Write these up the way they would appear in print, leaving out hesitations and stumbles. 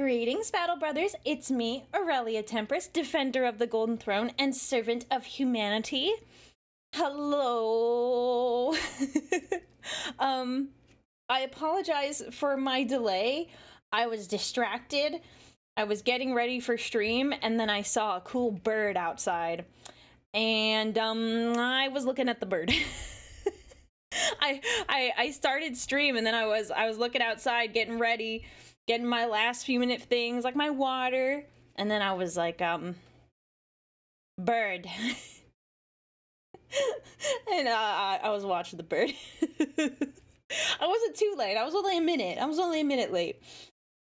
Greetings, Battle Brothers. It's me, Aurelia Tempris, Defender of the Golden Throne and Servant of Humanity. Hello. I apologize for my delay. I was distracted. I was getting ready for stream, and then I saw a cool bird outside. And, I was looking at the bird. I started stream, and then I was looking outside, getting ready, getting my last few minute things, like my water, and then I was like, bird. And I was watching the bird. I wasn't too late. I was only a minute late.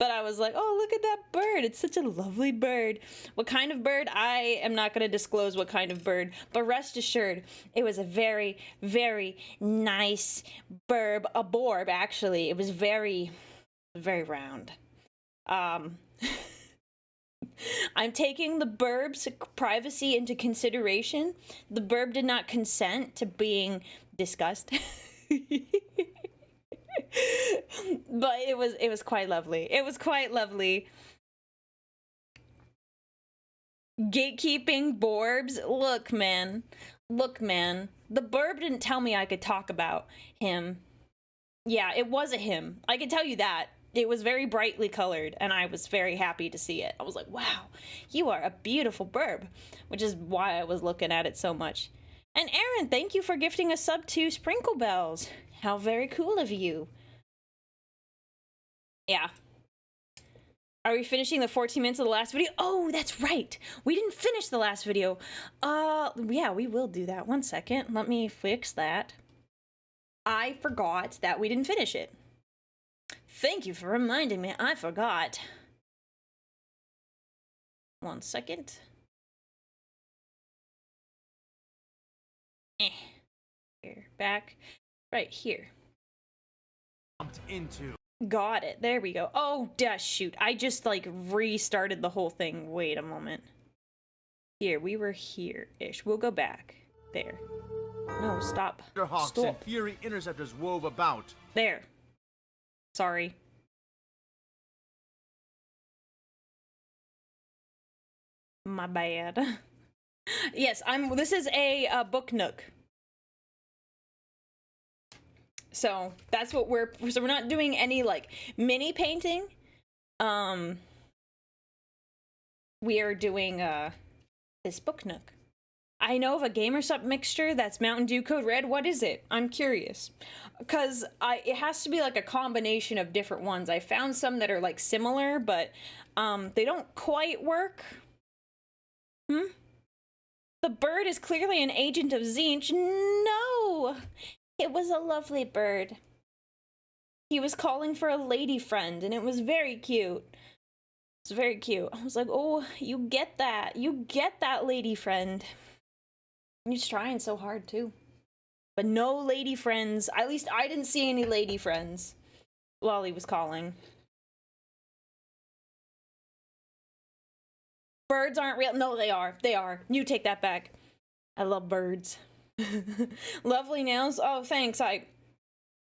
But I was like, oh, look at that bird. It's such a lovely bird. What kind of bird? I am not going to disclose what kind of bird, but rest assured, it was a very, very nice borb, actually. It was very, very round. I'm taking the burb's privacy into consideration. The burb did not consent to being discussed. But it was quite lovely. It was quite lovely. Gatekeeping borbs. Look, man. Look, man. The burb didn't tell me I could talk about him. Yeah, it was a him. I can tell you that. It was very brightly colored, and I was very happy to see it. I was like, wow, you are a beautiful burb, which is why I was looking at it so much. And Aaron, thank you for gifting a sub to Sprinkle Bells. How very cool of you. Yeah. Are we finishing the 14 minutes of the last video? Oh, that's right. We didn't finish the last video. Yeah, we will do that. 1 second. Let me fix that. I forgot that we didn't finish it. Thank you for reminding me. I forgot. 1 second. Here, back. Right here. Into. Got it. There we go. Oh, shoot. I just, like, restarted the whole thing. Wait a moment. Here, we were here-ish. We'll go back. There. No, stop. Hawks Stop. and Fury interceptors wove about. There. Sorry. My bad. Yes, this is a book nook. So that's what we're not doing any like mini painting. We are doing this book nook. I know of a gamer sub mixture that's Mountain Dew Code Red. What is it? I'm curious. Because it has to be like a combination of different ones. I found some that are like similar, but they don't quite work. The bird is clearly an agent of Tzeentch. No! It was a lovely bird. He was calling for a lady friend, and it was very cute. It's very cute. I was like, oh, you get that. You get that lady friend. He's trying so hard, too. But no lady friends. At least I didn't see any lady friends while he was calling. Birds aren't real. No, they are. They are. You take that back. I love birds. Lovely nails. Oh, thanks. I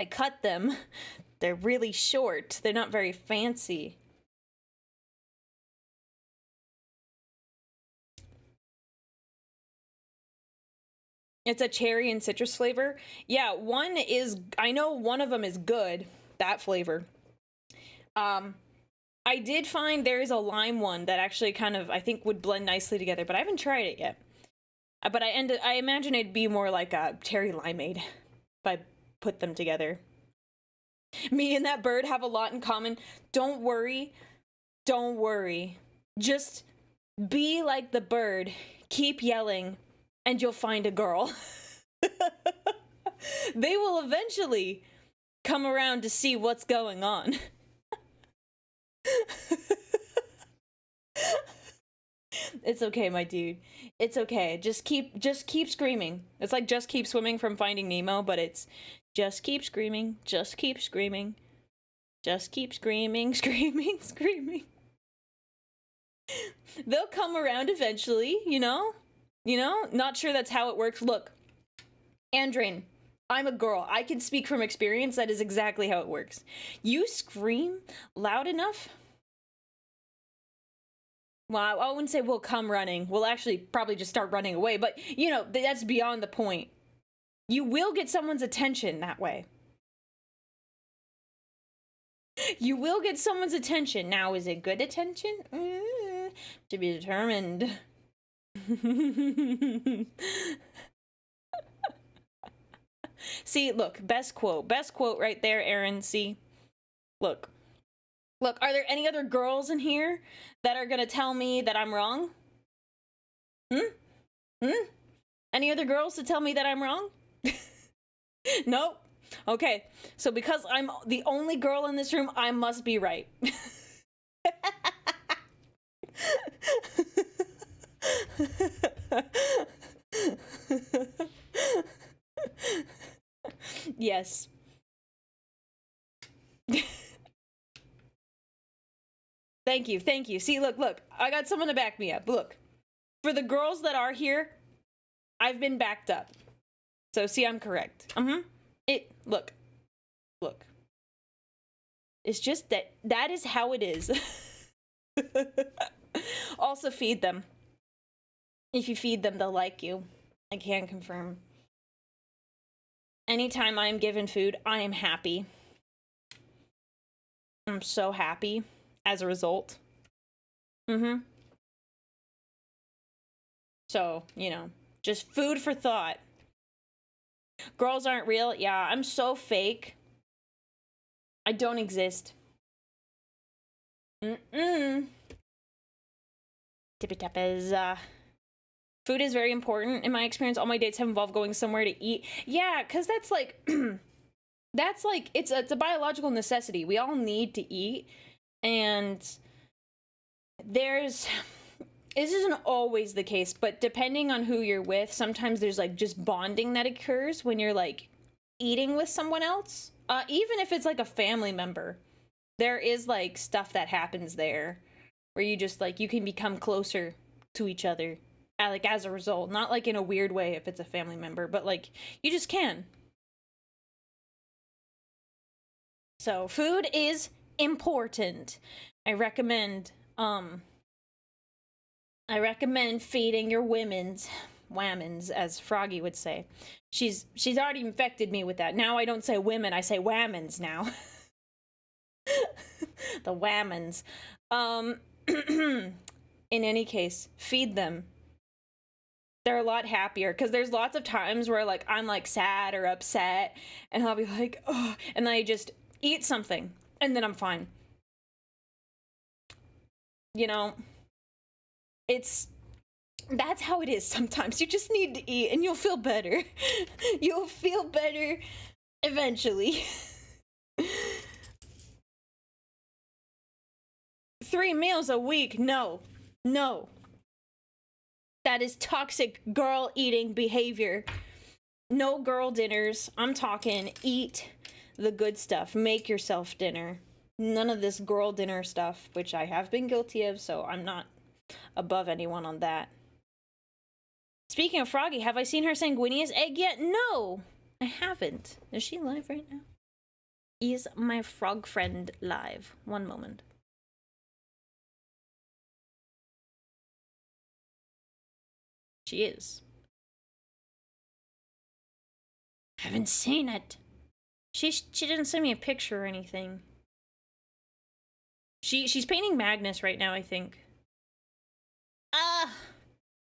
cut them. They're really short. They're not very fancy. It's a cherry and citrus flavor. Yeah, I know one of them is good, that flavor. I did find there's a lime one that actually kind of, I think, would blend nicely together, but I haven't tried it yet. But I imagine it'd be more like a cherry limeade if I put them together. Me and that bird have a lot in common. Don't worry. Don't worry. Just be like the bird. Keep yelling, and you'll find a girl. They will eventually come around to see what's going on. It's okay, my dude. It's okay. Just keep screaming. It's like Just Keep Swimming from Finding Nemo, but it's just keep screaming, just keep screaming, just keep screaming, screaming, screaming. They'll come around eventually, you know? You know? Not sure that's how it works. Look, Andrain, I'm a girl. I can speak from experience. That is exactly how it works. You scream loud enough, Well, I wouldn't say we'll come running. We'll actually probably just start running away, but, you know, that's beyond the point. You will get someone's attention that way. You will get someone's attention. Now, is it good attention? To be determined. See, look, best quote right there, Aaron. See, look, are there any other girls in here that are gonna tell me that I'm wrong? Any other girls to tell me that I'm wrong? Nope. Okay, so because I'm the only girl in this room, I must be right. Yes. Thank you. See, look, I got someone to back me up. Look, for the girls that are here, I've been backed up. So, see, I'm correct. Look. It's just that is how it is. Also, feed them. If you feed them, they'll like you. I can confirm. Anytime I am given food, I am happy. I'm so happy as a result. So, you know, just food for thought. Girls aren't real. Yeah, I'm so fake. I don't exist. Tippy tappers. Food is very important. In my experience, all my dates have involved going somewhere to eat. Yeah, because that's like, it's a biological necessity. We all need to eat. And this isn't always the case, but depending on who you're with, sometimes there's like just bonding that occurs when you're like eating with someone else. Even if it's like a family member, there is like stuff that happens there where you just like, you can become closer to each other. Like as a result, not like in a weird way if it's a family member, but like you just can. So food is important. I recommend feeding your whammons, as Froggy would say. She's already infected me with that. Now I don't say women, I say whammons now. The whammons. In any case, feed them. They're a lot happier because there's lots of times where like I'm like sad or upset and I'll be like, oh, and then I just eat something and then I'm fine. You know, that's how it is sometimes. You just need to eat and you'll feel better. You'll feel better eventually. 3 meals a week? No. That is toxic girl eating behavior. No girl dinners. I'm talking eat the good stuff. Make yourself dinner. None of this girl dinner stuff, which I have been guilty of, so I'm not above anyone on that. Speaking of Froggy, have I seen her sanguineous egg yet? No, I haven't. Is she live right now? Is my frog friend live? One moment. She is. Haven't seen it. She didn't send me a picture or anything. She's painting Magnus right now, I think.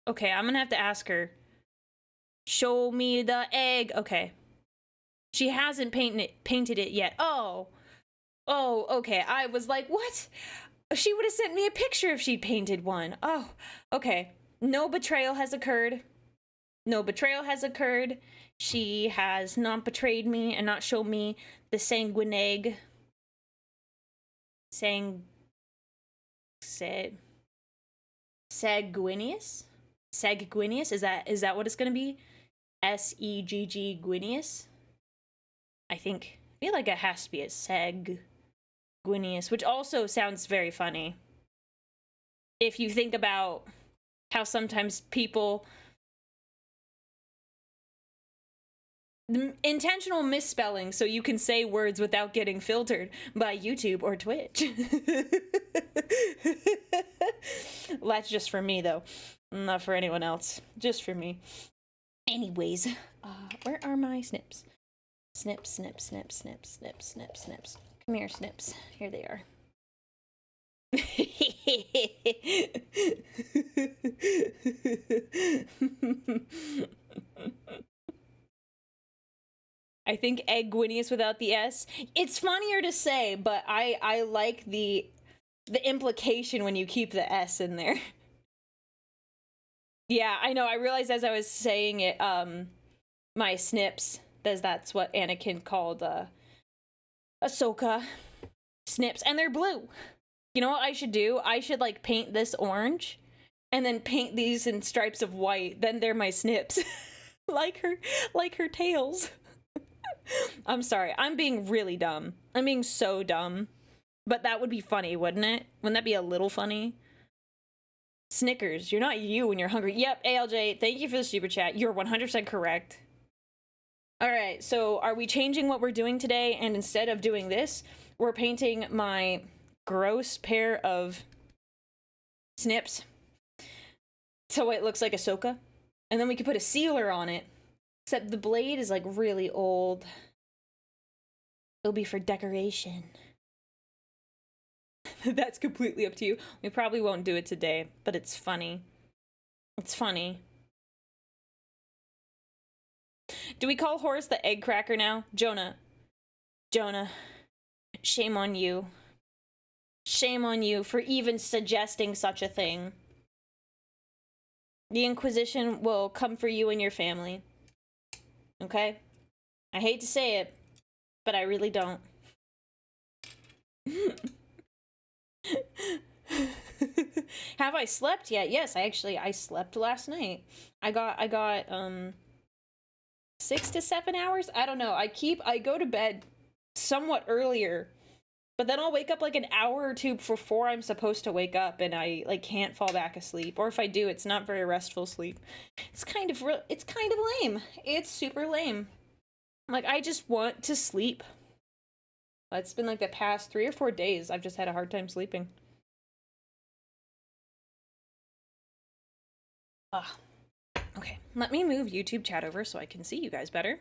Okay, I'm gonna have to ask her. Show me the egg. Okay. She hasn't painted it yet. Oh, okay. I was like, what? She would have sent me a picture if she painted one. Oh, okay. No betrayal has occurred. She has not betrayed me and not shown me the sanguine egg. Sanguineous? Is that what it's gonna be? S-E-G-G Guineous? I feel like it has to be a Sanguineous, which also sounds very funny. If you think about how sometimes people intentional misspelling so you can say words without getting filtered by YouTube or Twitch. That's just for me, though. Not for anyone else. Just for me. Anyways, where are my snips? Snips, snips, snips, snips, snips, snips, snips. Come here, snips. Here they are. I think Egwinius without the S. It's funnier to say, but I like the implication when you keep the S in there. Yeah, I know. I realized as I was saying it, my snips, that's what Anakin called Ahsoka. Snips, and they're blue. You know what I should do? I should like paint this orange and then paint these in stripes of white. Then they're my snips. like her tails. I'm sorry. I'm being really dumb. I'm being so dumb. But that would be funny, wouldn't it? Wouldn't that be a little funny? Snickers, you're not you when you're hungry. Yep, ALJ, thank you for the super chat. You're 100% correct. Alright, so are we changing what we're doing today? And instead of doing this, we're painting my gross pair of snips so it looks like Ahsoka. And then we could put a sealer on it. Except the blade is like really old. It'll be for decoration. That's completely up to you. We probably won't do it today, but it's funny. It's funny. Do we call Horus the egg cracker now? Jonah. Shame on you. Shame on you for even suggesting such a thing. The Inquisition will come for you and your family. Okay? I hate to say it, but I really don't. Have I slept yet? Yes, I slept last night. I got 6 to 7 hours? I don't know. I go to bed somewhat earlier, but then I'll wake up like an hour or two before I'm supposed to wake up, and I like can't fall back asleep. Or if I do, it's not very restful sleep. It's kind of lame. It's super lame. Like, I just want to sleep. It's been like the past 3 or 4 days I've just had a hard time sleeping. Okay, let me move YouTube chat over so I can see you guys better.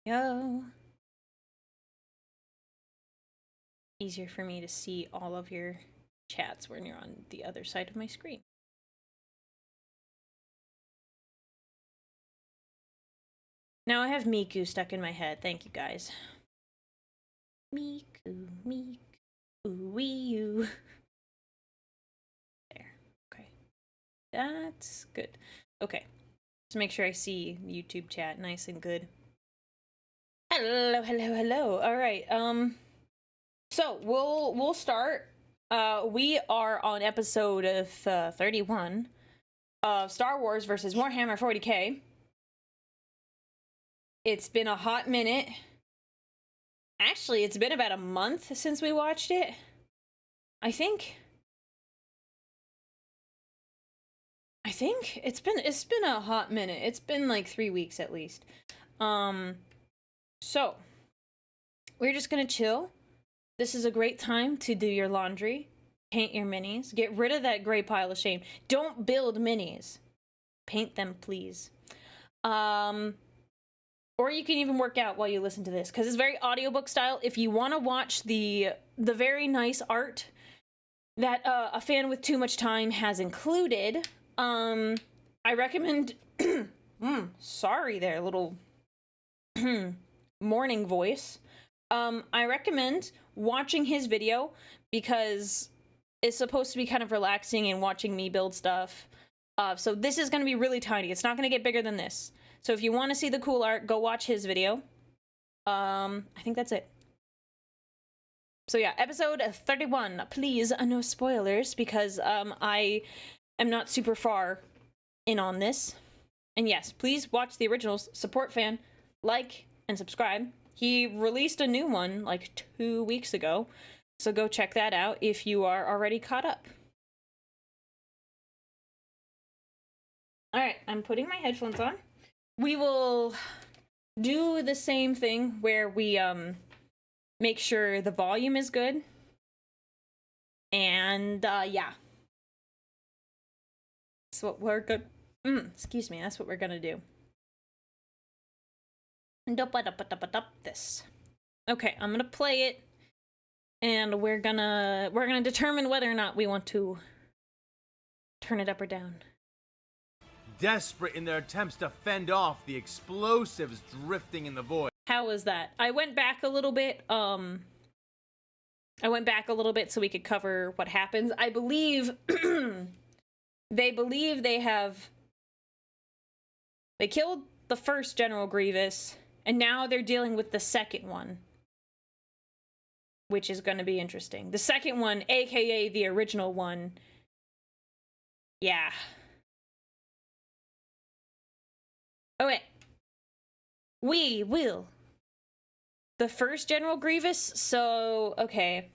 Yo. Easier for me to see all of your chats when you're on the other side of my screen. Now I have Miku stuck in my head. Thank you, guys. Miku, wee you. There. Okay. That's good. Okay. Let's make sure I see YouTube chat nice and good. Hello. All right. So we'll start. We are on episode 31 of Star Wars versus Warhammer 40K. It's been a hot minute. Actually, it's been about a month since we watched it. I think it's been a hot minute. It's been like 3 weeks at least. So we're just gonna chill. This is a great time to do your laundry, paint your minis, get rid of that gray pile of shame. Don't build minis. Paint them, please. Or you can even work out while you listen to this, because it's very audiobook style. If you want to watch the very nice art that a fan with too much time has included, I recommend... sorry there, little morning voice. I recommend watching his video, because it's supposed to be kind of relaxing and watching me build stuff. So this is going to be really tiny. It's not going to get bigger than this. So if you want to see the cool art, go watch his video. I think that's it. So yeah, episode 31. Please, no spoilers, because I am not super far in on this. And yes, please watch the originals, support fan, like, and subscribe. He released a new one like 2 weeks ago. So go check that out if you are already caught up. Alright, I'm putting my headphones on. We will do the same thing where we make sure the volume is good. And yeah. That's what we're good. Excuse me, that's what we're gonna do. This. Okay, I'm gonna play it, and we're gonna determine whether or not we want to turn it up or down. Desperate in their attempts to fend off the explosives drifting in the void. How was that? I went back a little bit. I went back a little bit so we could cover what happens. I believe they killed the first General Grievous, and now they're dealing with the second one, which is going to be interesting. The second one, aka the original one. Yeah. Okay. We will. The first General Grievous, so, okay.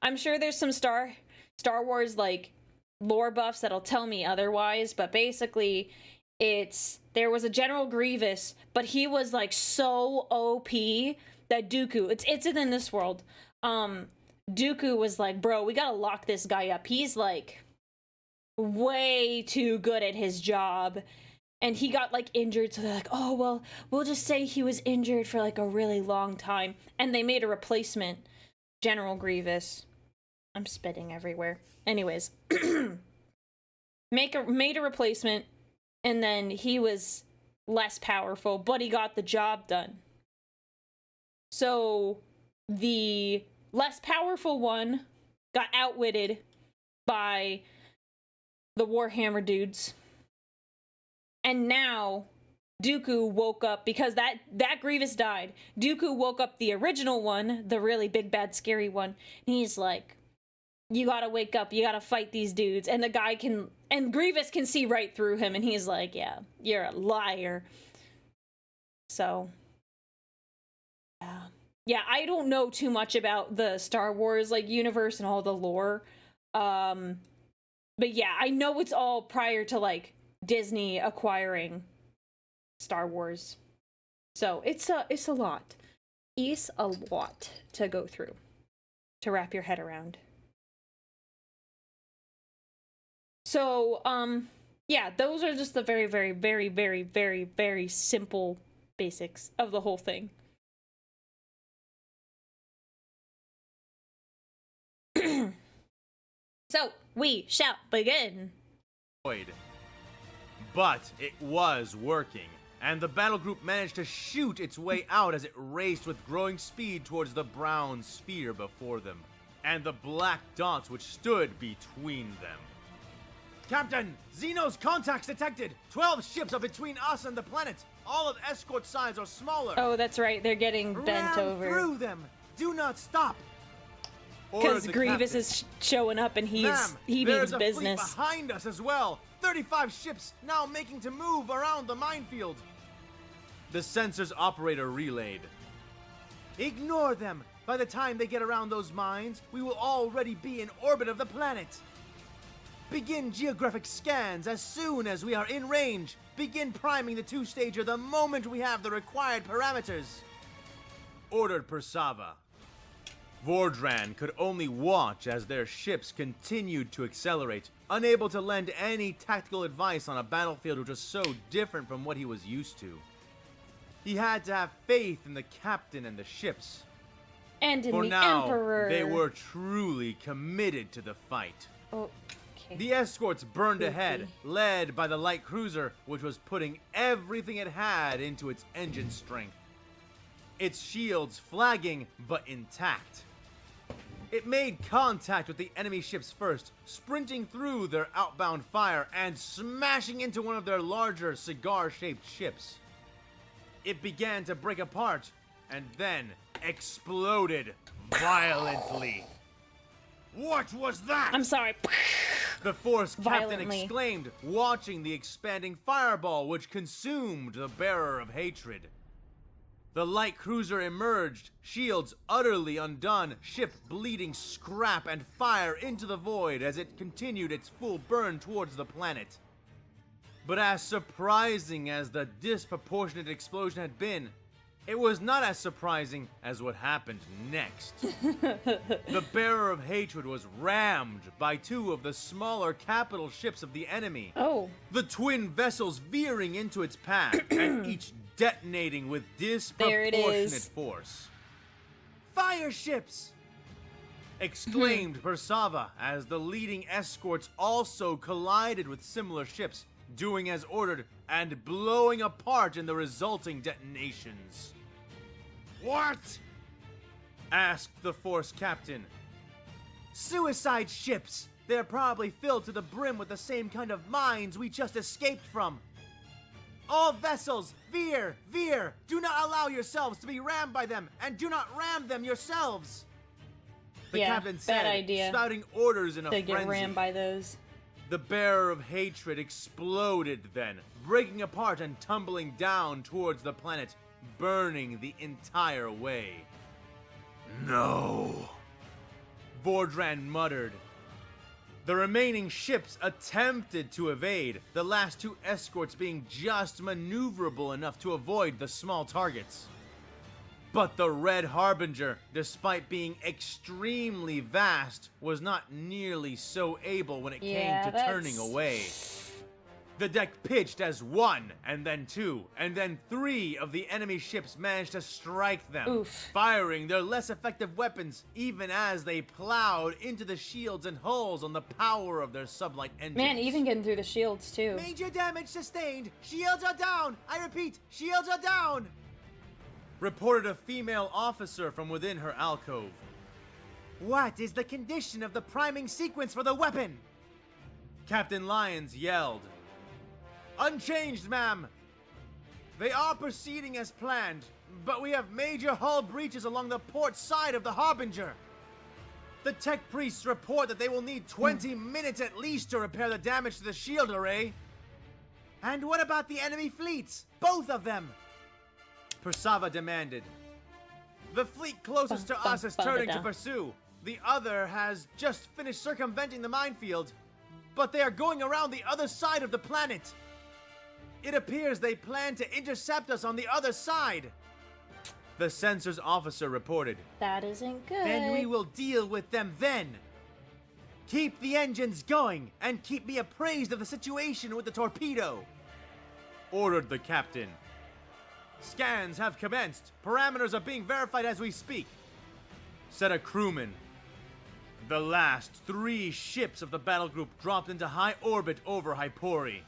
I'm sure there's some Star Wars, like, lore buffs that'll tell me otherwise, but basically, there was a General Grievous, but he was, like, so OP that Dooku, it's in this world, Dooku was like, bro, we gotta lock this guy up. He's, like, way too good at his job. And he got, like, injured, so they're like, oh, well, we'll just say he was injured for, like, a really long time. And they made a replacement General Grievous. I'm spitting everywhere. Anyways. Made a replacement, and then he was less powerful, but he got the job done. So, the less powerful one got outwitted by the Warhammer dudes. And now, Dooku woke up, because that Grievous died. Dooku woke up the original one, the really big, bad, scary one. And he's like, you gotta wake up, you gotta fight these dudes. And the guy and Grievous can see right through him. And he's like, yeah, you're a liar. So, yeah. Yeah, I don't know too much about the Star Wars, like, universe and all the lore. But yeah, I know it's all prior to, like, Disney acquiring Star Wars. So it's a lot. It's a lot to go through, to wrap your head around. So, yeah, those are just the very, very, very, very, very, very simple basics of the whole thing. So, we shall begin. But it was working, and the battle group managed to shoot its way out as it raced with growing speed towards the brown sphere before them, and the black dots which stood between them. Captain, Xeno's contacts detected! 12 ships are between us and the planet! All of escort size are smaller! Oh, that's right, they're getting bent Ram over. Through them! Do not stop! Because Grievous is showing up and he means business. There's a fleet behind us as well! 35 ships now making to move around the minefield. The sensors operator relayed. Ignore them. By the time they get around those mines, we will already be in orbit of the planet. Begin geographic scans as soon as we are in range. Begin priming the two-stager the moment we have the required parameters. Ordered Persava. Vordran could only watch as their ships continued to accelerate, unable to lend any tactical advice on a battlefield which was so different from what he was used to. He had to have faith in the captain and the ships. And in For the now, Emperor. they were truly committed to the fight. Okay. The escorts burned ahead, led by the light cruiser, which was putting everything it had into its engine strength. Its shields flagging, but intact. It made contact with the enemy ships first, sprinting through their outbound fire and smashing into one of their larger cigar-shaped ships. It began to break apart, and then exploded violently. What was that? I'm sorry. The Force captain Violently. exclaimed, watching the expanding fireball which consumed the bearer of hatred. The light cruiser emerged, shields utterly undone, ship bleeding scrap and fire into the void as it continued its full burn towards the planet. But as surprising as the disproportionate explosion had been, it was not as surprising as what happened next. The bearer of hatred was rammed by two of the smaller capital ships of the enemy. Oh. The twin vessels veering into its path and each detonating with disproportionate force. Fire ships! Exclaimed Persava as the leading escorts also collided with similar ships, doing as ordered and blowing apart in the resulting detonations. What? Asked the force captain. Suicide ships! They're probably filled to the brim with the same kind of mines we just escaped from. All vessels, veer, veer! Do not allow yourselves to be rammed by them, and do not ram them yourselves! The captain said, bad idea. spouting orders in a To frenzy. get rammed by those. The bearer of hatred exploded then, breaking apart and tumbling down towards the planet, burning the entire way. No, Vordran muttered. The remaining ships attempted to evade, the last two escorts being just maneuverable enough to avoid the small targets. But the Red Harbinger, despite being extremely vast, was not nearly so able when it came to turning away. The deck pitched as one, and then two, and then three of the enemy ships managed to strike them, firing their less effective weapons even as they plowed into the shields and hulls on the power of their sublight engines. Man, even getting through the shields too. Major damage sustained! Shields are down! I repeat, shields are down! Reported a female officer from within her alcove. What is the condition of the priming sequence for the weapon? Captain Lyons yelled. Unchanged, ma'am. They are proceeding as planned, but we have major hull breaches along the port side of the Harbinger. The tech priests report that they will need 20 minutes at least to repair the damage to the shield array. And what about the enemy fleets? Both of them! Persava demanded. The fleet closest to us is turning to pursue. The other has just finished circumventing the minefield, but they are going around the other side of the planet. It appears they plan to intercept us on the other side. The sensors officer reported. That isn't good. Then we will deal with them then. Keep the engines going and keep me appraised of the situation with the torpedo. Ordered the captain. Scans have commenced. Parameters are being verified as we speak. Said a crewman. The last three ships of the battle group dropped into high orbit over Hypori,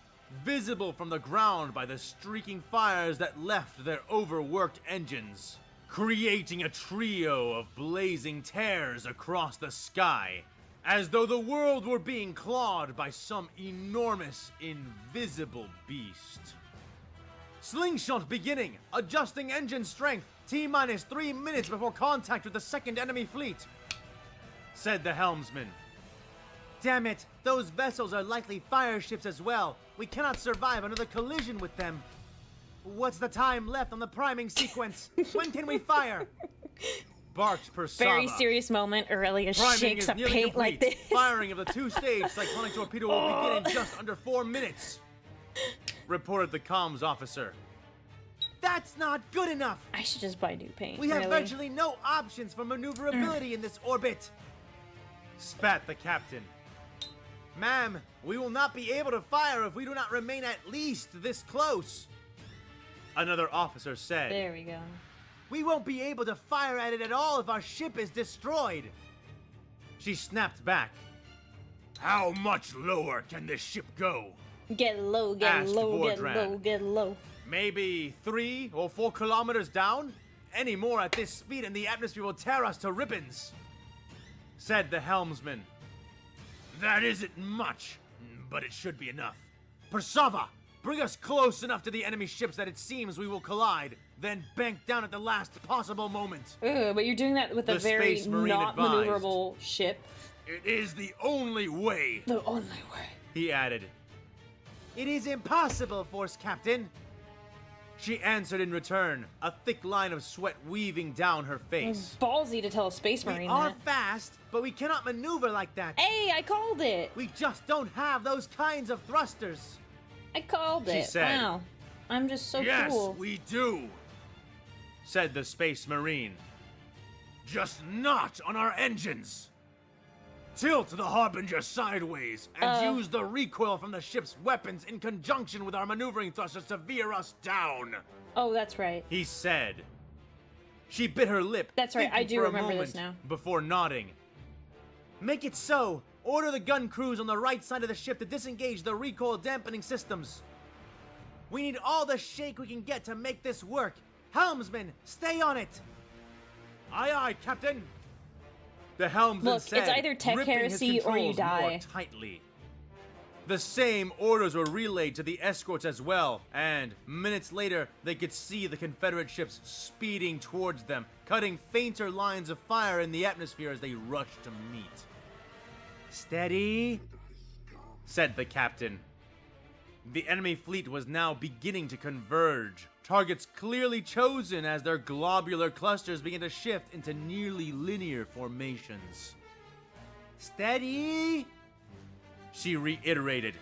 visible from the ground by the streaking fires that left their overworked engines, creating a trio of blazing tears across the sky, as though the world were being clawed by some enormous, invisible beast. Slingshot beginning, adjusting engine strength, T-minus 3 minutes before contact with the second enemy fleet, said the helmsman. Damn it, those vessels are likely fire ships as well. We cannot survive another collision with them. What's the time left on the priming sequence? When can we fire? Barked Persava. Very serious moment. Aurelia shakes a paint like this. Firing of the two-stage cyclonic torpedo will begin in just under 4 minutes. Reported the comms officer. That's not good enough. I should just buy new paint. We have virtually no options for maneuverability in this orbit. Spat the captain. Ma'am, we will not be able to fire if we do not remain at least this close. Another officer said. There we go. We won't be able to fire at it at all if our ship is destroyed. She snapped back. How much lower can this ship go? Get low, get low, get low, get low. Maybe 3 or 4 kilometers down? Any more at this speed and the atmosphere will tear us to ribbons, said the helmsman. That isn't much, but it should be enough. Persava, bring us close enough to the enemy ships that it seems we will collide, then bank down at the last possible moment. But you're doing that with a very not maneuverable ship. It is the only way. The only way. He added. It is impossible, Force Captain. She answered in return, a thick line of sweat weaving down her face. Ballsy to tell a space We marine are that. fast, but we cannot maneuver like that. Hey, I called it! We just don't have those kinds of thrusters. I called it. She said. Wow. I'm just so Yes, cool. we do, said the space marine. Just not on our engines. Tilt the Harbinger sideways and use the recoil from the ship's weapons in conjunction with our maneuvering thrusters to veer us down, Oh, that's right. he said. She bit her lip. That's right, I thinking do for a remember moment this now. Before nodding. Make it so. Order the gun crews on the right side of the ship to disengage the recoil dampening systems. We need all the shake we can get to make this work. Helmsman, stay on it. Aye, aye, Captain. The helmsman Look, said, it's either tech gripping his heresy or you controls more die. tightly. The same orders were relayed to the escorts as well, and minutes later, they could see the Confederate ships speeding towards them, cutting fainter lines of fire in the atmosphere as they rushed to meet. Steady, said the captain. The enemy fleet was now beginning to converge, targets clearly chosen as their globular clusters began to shift into nearly linear formations. Steady, she reiterated.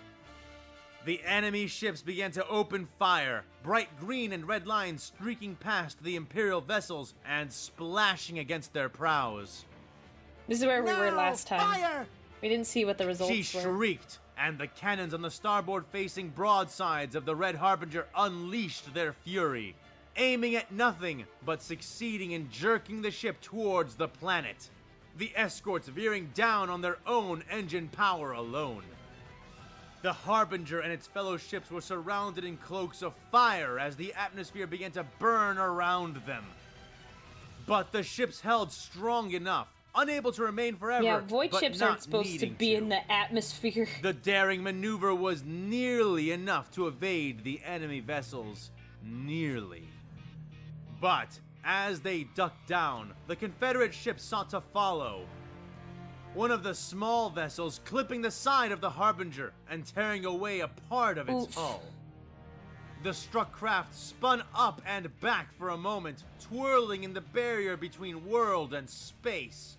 The enemy ships began to open fire, bright green and red lines streaking past the Imperial vessels and splashing against their prows. This is where we were last time. Fire! We didn't see what the results She were. shrieked, and the cannons on the starboard-facing broadsides of the Red Harbinger unleashed their fury, aiming at nothing but succeeding in jerking the ship towards the planet, the escorts veering down on their own engine power alone. The Harbinger and its fellow ships were surrounded in cloaks of fire as the atmosphere began to burn around them. But the ships held strong enough, unable to remain forever. Yeah, void but ships not aren't supposed to needing be in the atmosphere. The daring maneuver was nearly enough to evade the enemy vessels. Nearly. But as they ducked down, the Confederate ship sought to follow. One of the small vessels clipping the side of the Harbinger and tearing away a part of its Oof. hull. The struck craft spun up and back for a moment, twirling in the barrier between world and space,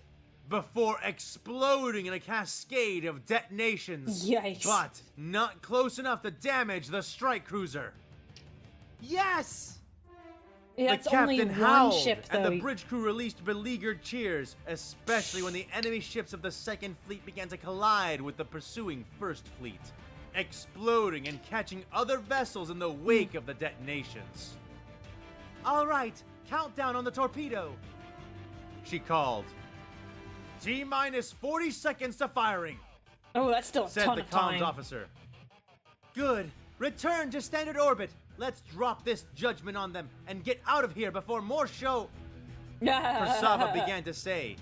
before exploding in a cascade of detonations. Yikes. But not close enough to damage the strike cruiser. Yes! That's The only captain one howled, ship, though. and the bridge crew released beleaguered cheers, especially when the enemy ships of the Second Fleet began to collide with the pursuing First Fleet, exploding and catching other vessels in the wake of the detonations. All right, countdown on the torpedo, she called. T-minus 40 seconds to firing, Oh, that's still a said ton the of comms time. officer. Good. Return to standard orbit. Let's drop this judgment on them and get out of here before more show. Persava began to say.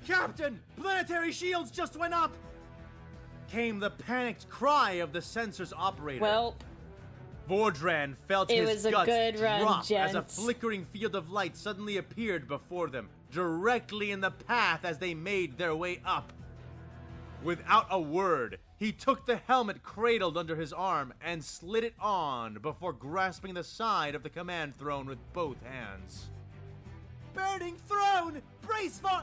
Captain, planetary shields just went up! Came the panicked cry of the sensors operator. Well, Vordran felt it his was a guts good run, drop as a gents. flickering field of light suddenly appeared before them, directly in the path as they made their way up. Without a word, he took the helmet cradled under his arm and slid it on before grasping the side of the command throne with both hands. Burning throne! Brace for...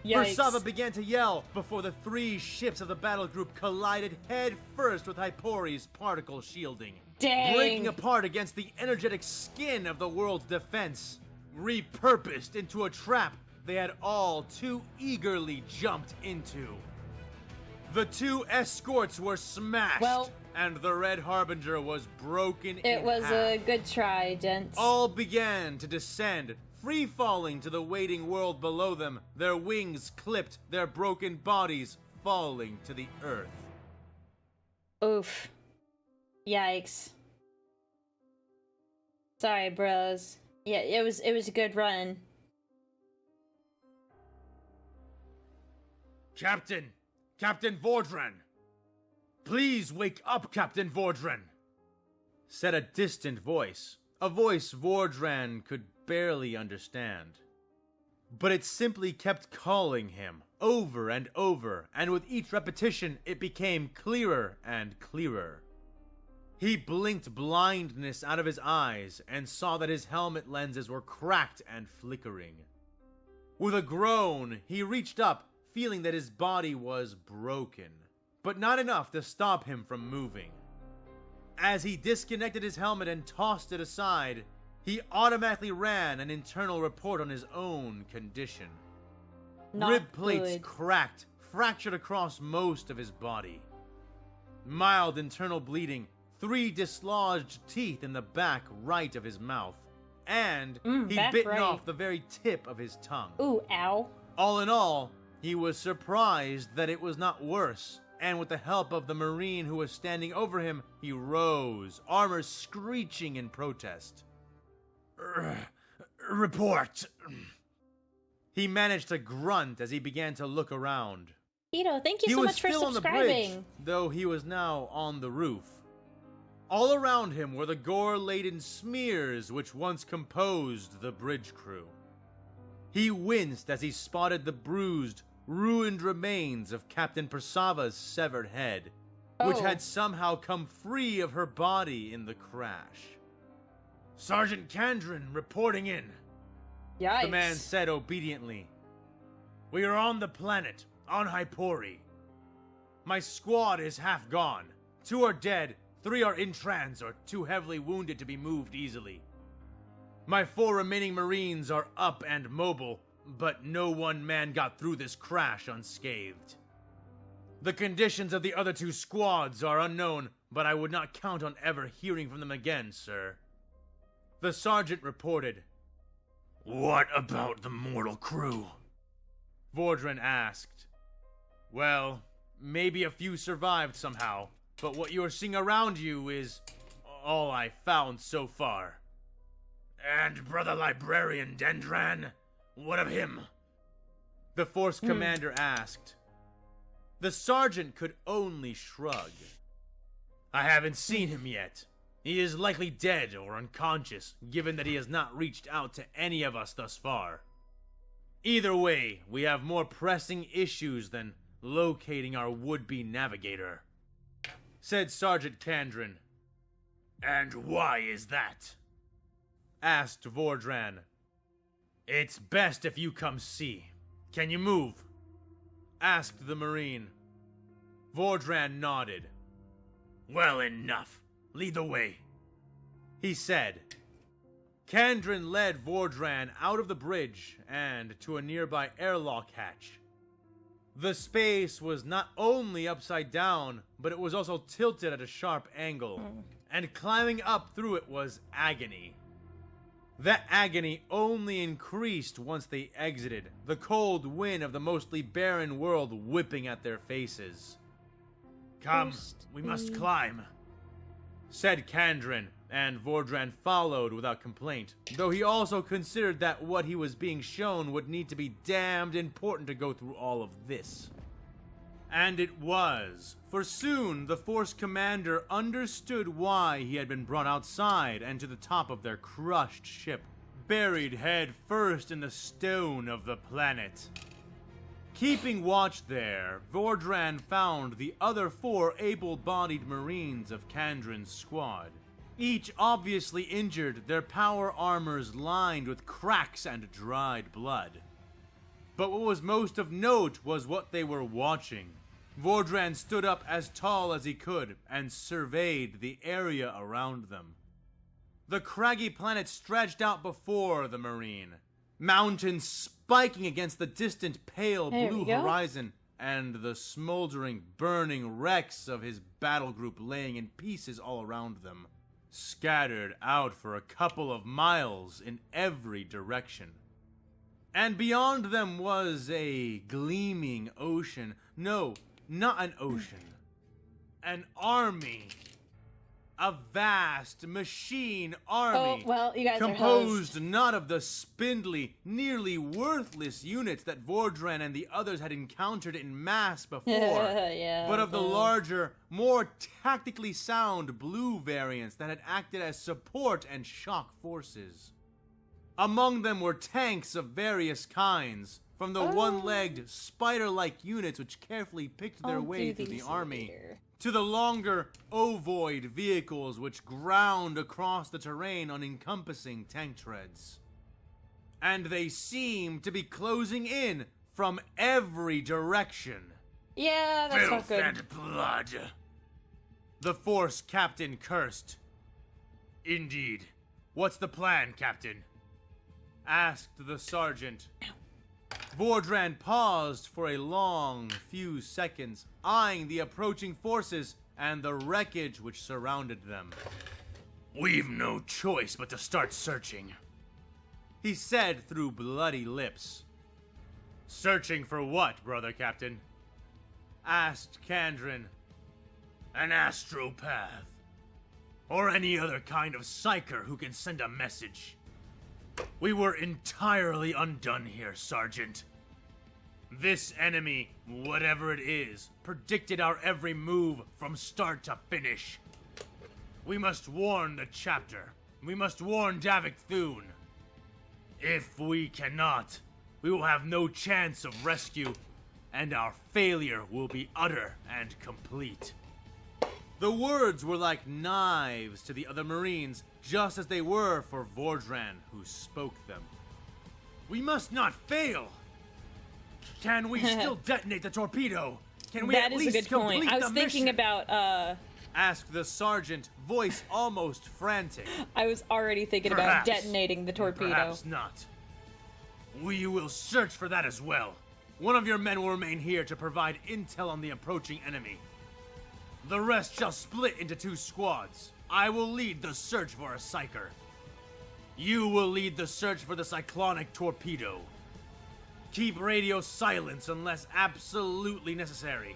yikes. Persava began to yell before the three ships of the battle group collided head first with Hypori's particle shielding, Dang. breaking apart against the energetic skin of the world's defense, repurposed into a trap they had all too eagerly jumped into. The two escorts were smashed, Well, and the Red Harbinger was broken in It was half. a good try, gents. All began to descend, free-falling to the waiting world below them, their wings clipped, their broken bodies falling to the earth. Oof. Yikes. Sorry, bros. Yeah, it was a good run. Captain Vordran! Please wake up, Captain Vordran! Said a distant voice, a voice Vordran could barely understand. But it simply kept calling him, over and over, and with each repetition it became clearer and clearer. He blinked blindness out of his eyes and saw that his helmet lenses were cracked and flickering. With a groan, he reached up, feeling that his body was broken, but not enough to stop him from moving. As he disconnected his helmet and tossed it aside, he automatically ran an internal report on his own condition. Not Rib plates good. cracked, fractured across most of his body. Mild internal bleeding, 3 dislodged teeth in the back right of his mouth, and he'd back bitten right. off the very tip of his tongue. Ooh, ow. All in all, he was surprised that it was not worse, and with the help of the Marine who was standing over him, he rose, armor screeching in protest. Report. He managed to grunt as he began to look around. Ito, thank you He so was much for still on the bridge, subscribing. though he was now on the roof. All around him were the gore-laden smears which once composed the bridge crew. He winced as he spotted the bruised, ruined remains of Captain Persava's severed head, which Oh. had somehow come free of her body in the crash. Sergeant Kandrin reporting in, Yikes. the man said obediently. We are on the planet, on Hypori. My squad is half gone. 2 are dead, 3 are in trance or too heavily wounded to be moved easily. My 4 remaining Marines are up and mobile, but no one man got through this crash unscathed. The conditions of the other 2 squads are unknown, but I would not count on ever hearing from them again, sir. The sergeant reported. What about the mortal crew? Vordran asked. Well, maybe a few survived somehow, but what you are seeing around you is all I found so far. And Brother Librarian Dendran? What of him? The Force Commander asked. The sergeant could only shrug. I haven't seen him yet. He is likely dead or unconscious, given that he has not reached out to any of us thus far. Either way, we have more pressing issues than locating our would-be navigator, said Sergeant Kandrin. And why is that? Asked Vordran. It's best if you come see. Can you move? Asked the Marine. Vordran nodded. Well, enough. Lead the way, he said. Kandrin led Vordran out of the bridge and to a nearby airlock hatch. The space was not only upside down, but it was also tilted at a sharp angle, and climbing up through it was agony. That agony only increased once they exited, the cold wind of the mostly barren world whipping at their faces. Come, we must climb, said Kandrin, and Vordran followed without complaint, though he also considered that what he was being shown would need to be damned important to go through all of this. And it was, for soon the Force Commander understood why he had been brought outside and to the top of their crushed ship, buried head first in the stone of the planet. Keeping watch there, Vordran found the other 4 able-bodied Marines of Kandrin's squad. Each obviously injured, their power armors lined with cracks and dried blood. But what was most of note was what they were watching. Vordran stood up as tall as he could and surveyed the area around them. The craggy planet stretched out before the Marine, mountains spiking against the distant pale There blue we go. horizon, and the smoldering, burning wrecks of his battle group laying in pieces all around them, scattered out for a couple of miles in every direction. And beyond them was a gleaming ocean. No, not an ocean. An army. A vast machine army. Oh, well, you guys are composed not of the spindly, nearly worthless units that Vordran and the others had encountered in mass before, Yeah, but of the larger, more tactically sound blue variants that had acted as support and shock forces. Among them were tanks of various kinds, from the one-legged, spider-like units which carefully picked their I'll way do through the these army, later. to the longer ovoid vehicles which ground across the terrain on encompassing tank treads. And they seem to be closing in from every direction. Yeah, that's not good. And blood. The Force captain cursed. Indeed. What's the plan, Captain? Asked the sergeant. Vordran paused for a long few seconds, eyeing the approaching forces and the wreckage which surrounded them. We've no choice but to start searching, he said through bloody lips. Searching for what, brother Captain? Asked Kandrin. An astropath. Or any other kind of psyker who can send a message. We were entirely undone here, Sergeant. This enemy, whatever it is, predicted our every move from start to finish. We must warn the chapter. We must warn Davik Thune. If we cannot, we will have no chance of rescue, and our failure will be utter and complete. The words were like knives to the other Marines, just as they were for Vordran, who spoke them. We must not fail! Can we still detonate the torpedo? Can we That at is least a good point. complete I was the thinking mission? about, Asked the sergeant, voice almost frantic. I was already thinking Perhaps. about detonating the torpedo. Perhaps not. We will search for that as well. One of your men will remain here to provide intel on the approaching enemy. The rest shall split into 2 squads. I will lead the search for a psyker. You will lead the search for the cyclonic torpedo. Keep radio silence unless absolutely necessary.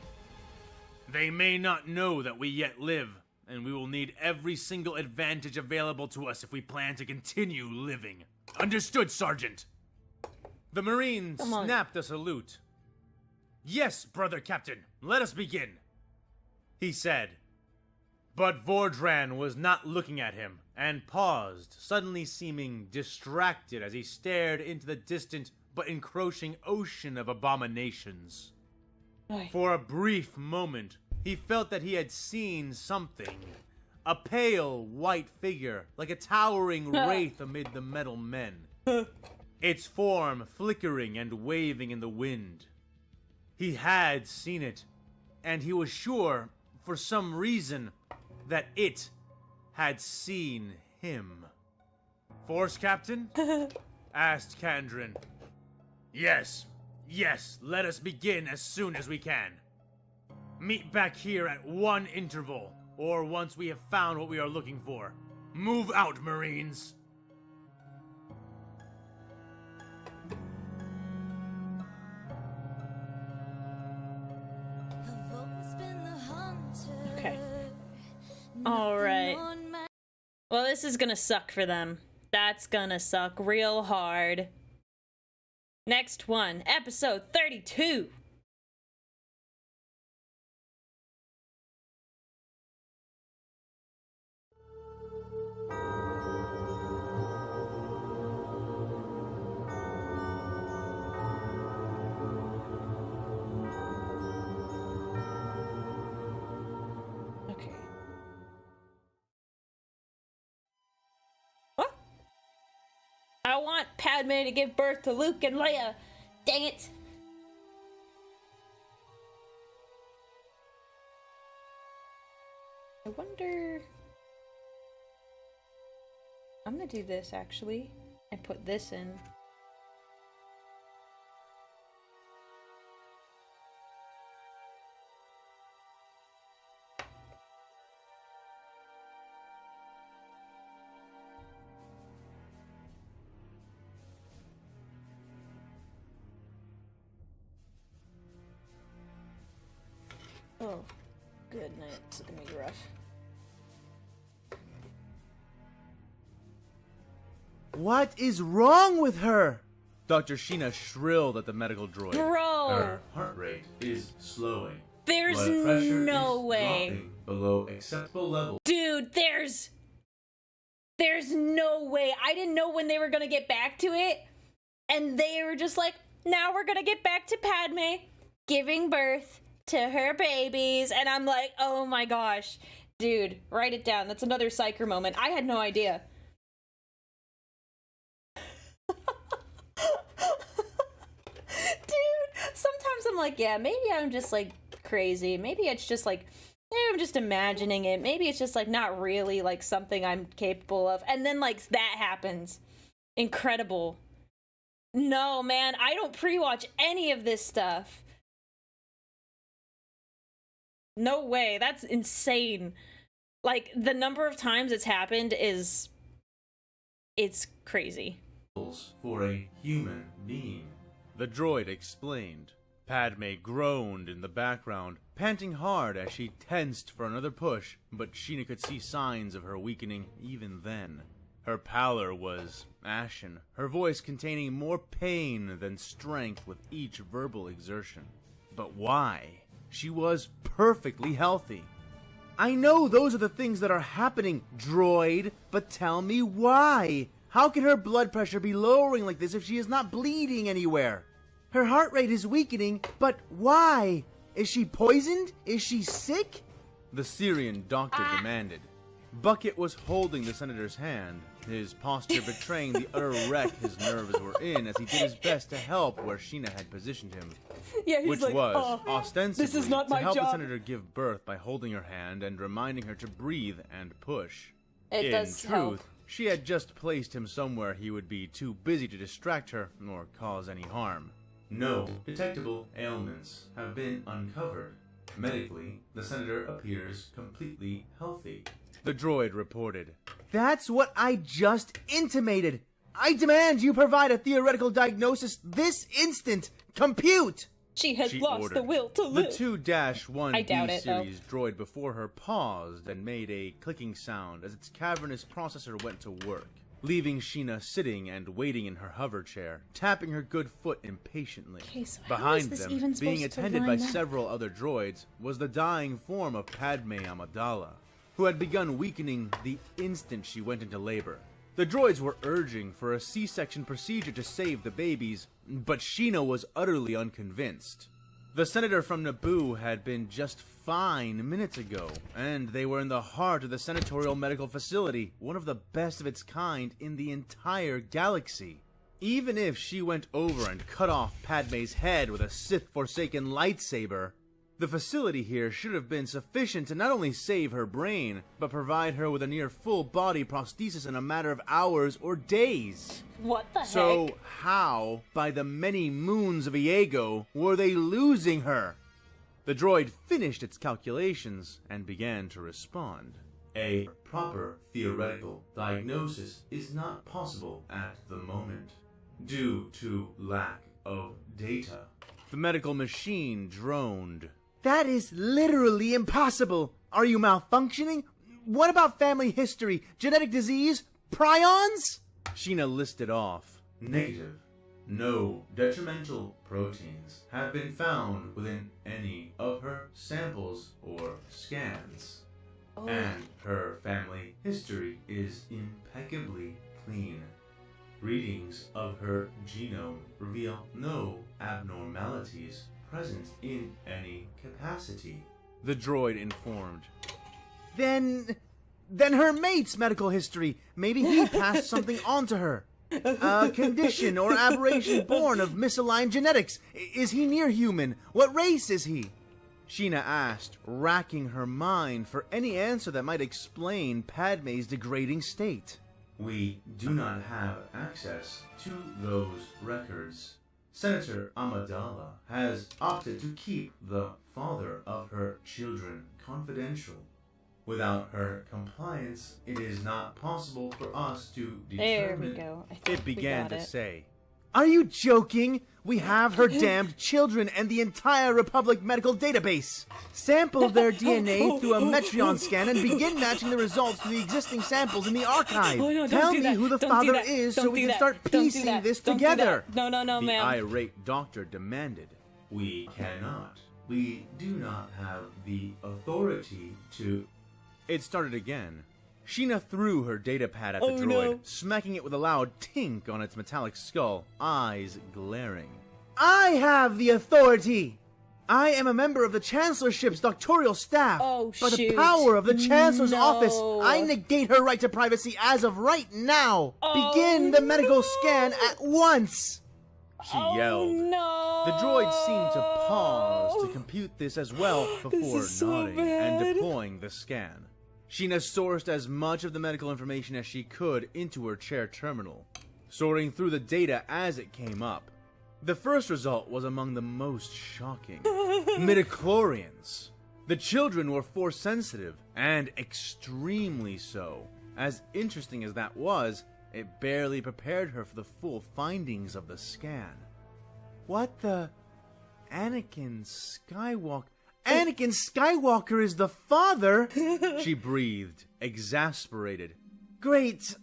They may not know that we yet live, and we will need every single advantage available to us if we plan to continue living. Understood, Sergeant? The Marine Come on. snapped a salute. Yes, brother Captain, let us begin, he said. But Vordran was not looking at him, and paused, suddenly seeming distracted as he stared into the distant but encroaching ocean of abominations. Aye. For a brief moment, he felt that he had seen something. A pale, white figure, like a towering wraith amid the metal men. Its form flickering and waving in the wind. He had seen it, and he was sure, for some reason, that it had seen him. Force Captain? Asked Kandrin. Yes, let us begin as soon as we can. Meet back here at 1 interval, or once we have found what we are looking for. Move out, Marines! Okay. Alright. Well, this is gonna suck for them. That's gonna suck real hard. Next one, episode 32. Okay. What? I want Padme to give birth to Luke and Leia. Dang it. I wonder... I'm gonna do this, actually, and put this in. Oh, good night. It's gonna be rough. What is wrong with her? Dr. Sheena shrilled at the medical droid. Bro! Her heart rate is slowing. There's Blood pressure no is way. dropping below acceptable level. Dude, there's no way. I didn't know when they were gonna get back to it. And they were just like, now we're gonna get back to Padme giving birth to her babies. And I'm like, oh my gosh. Dude, write it down. That's another psycher moment. I had no idea. Dude, sometimes I'm like, yeah, maybe I'm just like crazy. Maybe it's just like, maybe I'm just imagining it. Maybe it's just like not really like something I'm capable of. And then like that happens. Incredible. No, man, I don't pre-watch any of this stuff. No way, that's insane. Like, the number of times it's happened is... it's crazy. For a human being. The droid explained. Padme groaned in the background, panting hard as she tensed for another push, but Sheena could see signs of her weakening even then. Her pallor was ashen, her voice containing more pain than strength with each verbal exertion. But why? She was perfectly healthy. I know those are the things that are happening, droid, but tell me why? How can her blood pressure be lowering like this if she is not bleeding anywhere? Her heart rate is weakening, but why? Is she poisoned? Is she sick? The Syrian doctor demanded. Bucket was holding the senator's hand, his posture betraying the utter wreck his nerves were in as he did his best to help where Sheena had positioned him. Yeah, he's Which like, was, ostensibly, this is not my to help job. the senator give birth by holding her hand and reminding her to breathe and push. It In does truth, help. she had just placed him somewhere he would be too busy to distract her or cause any harm. No detectable ailments have been uncovered. Medically, the senator appears completely healthy. The droid reported. That's what I just intimated. I demand you provide a theoretical diagnosis this instant. Compute! She has She lost ordered. the will to The live. 2-1 I doubt B it, though. series droid before her paused and made a clicking sound as its cavernous processor went to work, leaving Sheena sitting and waiting in her hover chair, tapping her good foot impatiently. Okay, so how is Behind this them, even being supposed to attended by line up? several other droids, was the dying form of Padme Amidala, who had begun weakening the instant she went into labor. The droids were urging for a C-section procedure to save the babies, but Sheena was utterly unconvinced. The senator from Naboo had been just fine minutes ago, and they were in the heart of the senatorial medical facility, one of the best of its kind in the entire galaxy. Even if she went over and cut off Padme's head with a Sith-forsaken lightsaber, the facility here should have been sufficient to not only save her brain, but provide her with a near full-body prosthesis in a matter of hours or days. What the So heck? how, by the many moons of Iago, were they losing her? The droid finished its calculations and began to respond. A proper theoretical diagnosis is not possible at the moment, due to lack of data. The medical machine droned. That is literally impossible. Are you malfunctioning? What about family history, genetic disease, prions? Sheena listed off. Negative. No detrimental proteins have been found within any of her samples or scans. Oh. And her family history is impeccably clean. Readings of her genome reveal no abnormalities present in any capacity. The droid informed. Then her mate's medical history. Maybe he passed something on to her. A condition or aberration born of misaligned genetics. Is he near human? What race is he? Sheena asked, racking her mind for any answer that might explain Padme's degrading state. We do not have access to those records. Senator Amidala has opted to keep the father of her children confidential. Without her compliance, it is not possible for us to There determine. we go. I think It we began got to it. say. Are you joking? We have her damned children and the entire Republic medical database. Sample their DNA through a Metreon scan and begin matching the results to the existing samples in the archive. Oh, no, don't Tell do me that. who the Don't do father that. is Don't so we do can that. start Don't do piecing that. this Don't do together. that. No, The ma'am. irate doctor demanded. We cannot. We do not have the authority to. It started again. Sheena threw her datapad at the Oh, droid, no. smacking it with a loud tink on its metallic skull, eyes glaring. I have the authority! I am a member of the Chancellorship's doctoral staff. Oh, By the shoot. power of the Chancellor's No. office, I negate her right to privacy as of right now. Oh, Begin the medical scan at once. She Oh, yelled. no. The droid seemed to pause to compute this as well before is so nodding and bad. deploying the scan. Sheena sourced as much of the medical information as she could into her chair terminal, sorting through the data as it came up. The first result was among the most shocking. Midichlorians. The children were force sensitive, and extremely so. As interesting as that was, it barely prepared her for the full findings of the scan. What the... Anakin Skywalker... Anakin Skywalker is the father? She breathed, exasperated. Great.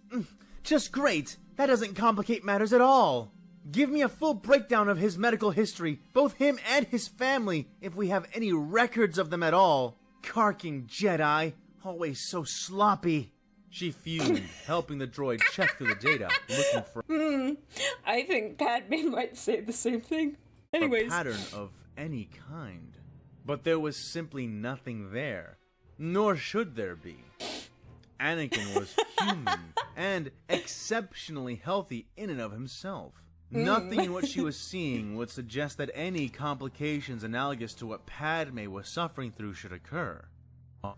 Just great. That doesn't complicate matters at all. Give me a full breakdown of his medical history, both him and his family, if we have any records of them at all. Carking Jedi, always so sloppy. She fumed, helping the droid check through the data, looking for I think Padme might say the same thing. a Anyways. pattern of any kind. But there was simply nothing there, nor should there be. Anakin was human and exceptionally healthy in and of himself. Nothing in what she was seeing would suggest that any complications analogous to what Padme was suffering through should occur.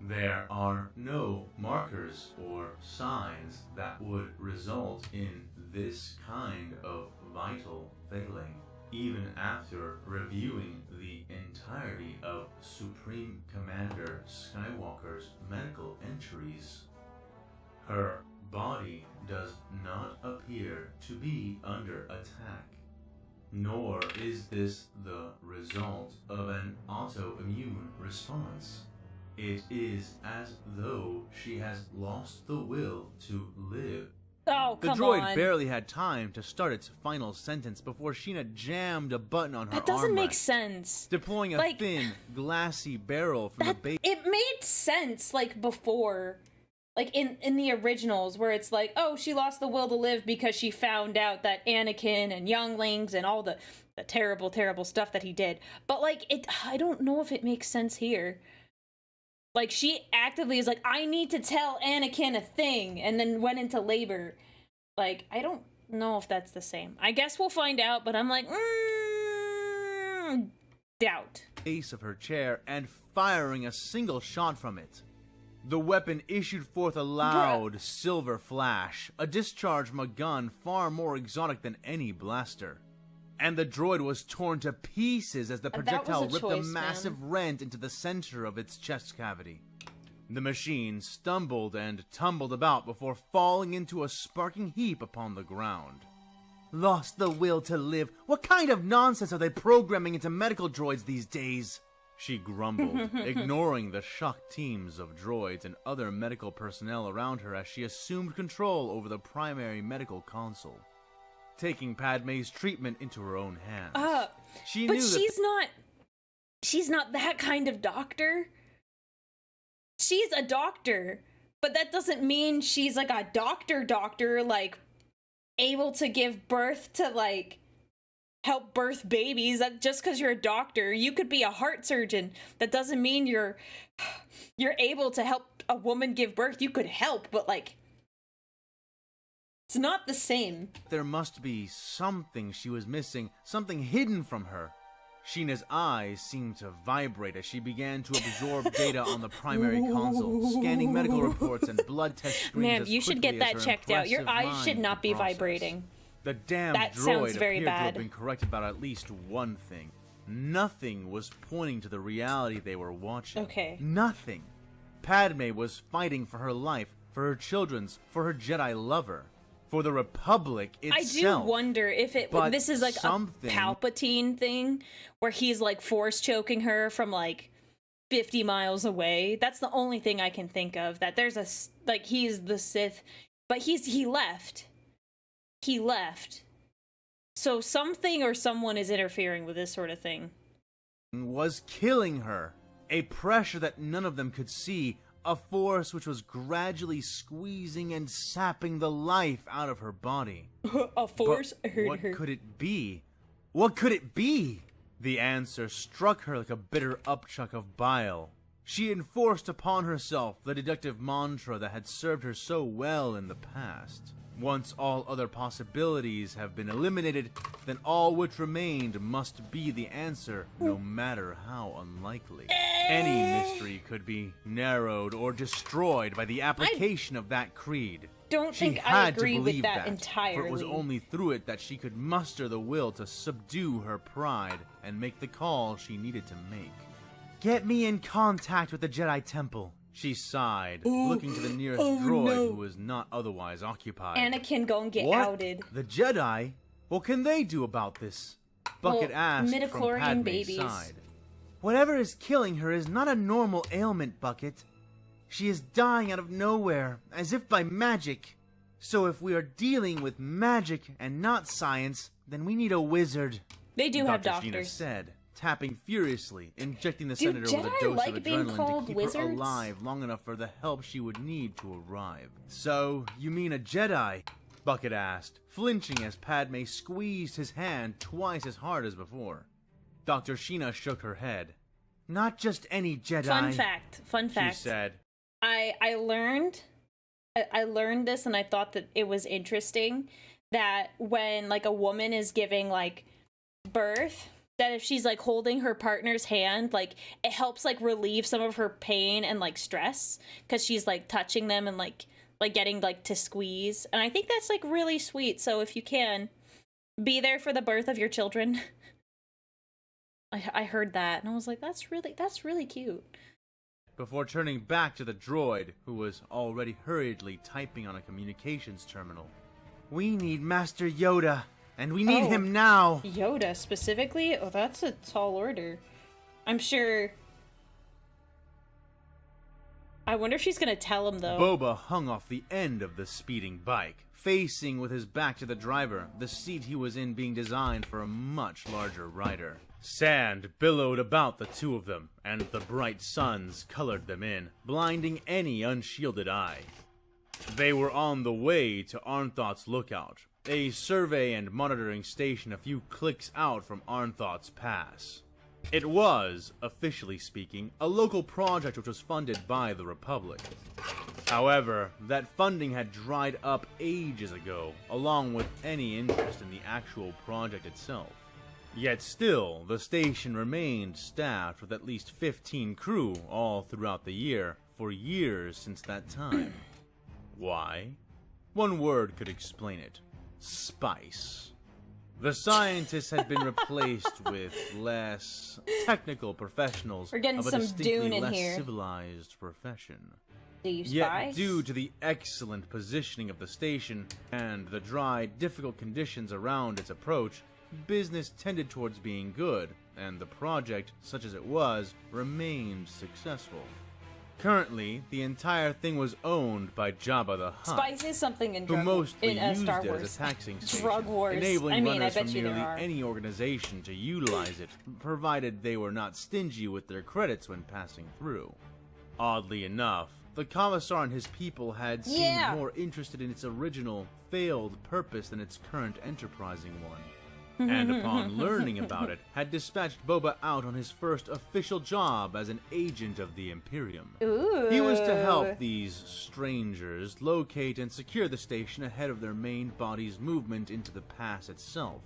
There are no markers or signs that would result in this kind of vital failing, even after reviewing the entirety of Supreme Commander Skywalker's medical entries. Her body does not appear to be under attack, nor is this the result of an autoimmune response. It is as though she has lost the will to live. Oh, The come droid on. barely had time to start its final sentence before Sheena jammed a button on her That doesn't make armrest, sense. deploying a Like- thin, glassy barrel from the base. It made sense, like, before. Like, in the originals, where it's like, oh, she lost the will to live because she found out that Anakin and younglings and all the terrible, terrible stuff that he did. But, like, I don't know if it makes sense here. Like, she actively is like, I need to tell Anakin a thing, and then went into labor. Like, I don't know if that's the same. I guess we'll find out, but I'm like, doubt. Base of her chair and firing a single shot from it. The weapon issued forth a loud silver flash, a discharge from a gun far more exotic than any blaster. And the droid was torn to pieces as the That was projectile a ripped choice, a massive man. rent into the center of its chest cavity. The machine stumbled and tumbled about before falling into a sparking heap upon the ground. Lost the will to live? What kind of nonsense are they programming into medical droids these days? She grumbled, ignoring the shocked teams of droids and other medical personnel around her as she assumed control over the primary medical console, taking Padme's treatment into her own hands. She But knew that she's not that kind of doctor. She's a doctor, but that doesn't mean she's like a doctor, like able to give birth to like help birth babies. That just because you're a doctor, you could be a heart surgeon. That doesn't mean you're able to help a woman give birth. You could help, but like it's not the same. there must be something she was missing, something hidden from her. Sheena's eyes seemed to vibrate as she began to absorb data on the primary console, scanning medical reports and blood test screens. Ma'am, as you should quickly get as that her checked out. Your impressive eyes should mind not could be process. vibrating. The damn That droid sounds very appeared to have bad. been correct about at least one thing. Nothing was pointing to the reality they were watching. Okay. Nothing. Padme was fighting for her life, for her children's, for her Jedi lover, for the Republic I itself. do wonder if But this is like something- a Palpatine thing where he's like force choking her from like 50 miles away. That's the only thing I can think of. That there's like he's the Sith, but he left. He left. So something or someone is interfering with this sort of thing. Was killing her. A pressure that none of them could see. A force which was gradually squeezing and sapping the life out of her body. A force But hurt what her. could it be? What could it be? The answer struck her like a bitter upchuck of bile. She enforced upon herself the deductive mantra that had served her so well in the past. Once all other possibilities have been eliminated, then all which remained must be the answer, no matter how unlikely. Any mystery could be narrowed or destroyed by the application of that creed. Don't She think I had to agree with believe that For entirely. it was only through it that she could muster the will to subdue her pride and make the call she needed to make. Get me in contact with the Jedi Temple, she sighed, looking to the nearest droid who was not otherwise occupied. Anakin go and get What? outed. The Jedi? What can they do about this? Bucket Well, asked from midichlorian Padme's babies. side. Whatever is killing her is not a normal ailment, Bucket. She is dying out of nowhere, as if by magic. So if we are dealing with magic and not science, then we need a wizard. They do have Dr. Sheena doctors. said, tapping furiously, injecting the Do senator with a Jedi dose like of being adrenaline called to keep her wizards? alive long enough for the help she would need to arrive. So, you mean a Jedi? Bucket asked, flinching as Padme squeezed his hand twice as hard as before. Dr. Sheena shook her head. Not just any Jedi, Fun fact. she said. I learned this, and I thought that it was interesting that when like a woman is giving like birth, that if she's like holding her partner's hand, like it helps like relieve some of her pain and like stress because she's like touching them and like getting like to squeeze. And I think that's like really sweet. So if you can, be there for the birth of your children. I heard that and I was like, that's really cute. Before turning back to the droid, who was already hurriedly typing on a communications terminal. We need Master Yoda, and we need him now! Yoda specifically? Oh, that's a tall order. I'm sure... I wonder if she's gonna tell him, though. Boba hung off the end of the speeding bike, facing with his back to the driver, the seat he was in being designed for a much larger rider. Sand billowed about the two of them, and the bright suns colored them in, blinding any unshielded eye. They were on the way to Arnthot's Lookout, a survey and monitoring station a few clicks out from Arnthot's Pass. It was, officially speaking, a local project which was funded by the Republic. However, that funding had dried up ages ago, along with any interest in the actual project itself. Yet still, the station remained staffed with at least 15 crew all throughout the year, for years since that time. Why? One word could explain it. Spice. The scientists had been replaced with less technical professionals We're getting of a some distinctly Dune in less here. civilized profession. Do you Yet, spice? due to the excellent positioning of the station and the dry, difficult conditions around its approach, business tended towards being good, and the project, such as it was, remained successful. Currently, the entire thing was owned by Jabba the Hutt, Spice is something in who drug mostly in used Star it Wars. as a taxing station, Drug wars. enabling I mean, I runners bet from you there nearly are. any organization to utilize it, provided they were not stingy with their credits when passing through. Oddly enough, the Commissar and his people had seemed more interested in its original, failed purpose than its current enterprising one. And upon learning about it, had dispatched Boba out on his first official job as an agent of the Imperium. Ooh. He was to help these strangers locate and secure the station ahead of their main body's movement into the pass itself,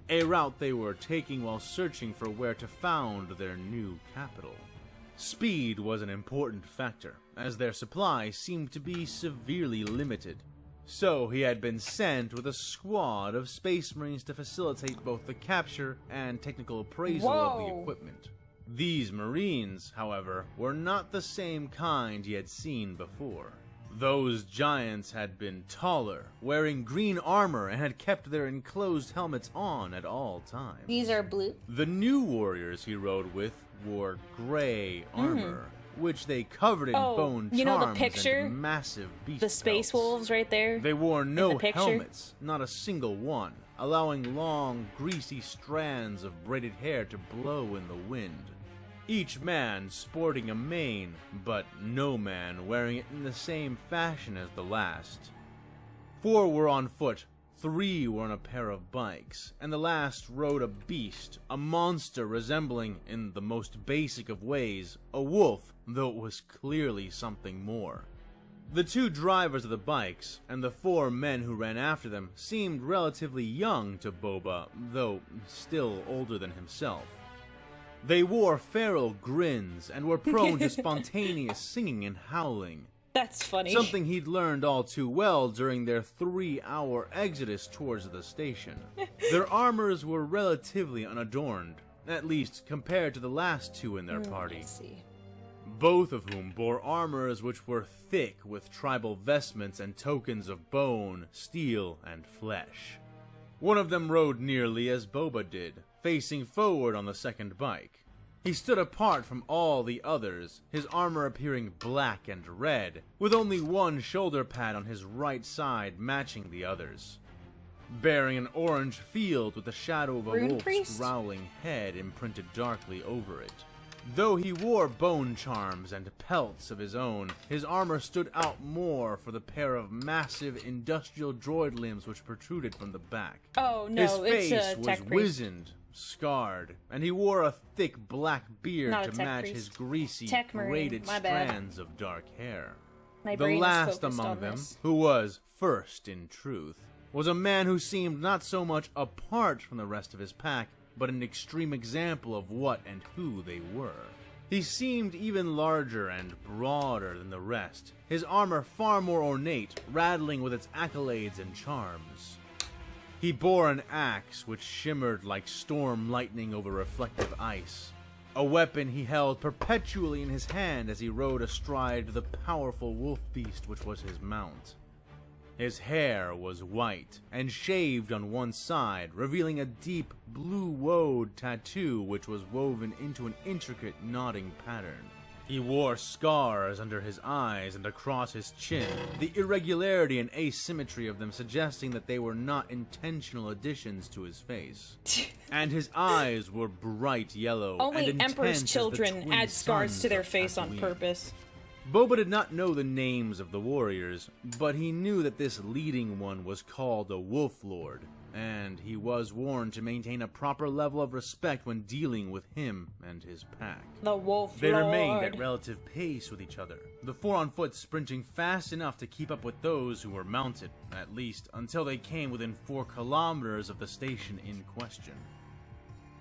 a route they were taking while searching for where to found their new capital. Speed was an important factor, as their supply seemed to be severely limited. So he had been sent with a squad of Space Marines to facilitate both the capture and technical appraisal of the equipment. These Marines, however, were not the same kind he had seen before. Those giants had been taller, wearing green armor, and had kept their enclosed helmets on at all times. These are blue. The new warriors he rode with wore gray armor, which they covered in bone charms you know the picture? and massive beast The space pelts. wolves right there. They wore the no picture? helmets, not a single one, allowing long, greasy strands of braided hair to blow in the wind. Each man sporting a mane, but no man wearing it in the same fashion as the last. 4 were on foot, 3 were on a pair of bikes, and the last rode a beast, a monster resembling, in the most basic of ways, a wolf, though it was clearly something more. The 2 drivers of the bikes, and the 4 men who ran after them, seemed relatively young to Boba, though still older than himself. They wore feral grins, and were prone to spontaneous singing and howling. That's funny. Something he'd learned all too well during their 3-hour exodus towards the station. Their armors were relatively unadorned, at least compared to the last 2 in their party. I see. Both of whom bore armors which were thick with tribal vestments and tokens of bone, steel, and flesh. One of them rode nearly as Boba did, facing forward on the second bike. He stood apart from all the others, his armor appearing black and red, with only one shoulder pad on his right side matching the others. Bearing an orange field with the shadow of a Rune wolf's priest? growling head imprinted darkly over it. Though he wore bone charms and pelts of his own, his armor stood out more for the pair of massive industrial droid limbs which protruded from the back. Oh no, His face it's a was tech priest. wizened, scarred, and he wore a thick black beard Not a to tech match priest. his greasy, Tech marine, braided my bad. strands of dark hair. My The brain is last focused among on them, this. who was first in truth, was a man who seemed not so much apart from the rest of his pack, but an extreme example of what and who they were. He seemed even larger and broader than the rest, his armor far more ornate, rattling with its accolades and charms. He bore an axe which shimmered like storm lightning over reflective ice, a weapon he held perpetually in his hand as he rode astride the powerful wolf beast which was his mount. His hair was white and shaved on one side, revealing a deep blue woad tattoo which was woven into an intricate knotting pattern. He wore scars under his eyes and across his chin, the irregularity and asymmetry of them suggesting that they were not intentional additions to his face. And his eyes were bright yellow Only and Emperor's intense as the children twin add scars suns to their of face on Tatooine. purpose. Boba did not know the names of the warriors, but he knew that this leading one was called a Wolf Lord, and he was warned to maintain a proper level of respect when dealing with him and his pack. The Wolf They Lord. remained at relative pace with each other, the 4 on foot sprinting fast enough to keep up with those who were mounted, at least until they came within 4 kilometers of the station in question.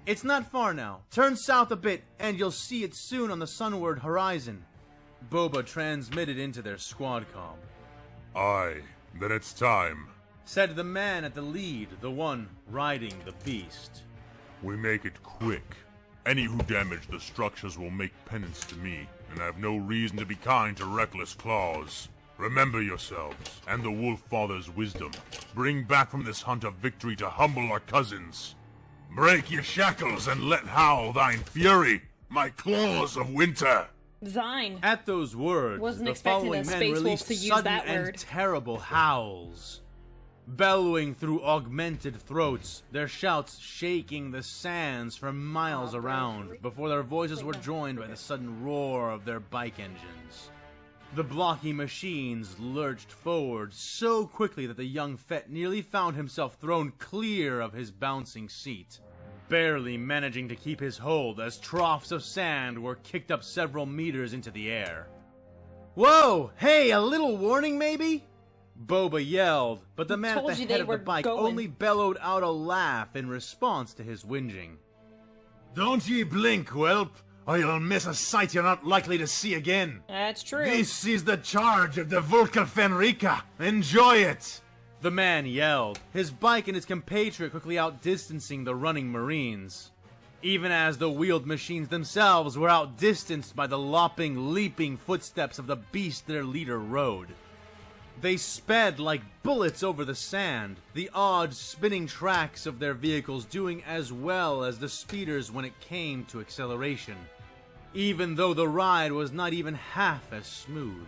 It's not far now. Turn south a bit, and you'll see it soon on the sunward horizon. Boba transmitted into their squad comm. Aye, then it's time. Said the man at the lead, the one riding the beast. We make it quick. Any who damage the structures will make penance to me, and I have no reason to be kind to reckless claws. Remember yourselves, and the Wolf Father's wisdom. Bring back from this hunt a victory to humble our cousins. Break your shackles and let howl thine fury, my claws of winter. Thine. At those words, Wasn't the expecting following a men space wolf released to use sudden that and word. terrible howls. Bellowing through augmented throats, their shouts shaking the sands for miles around before their voices were joined by the sudden roar of their bike engines. The blocky machines lurched forward so quickly that the young Fett nearly found himself thrown clear of his bouncing seat, barely managing to keep his hold as troughs of sand were kicked up several meters into the air. Whoa! Hey, a little warning maybe? Boba yelled, but the man at told the you head they of the were bike going. only bellowed out a laugh in response to his whinging. Don't ye blink, whelp, or you'll miss a sight you're not likely to see again. That's true. This is the charge of the Vulcan Fenrica. Enjoy it! The man yelled, his bike and his compatriot quickly outdistancing the running Marines, even as the wheeled machines themselves were outdistanced by the lopping, leaping footsteps of the beast their leader rode. They sped like bullets over the sand, the odd spinning tracks of their vehicles doing as well as the speeders when it came to acceleration, even though the ride was not even half as smooth.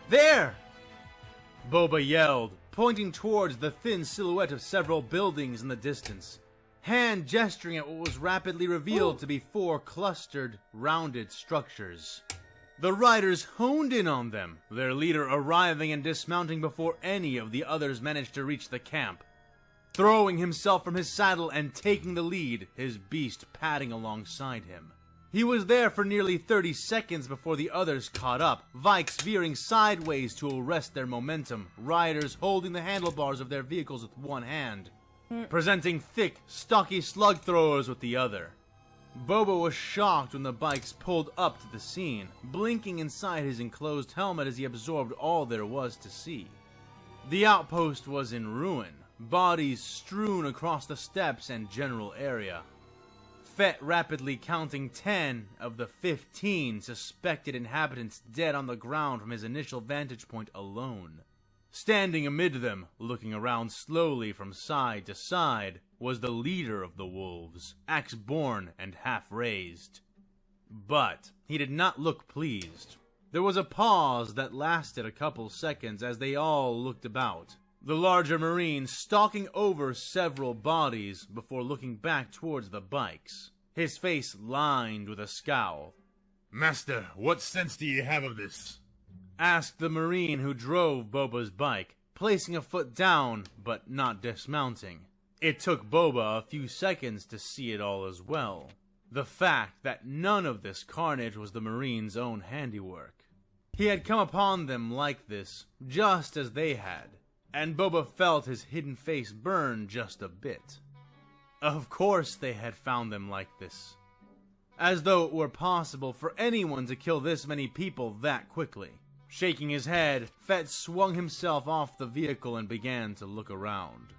There! Boba yelled, pointing towards the thin silhouette of several buildings in the distance, hand gesturing at what was rapidly revealed to be 4 clustered, rounded structures. The riders honed in on them, their leader arriving and dismounting before any of the others managed to reach the camp, throwing himself from his saddle and taking the lead, his beast padding alongside him. He was there for nearly 30 seconds before the others caught up, Vikes veering sideways to arrest their momentum, riders holding the handlebars of their vehicles with one hand, presenting thick, stocky slug throwers with the other. Boba was shocked when the bikes pulled up to the scene, blinking inside his enclosed helmet as he absorbed all there was to see. The outpost was in ruin, bodies strewn across the steppes and general area. Fett rapidly counting 10 of the 15 suspected inhabitants dead on the ground from his initial vantage point alone. Standing amid them, looking around slowly from side to side, was the leader of the wolves, axe borne and half-raised. But he did not look pleased. There was a pause that lasted a couple seconds as they all looked about, the larger Marine stalking over several bodies before looking back towards the bikes, his face lined with a scowl. Master, what sense do you have of this? Asked the Marine who drove Boba's bike, placing a foot down but not dismounting. It took Boba a few seconds to see it all as well. The fact that none of this carnage was the Marine's own handiwork. He had come upon them like this, just as they had, and Boba felt his hidden face burn just a bit. Of course they had found them like this. As though it were possible for anyone to kill this many people that quickly. Shaking his head, Fett swung himself off the vehicle and began to look around.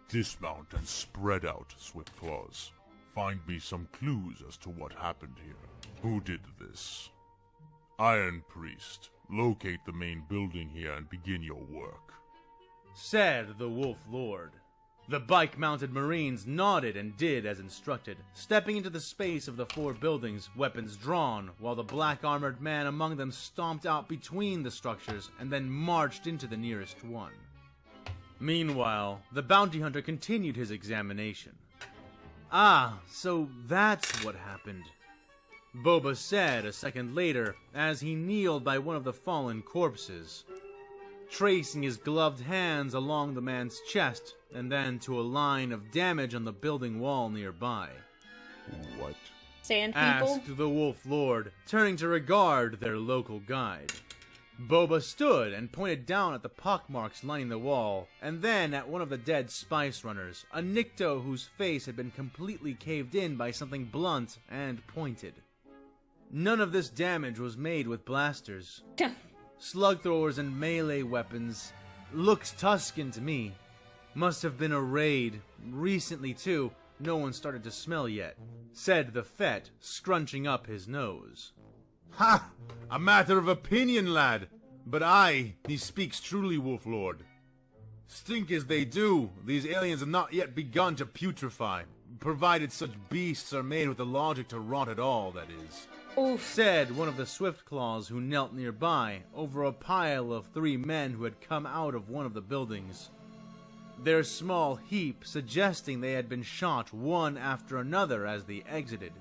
Dismount and spread out, Swift Claws. Find me some clues as to what happened here. Who did this? Iron Priest, locate the main building here and begin your work, said the Wolf Lord. The bike-mounted Marines nodded and did as instructed, stepping into the space of the 4 buildings, weapons drawn, while the black-armored man among them stomped out between the structures and then marched into the nearest one. Meanwhile, the bounty hunter continued his examination. Ah, so that's what happened, Boba said a second later as he kneeled by one of the fallen corpses, tracing his gloved hands along the man's chest and then to a line of damage on the building wall nearby. What? Sand people? Asked the Wolf Lord, turning to regard their local guide. Boba stood and pointed down at the pockmarks lining the wall, and then at one of the dead spice runners, a Nikto whose face had been completely caved in by something blunt and pointed. None of this damage was made with blasters. Slug throwers and melee weapons. Looks Tusken to me. Must have been a raid. Recently, too. No one started to smell yet, said the Fett, scrunching up his nose. Ha! A matter of opinion, lad. But he speaks truly, Wolf Lord. Stink as they do, these aliens have not yet begun to putrefy, provided such beasts are made with the logic to rot at all, that is. Oof. Said one of the Swiftclaws who knelt nearby, over a pile of 3 men who had come out of one of the buildings. Their small heap suggesting they had been shot one after another as they exited.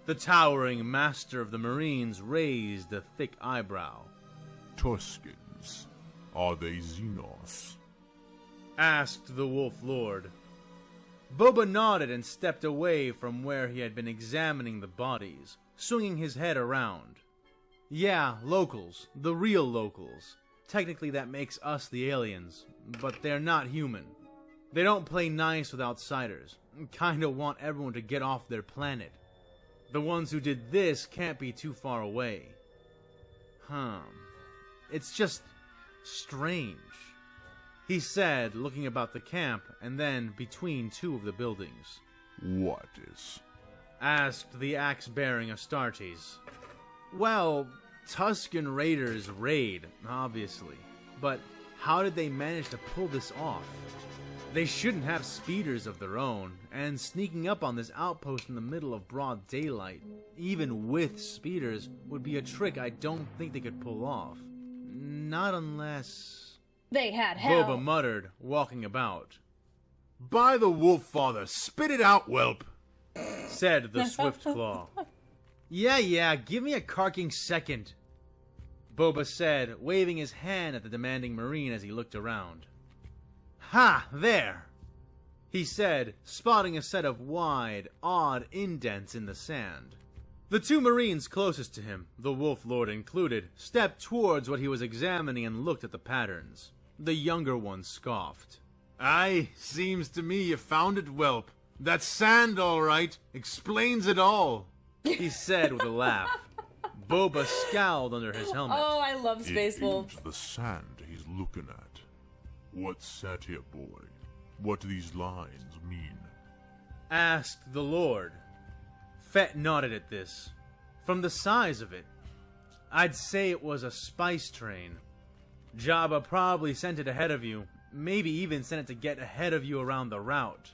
The towering master of the Marines raised a thick eyebrow. Tuskens. Are they Xenos? Asked the Wolf Lord. Boba nodded and stepped away from where he had been examining the bodies, swinging his head around. Yeah, locals. The real locals. Technically that makes us the aliens, but they're not human. They don't play nice with outsiders. Kinda want everyone to get off their planet. The ones who did this can't be too far away. It's just strange, he said, looking about the camp and then between 2 of the buildings. What is? Asked the axe-bearing Astartes. Well, Tusken Raiders raid, obviously. But how did they manage to pull this off? They shouldn't have speeders of their own, and sneaking up on this outpost in the middle of broad daylight, even with speeders, would be a trick I don't think they could pull off. Not unless... They had hell. Boba muttered, walking about. By the Wolf Father, spit it out, whelp! Said the Swiftclaw. Yeah, give me a carking second, Boba said, waving his hand at the demanding Marine as he looked around. Ha! There! he said, spotting a set of wide, odd indents in the sand. The two Marines closest to him, the Wolf Lord included, stepped towards what he was examining and looked at the patterns. The younger one scoffed. "Aye, seems to me you found it, whelp. That sand, all right, explains it all," he said with a laugh. Boba scowled under his helmet. Oh, I love Space Wolves. It's the sand he's looking at. What's that here, boy? What do these lines mean? Asked the Lord. Fett nodded at this. From the size of it, I'd say it was a spice train. Jabba probably sent it ahead of you, maybe even sent it to get ahead of you around the route.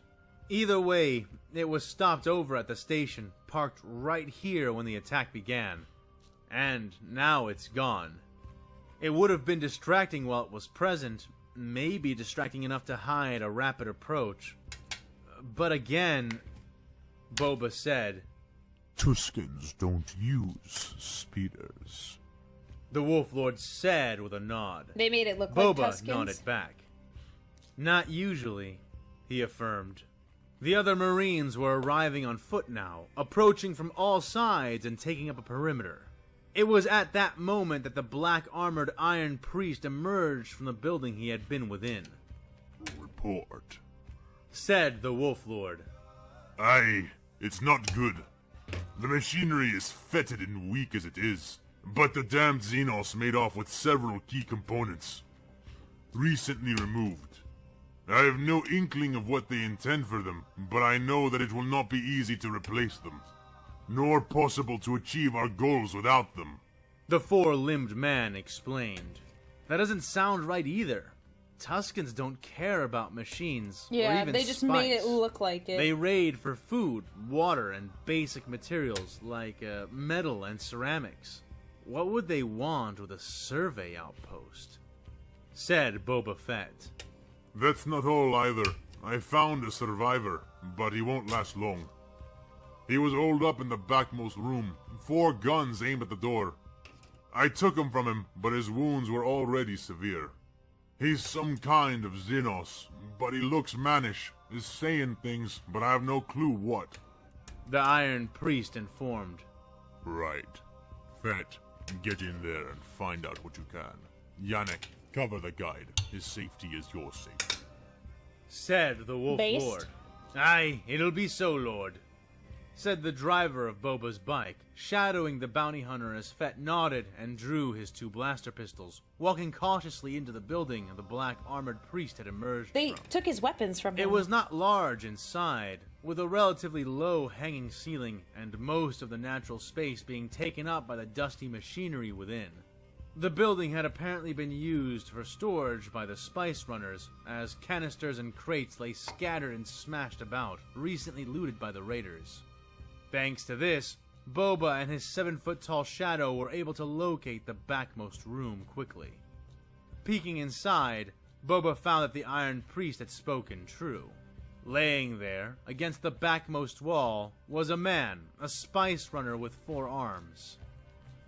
Either way, it was stopped over at the station, parked right here when the attack began. And now it's gone. It would have been distracting while it was present, maybe distracting enough to hide a rapid approach. But again, Boba said, Tuskens don't use speeders. The Wolf Lord said with a nod. They made it look Boba like Tuskens. nodded back. Not usually, he affirmed. The other Marines were arriving on foot now, approaching from all sides and taking up a perimeter. It was at that moment that the black-armored Iron Priest emerged from the building he had been within. Report. Said the Wolf Lord. Aye, it's not good. The machinery is fetid and weak as it is, but the damned Xenos made off with several key components. Recently removed. I have no inkling of what they intend for them, but I know that it will not be easy to replace them, nor possible to achieve our goals without them. The four-limbed man explained. That doesn't sound right either. Tuskens don't care about machines, or Yeah, even they just spice. made it look like it. They raid for food, water, and basic materials like metal and ceramics. What would they want with a survey outpost? Said Boba Fett. That's not all either. I found a survivor, but he won't last long. He was holed up in the backmost room, 4 guns aimed at the door. I took him from him, but his wounds were already severe. He's some kind of Xenos, but he looks mannish, is saying things, but I have no clue what. The Iron Priest informed. Right. Fett, get in there and find out what you can. Yannick, cover the guide. His safety is your safety. Said the Wolf Based? Lord. Aye, it'll be so, Lord. Said the driver of Boba's bike, shadowing the bounty hunter as Fett nodded and drew his 2 blaster pistols, walking cautiously into the building the black armored priest had emerged They from. took his weapons from him. It was not large inside, with a relatively low hanging ceiling and most of the natural space being taken up by the dusty machinery within. The building had apparently been used for storage by the spice runners, as canisters and crates lay scattered and smashed about, recently looted by the raiders. Thanks to this, Boba and his 7-foot-tall shadow were able to locate the backmost room quickly. Peeking inside, Boba found that the Iron Priest had spoken true. Laying there, against the backmost wall, was a man, a spice runner with 4 arms.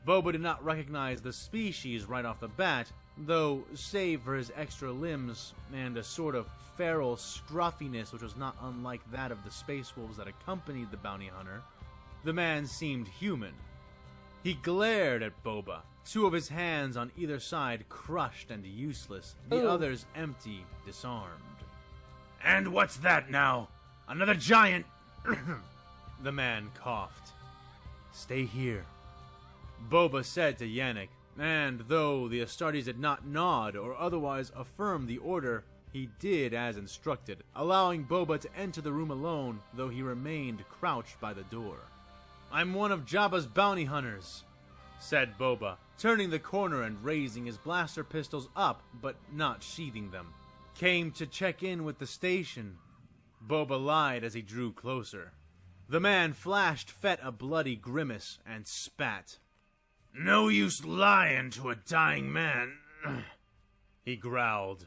Boba did not recognize the species right off the bat, though, save for his extra limbs and a sort of feral scruffiness which was not unlike that of the space wolves that accompanied the bounty hunter, the man seemed human. He glared at Boba, 2 of his hands on either side crushed and useless, the Ooh. others empty, disarmed. And what's that now? Another giant? The man coughed. Stay here. Boba said to Yannick, and though the Astartes did not nod or otherwise affirm the order, he did as instructed, allowing Boba to enter the room alone, though he remained crouched by the door. I'm one of Jabba's bounty hunters, said Boba, turning the corner and raising his blaster pistols up, but not sheathing them. Came to check in with the station. Boba lied as he drew closer. The man flashed Fett a bloody grimace and spat. No use lying to a dying man, he growled.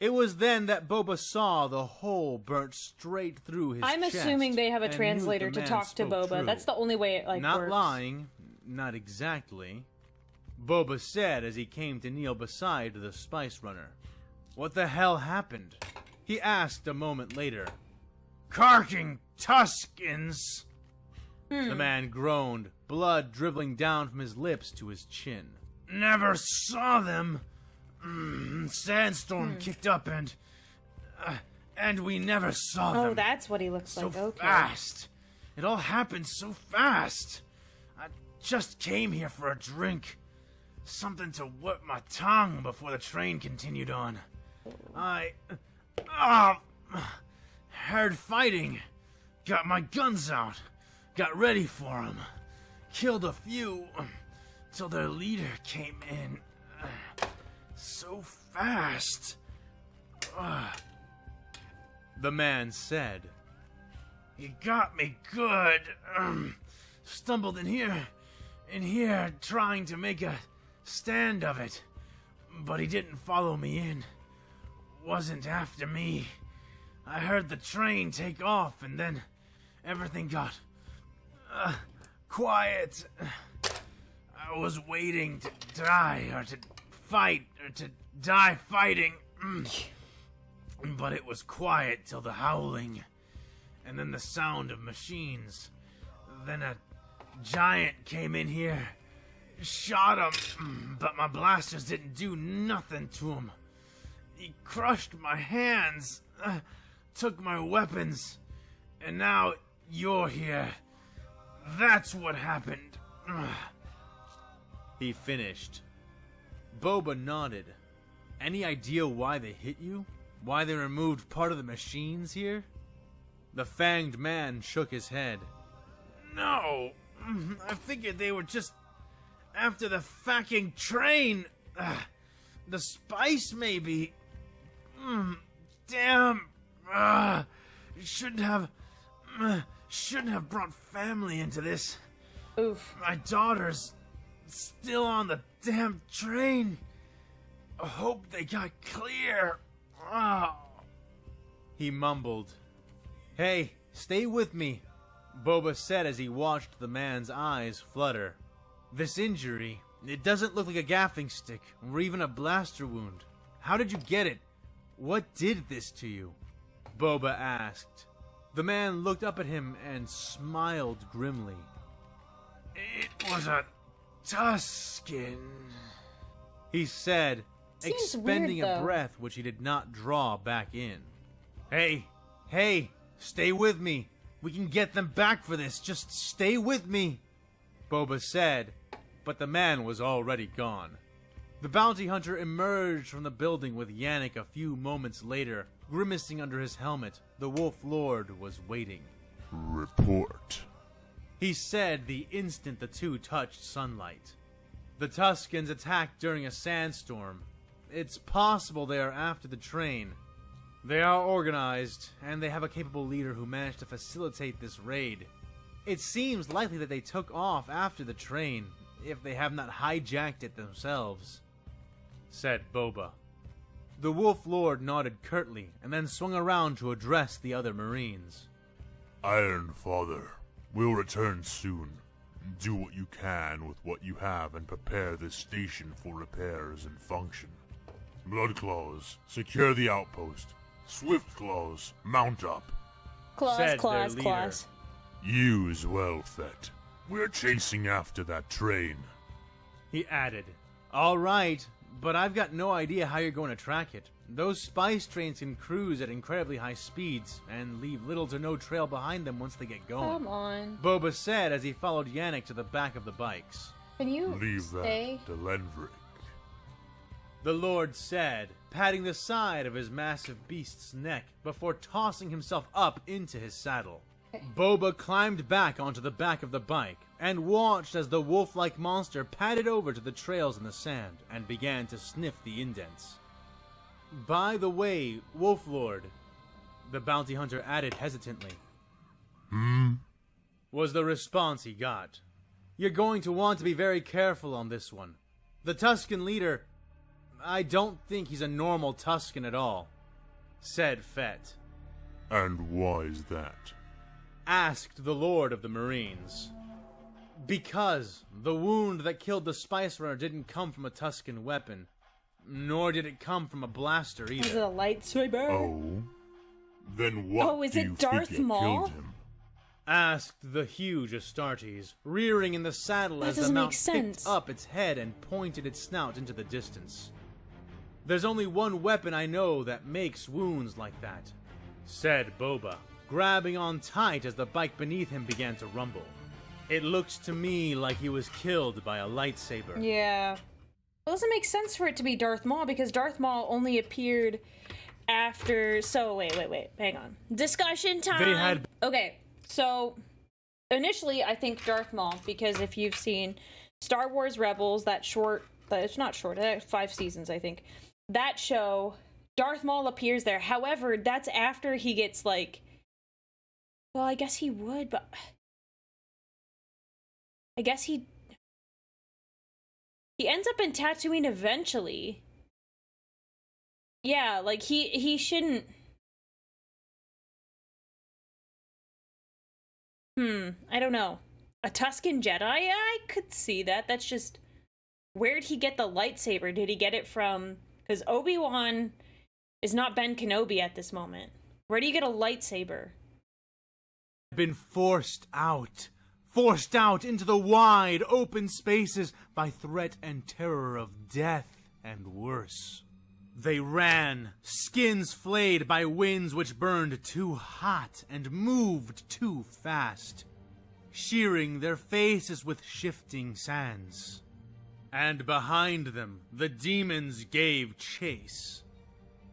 It was then that Boba saw the hole burnt straight through his I'm chest assuming they have a and knew translator the to man talk to spoke Boba. true. That's the only way it Not works. lying, not exactly. Boba said as he came to kneel beside the spice runner. What the hell happened? He asked a moment later. Carking Tuskens! The man groaned, blood dribbling down from his lips to his chin. Never saw them. Sandstorm kicked up and we never saw them. Oh, that's what he looks So like. Okay. fast. It all happened so fast. I just came here for a drink. Something to wet my tongue before the train continued on. I heard fighting. Got my guns out. Got ready for them. Killed a few till their leader came in. So fast. The man said. He got me good. Stumbled in here trying to make a stand of it. But he didn't follow me in. Wasn't after me. I heard the train take off and then everything got quiet. I was waiting to die or to fight or to die fighting. But it was quiet till the howling. And then the sound of machines. Then a giant came in here. Shot him, but my blasters didn't do nothing to him. He crushed my hands, took my weapons, and now you're here. That's what happened. He finished. Boba nodded. Any idea why they hit you? Why they removed part of the machines here? The fanged man shook his head. No, I figured they were just after the fucking train. The spice, maybe. Damn. Shouldn't have brought family into this. Oof. My daughter's still on the damn train. I hope they got clear. He mumbled. Hey, stay with me, Boba said as he watched the man's eyes flutter. This injury, it doesn't look like a gaffing stick or even a blaster wound. How did you get it? What did this to you? Boba asked. The man looked up at him and smiled grimly. It was a Tusken, he said, Seems expending weird, a though. breath which he did not draw back in. Hey, stay with me. We can get them back for this. Just stay with me, Boba said, but the man was already gone. The bounty hunter emerged from the building with Yannick a few moments later. Grimacing under his helmet, the Wolf Lord was waiting. Report. He said the instant the two touched sunlight. The Tuskens attacked during a sandstorm. It's possible they are after the train. They are organized, and they have a capable leader who managed to facilitate this raid. It seems likely that they took off after the train, if they have not hijacked it themselves, said Boba. The Wolf Lord nodded curtly, and then swung around to address the other Marines. Iron Father, we'll return soon. Do what you can with what you have and prepare this station for repairs and function. Bloodclaws, secure the outpost. Swiftclaws, mount up. Said Claws, their leader. claws. You as well, Fett. We're chasing after that train. He added, All right, but I've got no idea how you're going to track it. Those spice trains can cruise at incredibly high speeds and leave little to no trail behind them once they get going. Come on. Boba said as he followed Yannick to the back of the bikes. Can you Leave stay? that to Lenvrick. The Lord said, patting the side of his massive beast's neck before tossing himself up into his saddle. Boba climbed back onto the back of the bike and watched as the wolf-like monster padded over to the trails in the sand and began to sniff the indents. By the way, Wolf Lord, the bounty hunter added hesitantly. Was the response he got. You're going to want to be very careful on this one. The Tusken leader, I don't think he's a normal Tusken at all, said Fett. And why is that? Asked the Lord of the Marines. Because the wound that killed the Spice Runner didn't come from a Tusken weapon, nor did it come from a blaster Is it either. a lightsaber? Oh? Then what Oh, is do it you Darth figure Maul? killed him? Asked the huge Astartes, rearing in the saddle That as the doesn't make mount sense. picked up its head and pointed its snout into the distance. There's only one weapon I know that makes wounds like that, said Boba, grabbing on tight as the bike beneath him began to rumble. It looks to me like he was killed by a lightsaber. Yeah. Well, it doesn't make sense for it to be Darth Maul because Darth Maul only appeared after. So wait, hang on. Discussion time. They had. Okay, so initially I think Darth Maul because if you've seen Star Wars Rebels, that short, it's not short, 5 seasons I think. That show, Darth Maul appears there. However, that's after he gets like. Well, I guess he would, but I guess he ends up in Tatooine eventually. Yeah, like he shouldn't. I don't know. A Tusken Jedi? I could see that. That's just, where'd he get the lightsaber? Did he get it from, because Obi-Wan is not Ben Kenobi at this moment. Where do you get a lightsaber? Been forced out into the wide open spaces by threat and terror of death and worse. They ran, skins flayed by winds which burned too hot and moved too fast, shearing their faces with shifting sands. And behind them the demons gave chase,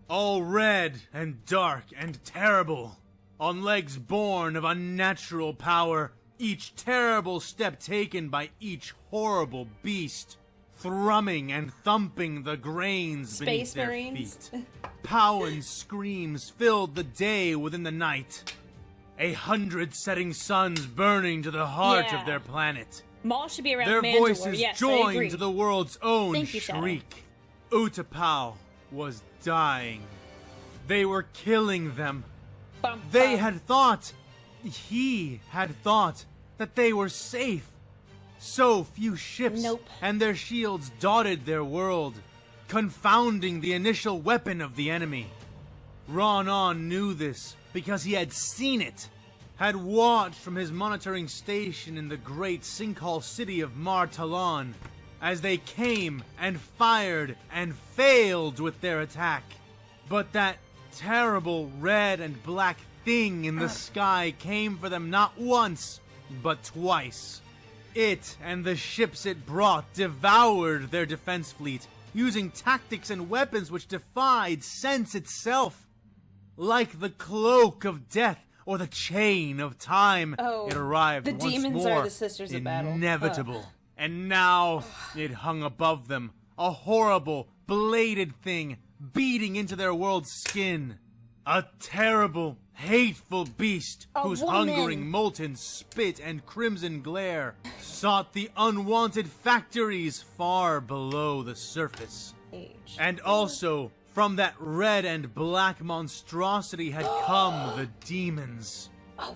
all red and dark and terrible, on legs born of unnatural power, each terrible step taken by each horrible beast, thrumming and thumping the grains beneath their feet. Pow screams filled the day within the night. 100 setting suns burning to the heart of their planet. Maul should be around Their Mandalore. voices Yes, I joined agree. to the world's own Thank you, Shadow. shriek. Utapau was dying. They were killing them. Bum, They bum. had thought, he had thought, that they were safe. So few ships Nope. and their shields dotted their world, confounding the initial weapon of the enemy. Ronan knew this because he had seen it, had watched from his monitoring station in the great sinkhole city of Mar Talon as they came and fired and failed with their attack. But that terrible red and black thing in the sky came for them not once, but twice. It and the ships it brought devoured their defense fleet, using tactics and weapons which defied sense itself. Like the cloak of death or the chain of time, Oh, it arrived the once demons more, are the sisters of battle. inevitable. And now it hung above them, a horrible, bladed thing, beating into their world's skin. A terrible, hateful beast A whose woman. hungering molten spit and crimson glare sought the unwanted factories far below the surface. Age. And also, from that red and black monstrosity had come the demons.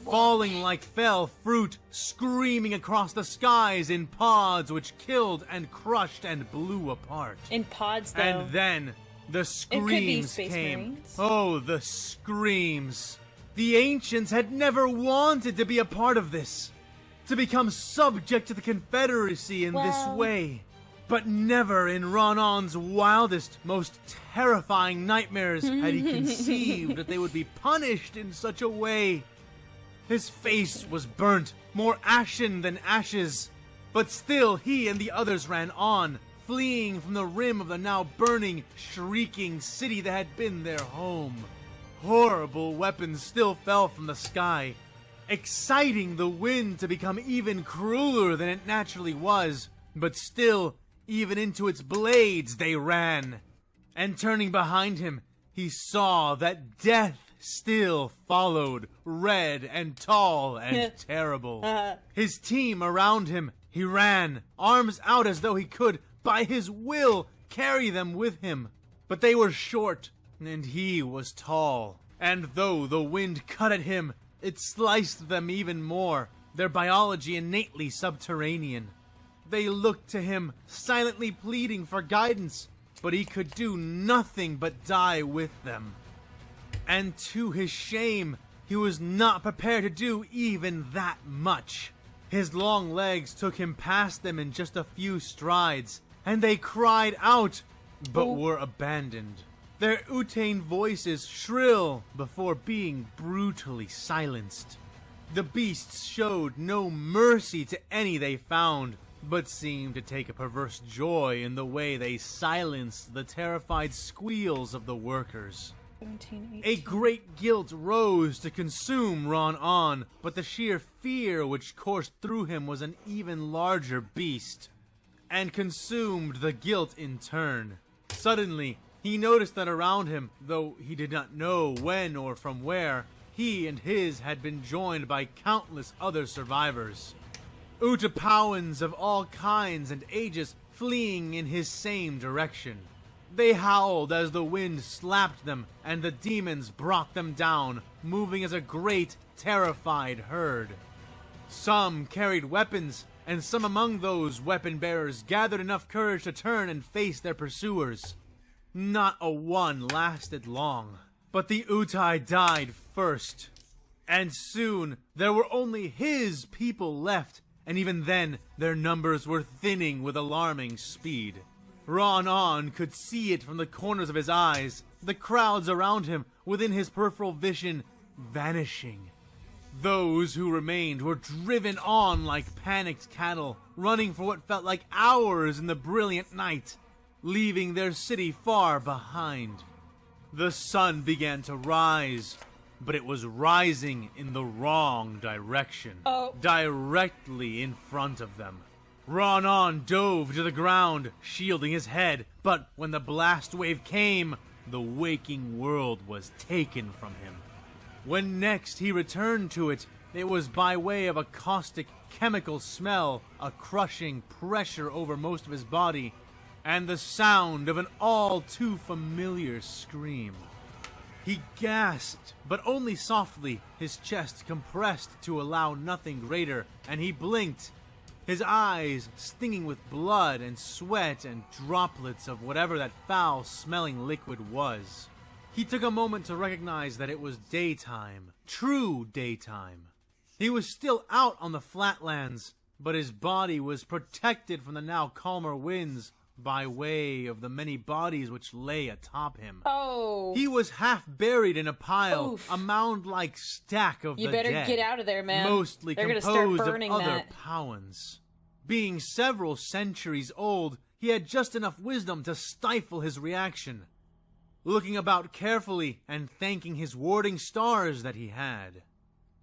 Falling like fell fruit, screaming across the skies in pods which killed and crushed and blew apart. In pods, though. And then the It could be screams Space came. Marines. Oh, the screams. The ancients had never wanted to be a part of this, to become subject to the Confederacy in this Well- way. But never in Ronan's wildest, most terrifying nightmares had he conceived that they would be punished in such a way. His face was burnt, more ashen than ashes. But still he and the others ran on, fleeing from the rim of the now burning, shrieking city that had been their home. Horrible weapons still fell from the sky, exciting the wind to become even crueler than it naturally was. But still, even into its blades they ran. And turning behind him, he saw that death still followed, red and tall and terrible. His team around him, he ran, arms out as though he could, by his will, carry them with him. But they were short, and he was tall. And though the wind cut at him, it sliced them even more, their biology innately subterranean. They looked to him, silently pleading for guidance, but he could do nothing but die with them. And to his shame, he was not prepared to do even that much. His long legs took him past them in just a few strides, and they cried out, but were abandoned. Their Utane voices shrill before being brutally silenced. The beasts showed no mercy to any they found, but seemed to take a perverse joy in the way they silenced the terrified squeals of the workers. 17, A great guilt rose to consume Ron-On, but the sheer fear which coursed through him was an even larger beast, and consumed the guilt in turn. Suddenly, he noticed that around him, though he did not know when or from where, he and his had been joined by countless other survivors. Utapauans of all kinds and ages fleeing in his same direction. They howled as the wind slapped them, and the demons brought them down, moving as a great, terrified herd. Some carried weapons, and some among those weapon-bearers gathered enough courage to turn and face their pursuers. Not a one lasted long, but the Utai died first. And soon, there were only his people left, and even then, their numbers were thinning with alarming speed. Ron-On could see it from the corners of his eyes, the crowds around him, within his peripheral vision, vanishing. Those who remained were driven on like panicked cattle, running for what felt like hours in the brilliant night, leaving their city far behind. The sun began to rise, but it was rising in the wrong direction, directly in front of them. Ron-On dove to the ground, shielding his head, but when the blast wave came, the waking world was taken from him. When next he returned to it, it was by way of a caustic chemical smell, a crushing pressure over most of his body, and the sound of an all too familiar scream. He gasped, but only softly, his chest compressed to allow nothing greater, and he blinked, his eyes stinging with blood and sweat and droplets of whatever that foul-smelling liquid was. He took a moment to recognize that it was daytime, true daytime. He was still out on the flatlands, but his body was protected from the now calmer winds by way of the many bodies which lay atop him. He was half buried in a pile, a mound-like stack of the dead. You better get out of there, man. Mostly They're gonna composed start of burning other that. Powans. Being several centuries old, he had just enough wisdom to stifle his reaction. Looking about carefully and thanking his warding stars that he had.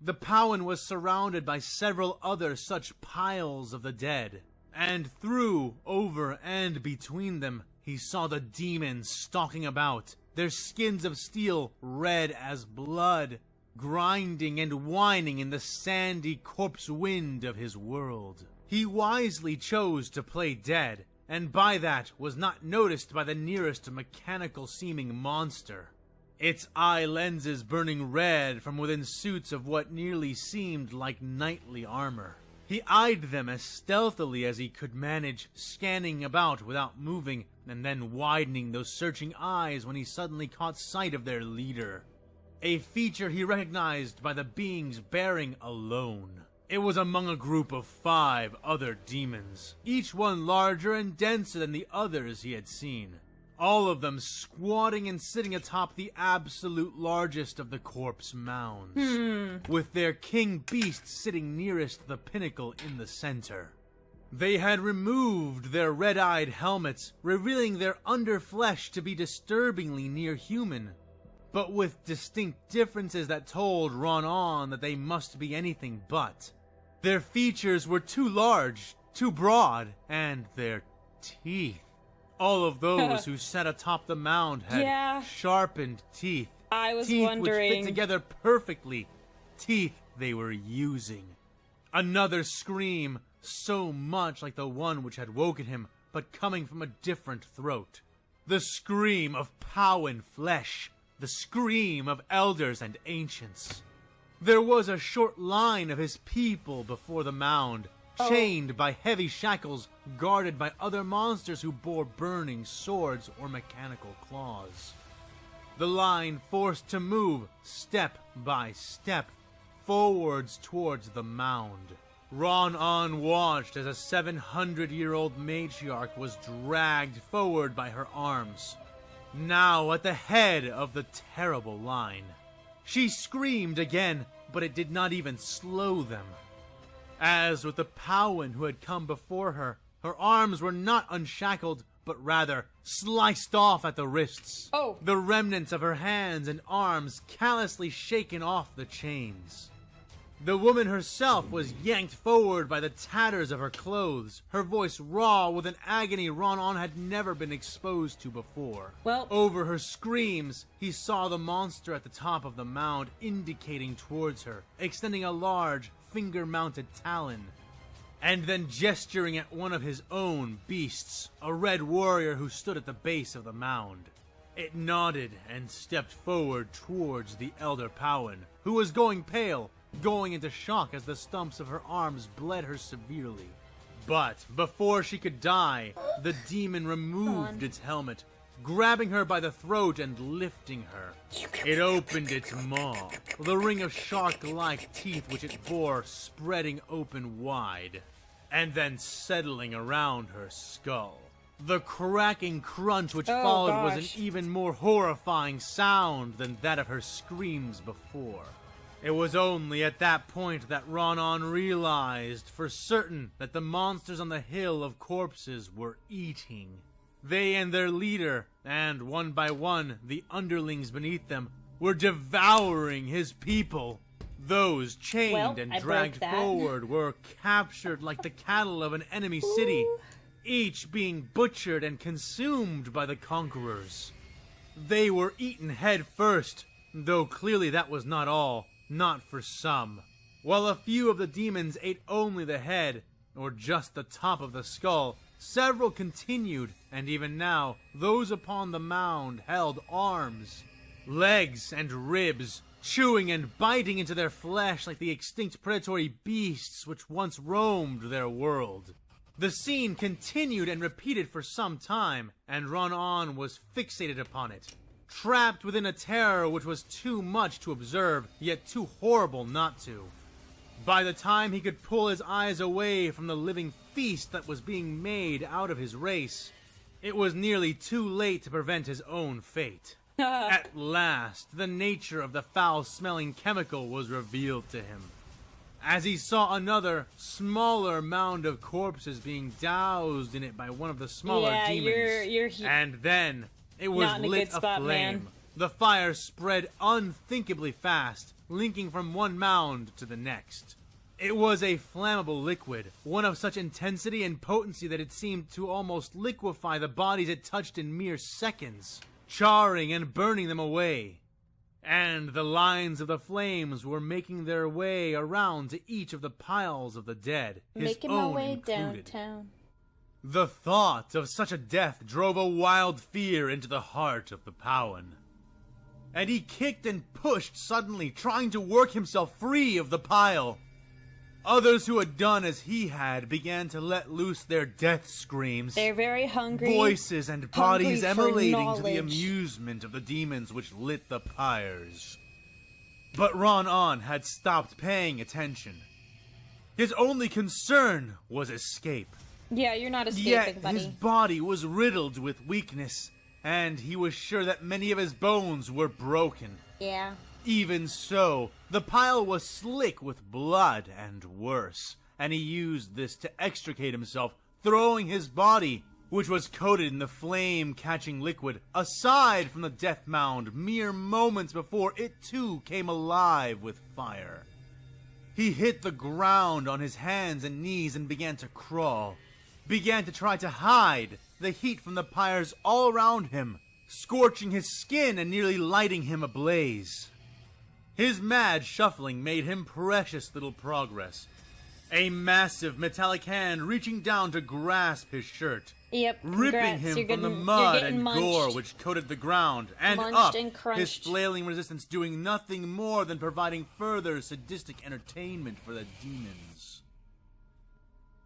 The Powan was surrounded by several other such piles of the dead. And through, over, and between them, he saw the demons stalking about, their skins of steel red as blood, grinding and whining in the sandy corpse wind of his world. He wisely chose to play dead, and by that was not noticed by the nearest mechanical-seeming monster. Its eye lenses burning red from within suits of what nearly seemed like knightly armor. He eyed them as stealthily as he could manage, scanning about without moving, and then widening those searching eyes when he suddenly caught sight of their leader. A feature he recognized by the being's bearing alone. It was among a group of 5 other demons, each one larger and denser than the others he had seen. All of them squatting and sitting atop the absolute largest of the corpse mounds, with their king beast sitting nearest the pinnacle in the center. They had removed their red-eyed helmets, revealing their underflesh to be disturbingly near human, but with distinct differences that told Ron-On that they must be anything but. Their features were too large, too broad, and their teeth. All of those who sat atop the mound had sharpened teeth. I was teeth wondering. Which fit together perfectly. Teeth they were using. Another scream, so much like the one which had woken him, but coming from a different throat. The scream of Powan flesh. The scream of elders and ancients. There was a short line of his people before the mound, chained by heavy shackles, guarded by other monsters who bore burning swords or mechanical claws. the line forced to move step by step forwards towards the mound. Ron-On watched as a 700-year-old matriarch was dragged forward by her arms, now at the head of the terrible line. She screamed again, but it did not even slow them. As with the Powin who had come before her, her arms were not unshackled, but rather sliced off at the wrists. Oh. The remnants of her hands and arms callously shaken off the chains. The woman herself was yanked forward by the tatters of her clothes, her voice raw with an agony Ron-On had never been exposed to before. Well, Over her screams, he saw the monster at the top of the mound indicating towards her, extending a large, finger-mounted talon, and then gesturing at one of his own beasts, a red warrior who stood at the base of the mound. It nodded and stepped forward towards the Elder Powin, who was going pale, going into shock as the stumps of her arms bled her severely. But before she could die, the demon removed its helmet, grabbing her by the throat and lifting her. It opened its maw, the ring of shark-like teeth which it bore spreading open wide, and then settling around her skull. The cracking crunch which followed was an even more horrifying sound than that of her screams before. It was only at that point that Ron-On realized for certain that the monsters on the hill of corpses were eating. They and their leader, and one by one the underlings beneath them, were devouring his people. Those chained and dragged forward were captured like the cattle of an enemy city, each being butchered and consumed by the conquerors. They were eaten head first, though clearly that was not all. Not for some. While a few of the demons ate only the head, or just the top of the skull, several continued, and even now, those upon the mound held arms, legs, and ribs, chewing and biting into their flesh like the extinct predatory beasts which once roamed their world. The scene continued and repeated for some time, and Ron-On was fixated upon it, trapped within a terror which was too much to observe, yet too horrible not to. By the time he could pull his eyes away from the living feast that was being made out of his race, it was nearly too late to prevent his own fate. At last, the nature of the foul-smelling chemical was revealed to him, as he saw another, smaller mound of corpses being doused in it by one of the smaller demons. And then it was lit aflame. Man. The fire spread unthinkably fast, linking from one mound to the next. It was a flammable liquid, one of such intensity and potency that it seemed to almost liquefy the bodies it touched in mere seconds, charring and burning them away. And the lines of the flames were making their way around to each of the piles of the dead, making my way downtown. The thought of such a death drove a wild fear into the heart of the Powin, and he kicked and pushed suddenly, trying to work himself free of the pile. Others who had done as he had began to let loose their death screams. They're very hungry. Voices and bodies emanating to the amusement of the demons which lit the pyres. But Ron-On had stopped paying attention. His only concern was escape. Yeah, you're not escaping, Yet buddy. his body was riddled with weakness, and he was sure that many of his bones were broken. Yeah. Even so, the pile was slick with blood and worse, and he used this to extricate himself, throwing his body, which was coated in the flame-catching liquid, aside from the death mound mere moments before it too came alive with fire. He hit the ground on his hands and knees and began to crawl, began to try to hide, the heat from the pyres all around him, scorching his skin and nearly lighting him ablaze. His mad shuffling made him precious little progress, a massive metallic hand reaching down to grasp his shirt, ripping him from the mud and gore which coated the ground, and his flailing resistance doing nothing more than providing further sadistic entertainment for the demons.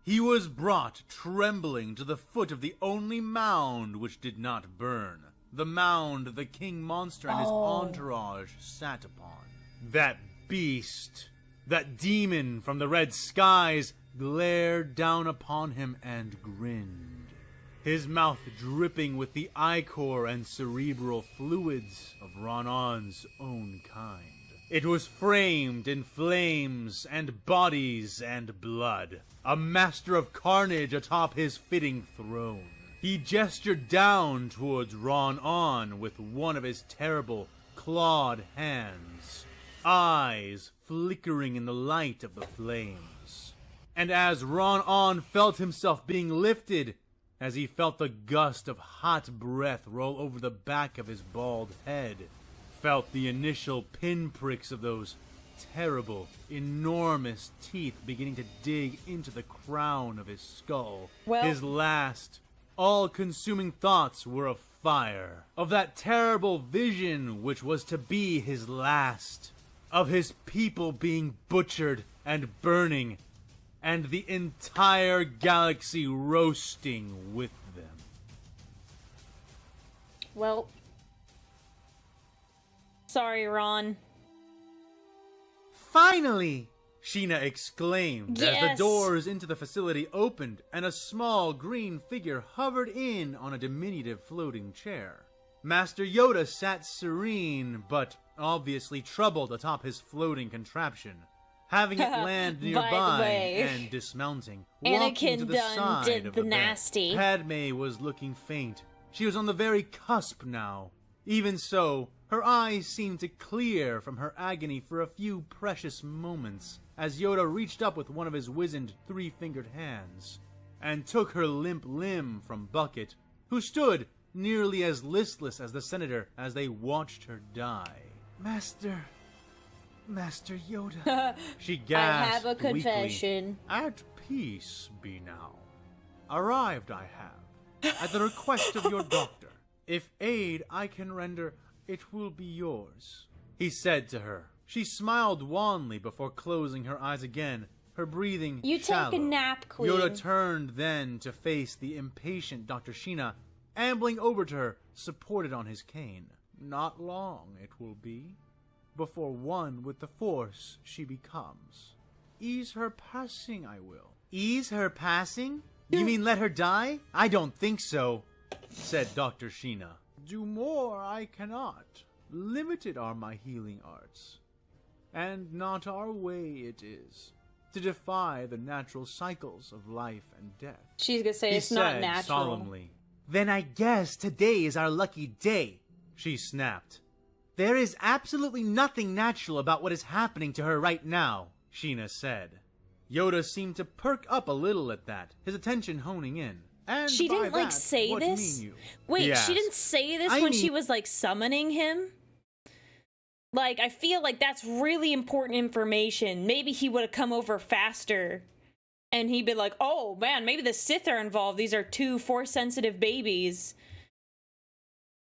He was brought trembling to the foot of the only mound which did not burn, the mound the king monster and his entourage sat upon. That beast, that demon from the red skies, glared down upon him and grinned, his mouth dripping with the ichor and cerebral fluids of Ron-On's own kind. It was framed in flames and bodies and blood, a master of carnage atop his fitting throne. He gestured down towards Ron-On with one of his terrible, clawed hands, eyes flickering in the light of the flames. And as Ron-On felt himself being lifted, as he felt the gust of hot breath roll over the back of his bald head, felt the initial pinpricks of those terrible, enormous teeth beginning to dig into the crown of his skull, his last, all-consuming thoughts were of fire, of that terrible vision which was to be his last, of his people being butchered and burning, and the entire galaxy roasting with them. Well, sorry, Ron. Finally! Sheena exclaimed as Yes. the doors into the facility opened and a small green figure hovered in on a diminutive floating chair. Master Yoda sat serene, but obviously troubled atop his floating contraption, having it land nearby and dismounting, walking to the side did of the the nasty. bed. Padme was looking faint. She was on the very cusp now. Even so, her eyes seemed to clear from her agony for a few precious moments, as Yoda reached up with one of his wizened three-fingered hands, and took her limp limb from Bucket, who stood nearly as listless as the senator as they watched her die. Master Yoda, she gasped I have a confession. weakly. At peace be now. Arrived I have, at the request of your doctor. If aid I can render, it will be yours, he said to her. She smiled wanly before closing her eyes again, her breathing You shallow. take a nap, Queen. Yoda turned then to face the impatient Dr. Sheena, ambling over to her, supported on his cane. Not long, it will be, before one with the Force she becomes. Ease her passing, I will. Ease her passing? You mean let her die? I don't think so, said Dr. Sheena. Do more I cannot. Limited are my healing arts. And not our way it is to defy the natural cycles of life and death. She's gonna say He it's not said natural. solemnly. Then I guess today is our lucky day, she snapped. There is absolutely nothing natural about what is happening to her right now, Sheena said. Yoda seemed to perk up a little at that, his attention honing in. And She by didn't, like, that, say what this? mean you? Wait, He she asked. didn't say this I when she mean- was, like, summoning him? Like, I feel like that's really important information. Maybe he would have come over faster. And he'd be like, oh, man, maybe the Sith are involved. These are two Force-sensitive babies.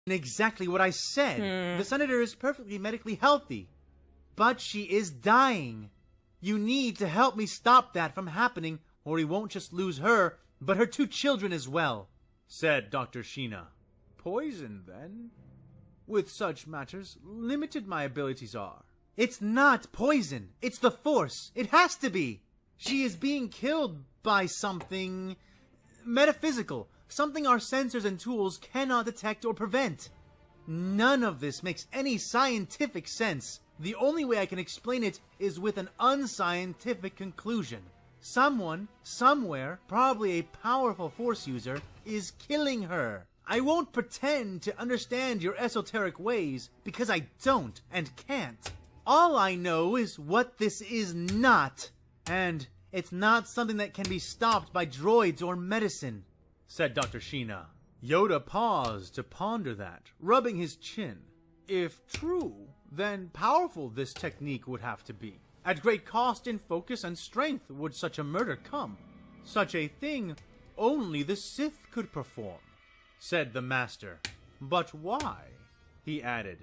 Exactly what I said. The senator is perfectly medically healthy. But she is dying. You need to help me stop that from happening, or he won't just lose her, but her two children as well, said Dr. Sheena. Poison, then? With such matters, limited my abilities are. It's not poison. It's the Force. It has to be. She is being killed by something metaphysical, something our sensors and tools cannot detect or prevent. None of this makes any scientific sense. The only way I can explain it is with an unscientific conclusion. Someone, somewhere, probably a powerful Force user, is killing her. I won't pretend to understand your esoteric ways, because I don't and can't. All I know is what this is not. And it's not something that can be stopped by droids or medicine, said Dr. Sheena. Yoda paused to ponder that, rubbing his chin. If true, then powerful this technique would have to be. At great cost in focus and strength would such a murder come. Such a thing only the Sith could perform, said the Master. But why? He added.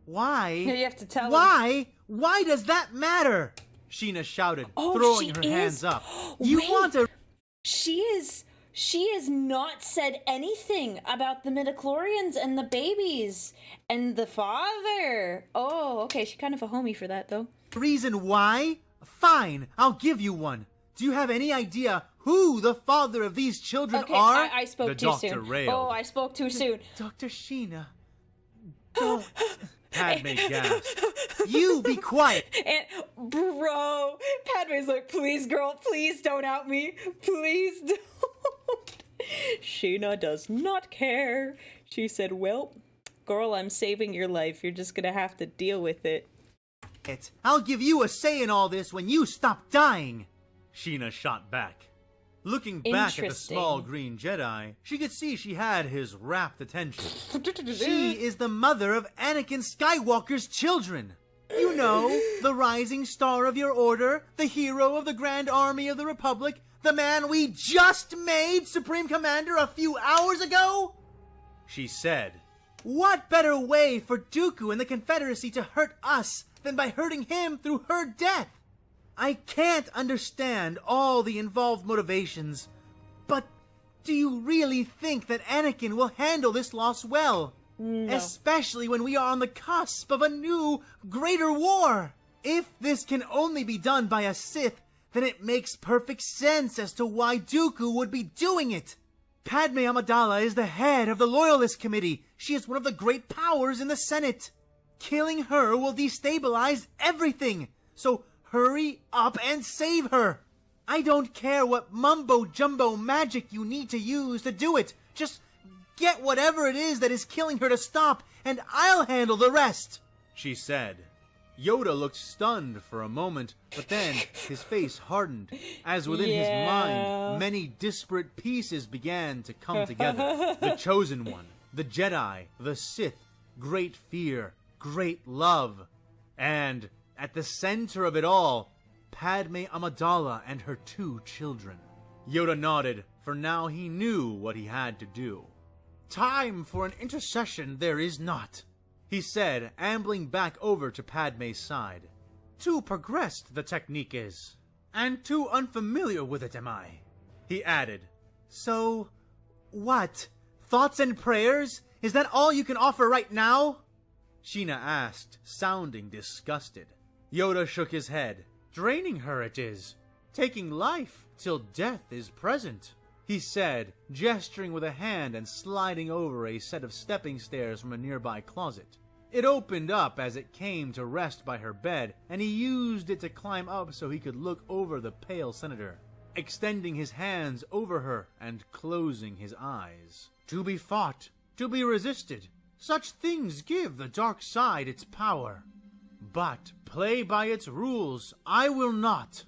Why? You have to tell him. Why? Why does that matter? Sheena shouted, Oh, throwing she her is? hands up. You Wait. want to... She She has not said anything about the midichlorians and the babies and the father. Oh, okay, she's kind of a homie for that, though. Reason why? Fine, I'll give you one. Do you have any idea who the father of these children Okay, are? I spoke the too doctor soon. railed. Oh, I spoke too soon. Dr. Sheena, don't... Padme gasped. You be quiet. And, bro, Padme's like, please, girl, please don't out me. Please don't. Sheena does not care. She said, well, girl, I'm saving your life. You're just gonna have to deal with it. I'll give you a say in all this when you stop dying. Sheena shot back. Looking back at the small green Jedi, she could see she had his rapt attention. She is the mother of Anakin Skywalker's children. You know, the rising star of your order, the hero of the Grand Army of the Republic, the man we just made Supreme Commander a few hours ago? She said, what better way for Dooku and the Confederacy to hurt us than by hurting him through her death? I can't understand all the involved motivations, but do you really think that Anakin will handle this loss well? No. Especially when we are on the cusp of a new, greater war. If this can only be done by a Sith, then it makes perfect sense as to why Dooku would be doing it. Padme Amidala is the head of the Loyalist Committee. She is one of the great powers in the Senate. Killing her will destabilize everything. So hurry up and save her. I don't care what mumbo-jumbo magic you need to use to do it. Just get whatever it is that is killing her to stop, and I'll handle the rest, she said. Yoda looked stunned for a moment, but then his face hardened, as within his mind many disparate pieces began to come together. The Chosen One, the Jedi, the Sith, great fear, great love, and at the center of it all, Padme Amidala and her 2 children. Yoda nodded, for now he knew what he had to do. Time for an intercession there is not, he said, ambling back over to Padme's side. Too progressed the technique is, and too unfamiliar with it am I, he added. So, what? Thoughts and prayers? Is that all you can offer right now? Sheena asked, sounding disgusted. Yoda shook his head. Draining her it is. Taking life till death is present, he said, gesturing with a hand and sliding over a set of stepping stairs from a nearby closet. It opened up as it came to rest by her bed, and he used it to climb up so he could look over the pale senator, extending his hands over her and closing his eyes. To be fought, to be resisted, such things give the dark side its power. But play by its rules I will not.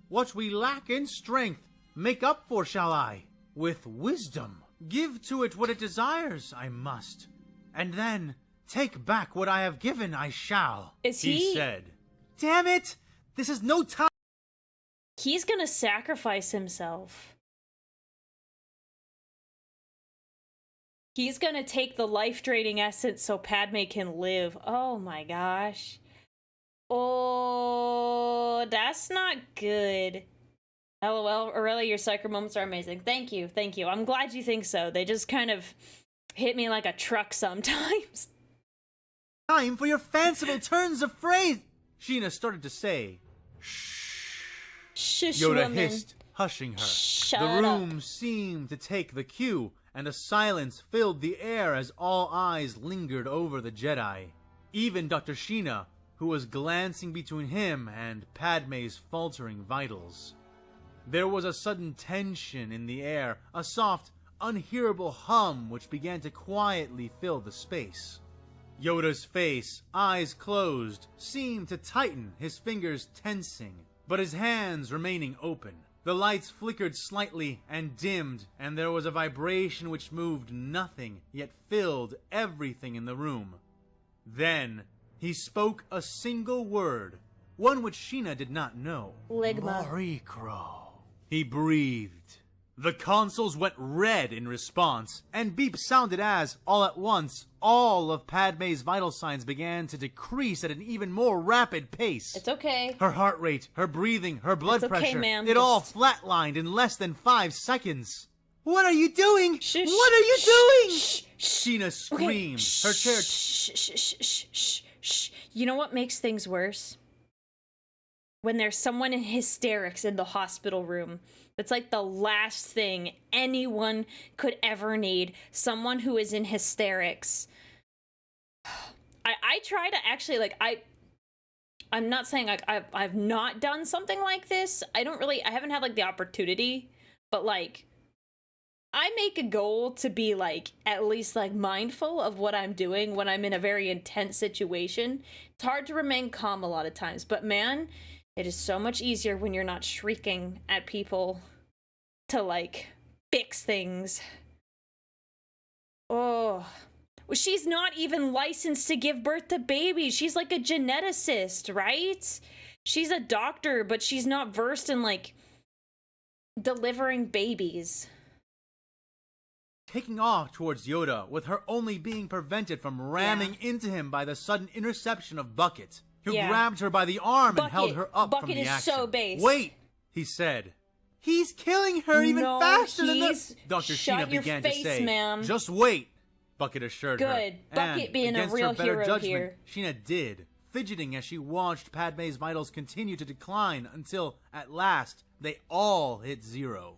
What we lack in strength, make up for shall I. With wisdom, give to it what it desires I must. And then, take back what I have given I shall, he said. Damn it! This is no time. He's gonna sacrifice himself. He's gonna take the life-draining essence so Padme can live. Oh my gosh. Oh, that's not good. LOL, Aurelia, your psycho moments are amazing. Thank you, thank you. I'm glad you think so. They just kind of hit me like a truck sometimes. Time for your fanciful turns of phrase, Sheena started to say. Shh. Shush, Yoda woman. hissed, hushing her. Shut the room up. seemed to take the cue, and a silence filled the air as all eyes lingered over the Jedi. Even Dr. Sheena, who was glancing between him and Padme's faltering vitals. There was a sudden tension in the air, a soft, unhearable hum which began to quietly fill the space. Yoda's face, eyes closed, seemed to tighten, his fingers tensing, but his hands remaining open. The lights flickered slightly and dimmed, and there was a vibration which moved nothing, yet filled everything in the room. Then, he spoke a single word, one which Sheena did not know. Ligma. Moricro. He breathed. The consoles went red in response, and beeps sounded as, all at once, all of Padme's vital signs began to decrease at an even more rapid pace. It's okay. Her heart rate, her breathing, her blood It's okay, pressure, ma'am. it all flatlined in less than 5 seconds. What are you doing? Shh, What are you doing? Shh, shh. Sheena screamed. Okay. Her chair. Shh. You know what makes things worse? When there's someone in hysterics in the hospital room. That's like the last thing anyone could ever need. Someone who is in hysterics. I try to actually, like, I'm not saying, like, I've not done something like this. I haven't had, like, the opportunity. But, like, I make a goal to be, like, at least, like, mindful of what I'm doing when I'm in a very intense situation. It's hard to remain calm a lot of times. But, man, it is so much easier when you're not shrieking at people to, like, fix things. Oh. Well, she's not even licensed to give birth to babies. She's, like, a geneticist, right? She's a doctor, but she's not versed in, like, delivering babies. Taking off towards Yoda, with her only being prevented from ramming into him by the sudden interception of Bucket, who grabbed her by the arm and held her up from the action. Bucket is so base. Wait, he said. He's killing her even faster than the... Dr. Shut Sheena your began face, to say. ma'am. Just wait, Bucket assured her. Good. Bucket And, being a against real her better hero judgment, here. Sheena did, fidgeting as she watched Padme's vitals continue to decline until, at last, they all hit zero.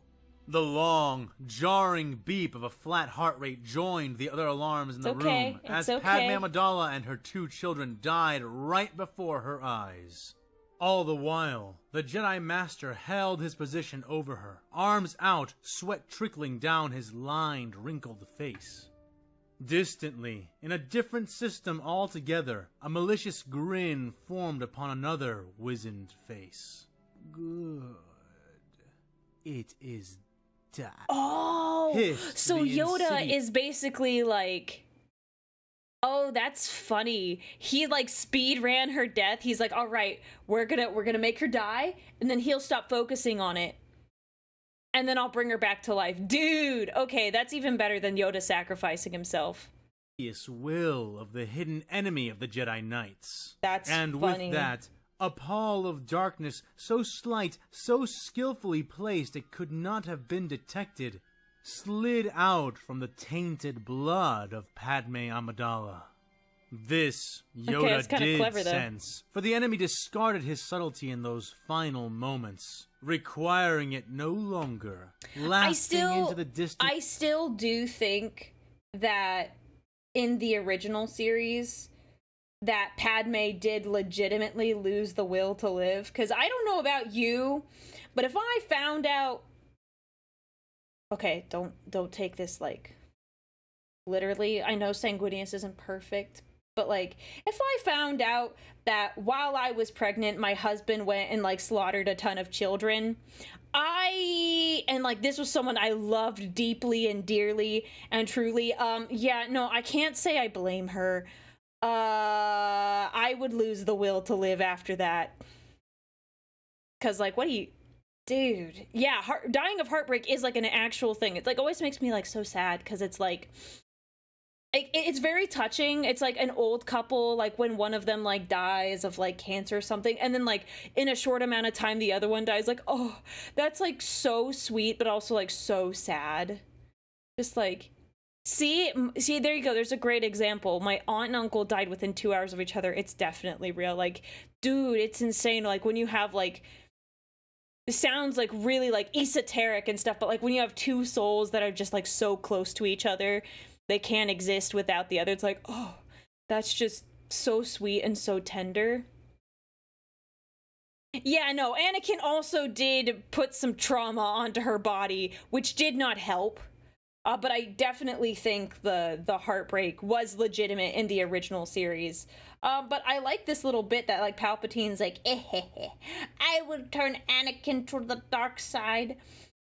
The long, jarring beep of a flat heart rate joined the other alarms in the room as Padme Amidala and her two children died right before her eyes. All the while, the Jedi Master held his position over her, arms out, sweat trickling down his lined, wrinkled face. Distantly, in a different system altogether, a malicious grin formed upon another wizened face. Good. It is done. Oh, so Yoda is basically like, oh, that's funny. He like speed ran her death. He's like, all right, we're gonna make her die, and then he'll stop focusing on it, and then I'll bring her back to life. Dude, okay, that's even better than Yoda sacrificing himself. Will of the hidden enemy of the Jedi Knights. That's and funny. With that, a pall of darkness so slight, so skillfully placed it could not have been detected, slid out from the tainted blood of Padme Amidala. This Yoda did sense, for the enemy discarded his subtlety in those final moments, requiring it no longer, lasting into the distance. I still do think that in the original series, that Padme did legitimately lose the will to live. Because I don't know about you, but if I found out... Okay, don't take this, like, literally. I know Sanguinius isn't perfect, but, like, if I found out that while I was pregnant, my husband went and, like, slaughtered a ton of children, and, like, this was someone I loved deeply and dearly and truly, yeah, no, I can't say I blame her. I would lose the will to live after that. 'Cause, like, what do you... Dude. Yeah, dying of heartbreak is, like, an actual thing. It, like, always makes me, like, so sad, because it's, like... It's very touching. It's, like, an old couple, like, when one of them, like, dies of, like, cancer or something, and then, like, in a short amount of time, the other one dies. Like, oh, that's, like, so sweet, but also, like, so sad. Just, like... See, there you go. There's a great example. My aunt and uncle died within 2 hours of each other. It's definitely real. Like, dude, it's insane. Like, when you have, like... It sounds, like, really, like, esoteric and stuff, but, like, when you have two souls that are just, like, so close to each other, they can't exist without the other. It's like, oh, that's just so sweet and so tender. Yeah, no, Anakin also did put some trauma onto her body, which did not help. But I definitely think the heartbreak was legitimate in the original series. But I like this little bit that, like, Palpatine's like, I will turn Anakin to the dark side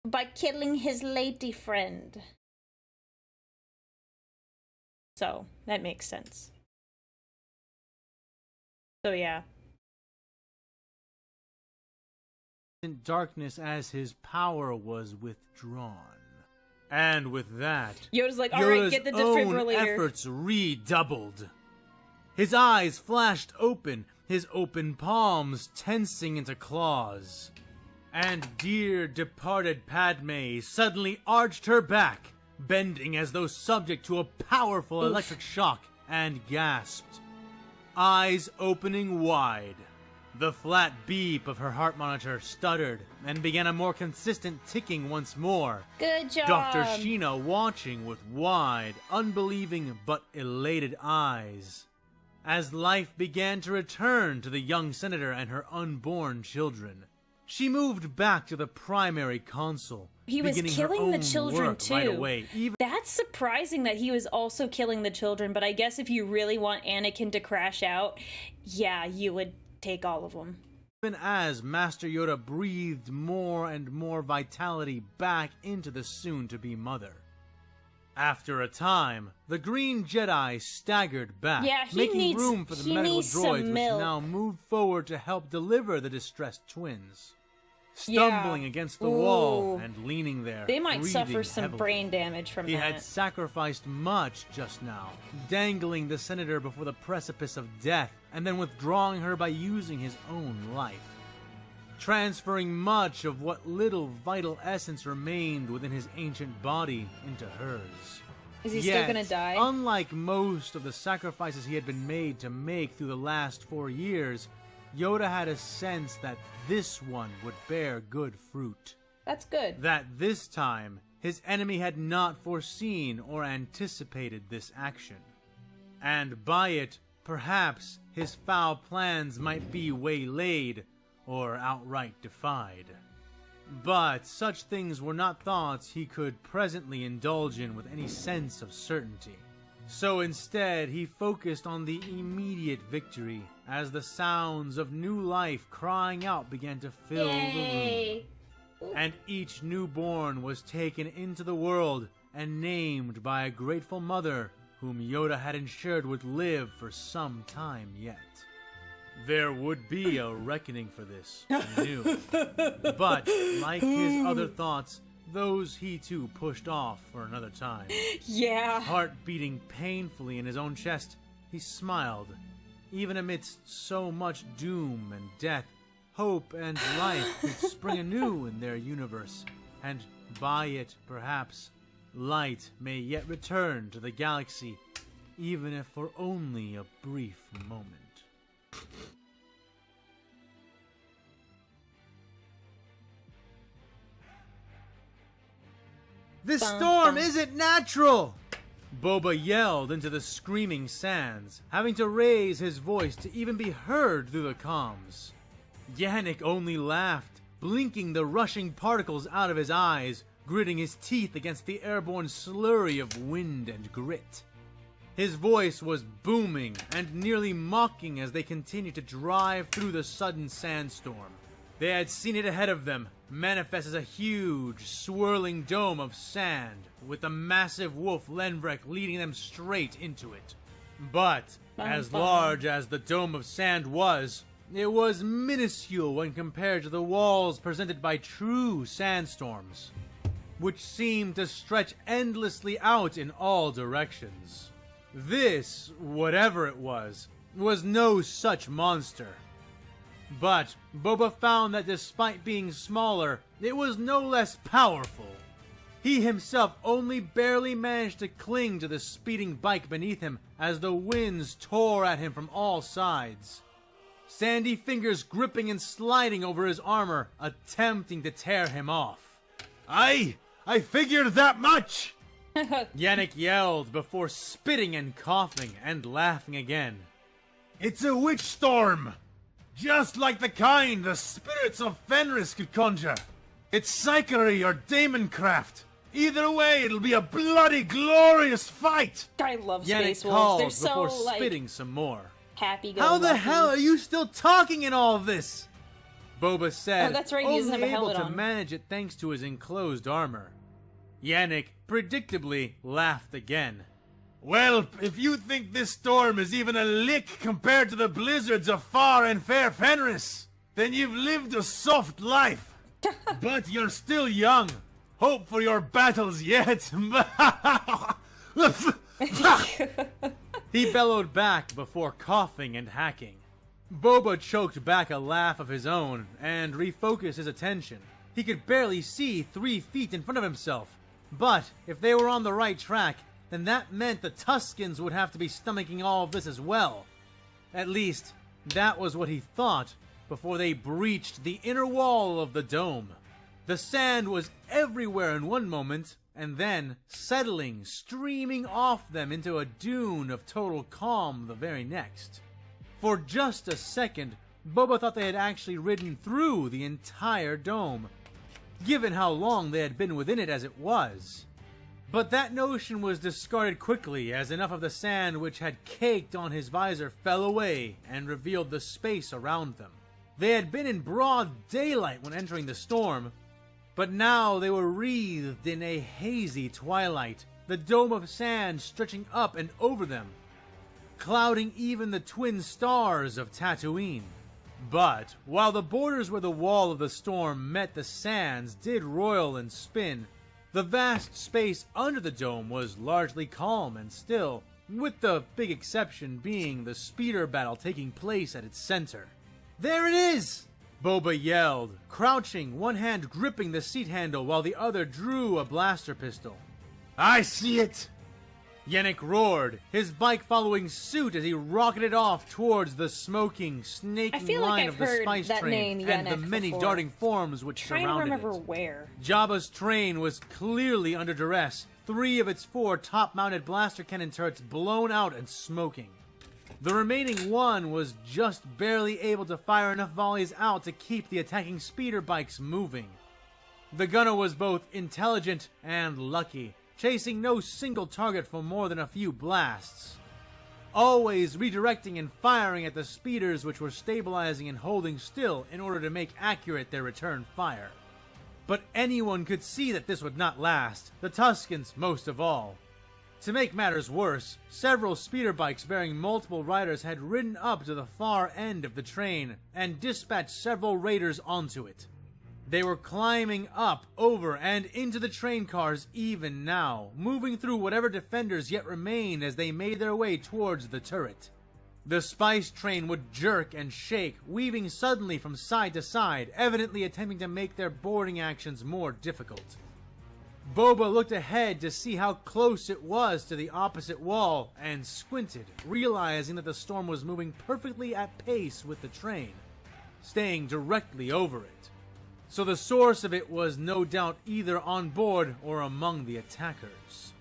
by killing his lady friend. So, that makes sense. So, yeah. In darkness as his power was withdrawn. And with that, Yoda's like, alright, get the defibrillator. Own efforts redoubled. His eyes flashed open, his open palms tensing into claws. And dear departed Padme suddenly arched her back, bending as though subject to a powerful electric shock, and gasped. Eyes opening wide. The flat beep of her heart monitor stuttered and began a more consistent ticking once more. Good job. Dr. Sheena watching with wide, unbelieving but elated eyes. As life began to return to the young senator and her unborn children, she moved back to the primary console. He was beginning killing her the own children work too. Right away, That's surprising that he was also killing the children, but I guess if you really want Anakin to crash out, yeah, you would take all of them. Even as Master Yoda breathed more and more vitality back into the soon-to-be mother. After a time, the Green Jedi staggered back, Yeah, he making needs- room for the he medical needs some droids which milk. now moved forward to help deliver the distressed twins. Stumbling against the wall Ooh. and leaning there, They might suffer breathing some heavily. brain damage from He that. had sacrificed much just now, dangling the senator before the precipice of death, and then withdrawing her by using his own life. Transferring much of what little vital essence remained within his ancient body into hers. Is he Yet, still gonna die? Unlike most of the sacrifices he had been made to make through the last 4 years, Yoda had a sense that this one would bear good fruit. That's good. That this time, his enemy had not foreseen or anticipated this action. And by it, perhaps his foul plans might be waylaid or outright defied. But such things were not thoughts he could presently indulge in with any sense of certainty. So instead, he focused on the immediate victory as the sounds of new life crying out began to fill the room. Yay! And each newborn was taken into the world and named by a grateful mother whom Yoda had ensured would live for some time yet. There would be a reckoning for this, he knew. But, like his other thoughts, those he too pushed off for another time. Yeah. Heart beating painfully in his own chest, he smiled. Even amidst so much doom and death, hope and life could spring anew in their universe, and by it, perhaps, light may yet return to the galaxy, even if for only a brief moment. This storm isn't natural! Boba yelled into the screaming sands, having to raise his voice to even be heard through the comms. Yannick only laughed, blinking the rushing particles out of his eyes, gritting his teeth against the airborne slurry of wind and grit. His voice was booming and nearly mocking as they continued to drive through the sudden sandstorm. They had seen it ahead of them, manifest as a huge, swirling dome of sand, with the massive wolf Lenvrek leading them straight into it. But, as large as the dome of sand was, it was minuscule when compared to the walls presented by true sandstorms, which seemed to stretch endlessly out in all directions. This, whatever it was no such monster. But Boba found that despite being smaller, it was no less powerful. He himself only barely managed to cling to the speeding bike beneath him as the winds tore at him from all sides. Sandy fingers gripping and sliding over his armor, attempting to tear him off. I figured that much! Yannick yelled before spitting and coughing and laughing again. It's a witch storm! Just like the kind the spirits of Fenris could conjure. It's psychery or daemon-craft. Either way, it'll be a bloody glorious fight! I love Yannick Space Wolves. They're called before so, spitting some more. happy-go-lucky. How the hell are you still talking in all this? Boba said, Oh, that's right, he doesn't have a only able helmet to on. manage it thanks to his enclosed armor. Yannick predictably laughed again. Well, if you think this storm is even a lick compared to the blizzards of far and fair Fenris, then you've lived a soft life. But you're still young. Hope for your battles yet. He bellowed back before coughing and hacking. Boba choked back a laugh of his own and refocused his attention. He could barely see 3 feet in front of himself, but if they were on the right track, then that meant the Tuskens would have to be stomaching all of this as well. At least, that was what he thought before they breached the inner wall of the dome. The sand was everywhere in one moment, and then settling, streaming off them into a dune of total calm the very next. For just a second, Boba thought they had actually ridden through the entire dome, given how long they had been within it as it was. But that notion was discarded quickly as enough of the sand which had caked on his visor fell away and revealed the space around them. They had been in broad daylight when entering the storm, but now they were wreathed in a hazy twilight, the dome of sand stretching up and over them, clouding even the twin stars of Tatooine. But while the borders where the wall of the storm met the sands did roil and spin, the vast space under the dome was largely calm and still, with the big exception being the speeder battle taking place at its center. "There it is!" Boba yelled, crouching, one hand gripping the seat handle while the other drew a blaster pistol. "I see it!" Yannick roared, his bike following suit as he rocketed off towards the smoking, snaking line of the spice train and the many darting forms which surrounded it. Trying to remember where. Jabba's train was clearly under duress, 3 of its 4 top-mounted blaster cannon turrets blown out and smoking. The remaining one was just barely able to fire enough volleys out to keep the attacking speeder bikes moving. The gunner was both intelligent and lucky, chasing no single target for more than a few blasts, always redirecting and firing at the speeders which were stabilizing and holding still in order to make accurate their return fire. But anyone could see that this would not last, the Tuskens most of all. To make matters worse, several speeder bikes bearing multiple riders had ridden up to the far end of the train and dispatched several raiders onto it. They were climbing up, over, and into the train cars even now, moving through whatever defenders yet remained as they made their way towards the turret. The spice train would jerk and shake, weaving suddenly from side to side, evidently attempting to make their boarding actions more difficult. Boba looked ahead to see how close it was to the opposite wall, and squinted, realizing that the storm was moving perfectly at pace with the train, staying directly over it. So the source of it was no doubt either on board or among the attackers.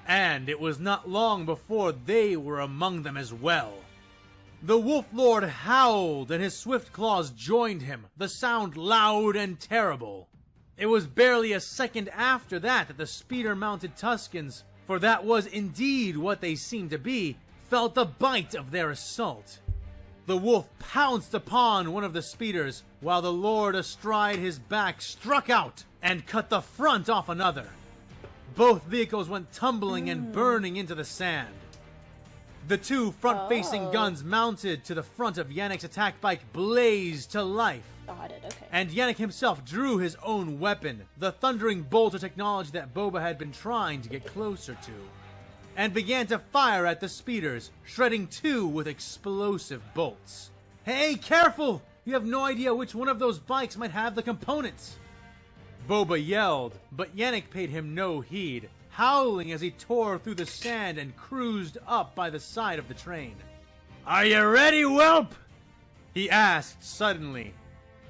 And it was not long before they were among them as well. The Wolf Lord howled and his swift claws joined him, the sound loud and terrible. It was barely a second after that the speeder-mounted Tuskens, for that was indeed what they seemed to be, felt the bite of their assault. The wolf pounced upon one of the speeders, while the Lord astride his back struck out and cut the front off another. Both vehicles went tumbling and burning into the sand. The 2 front-facing guns mounted to the front of Yannick's attack bike blazed to life. Got it, okay. And Yannick himself drew his own weapon, the thundering bolt of technology that Boba had been trying to get closer to, and began to fire at the speeders, shredding 2 with explosive bolts. "Hey, careful! You have no idea which one of those bikes might have the components!" Boba yelled, but Yannick paid him no heed, howling as he tore through the sand and cruised up by the side of the train. "Are you ready, whelp?" he asked suddenly.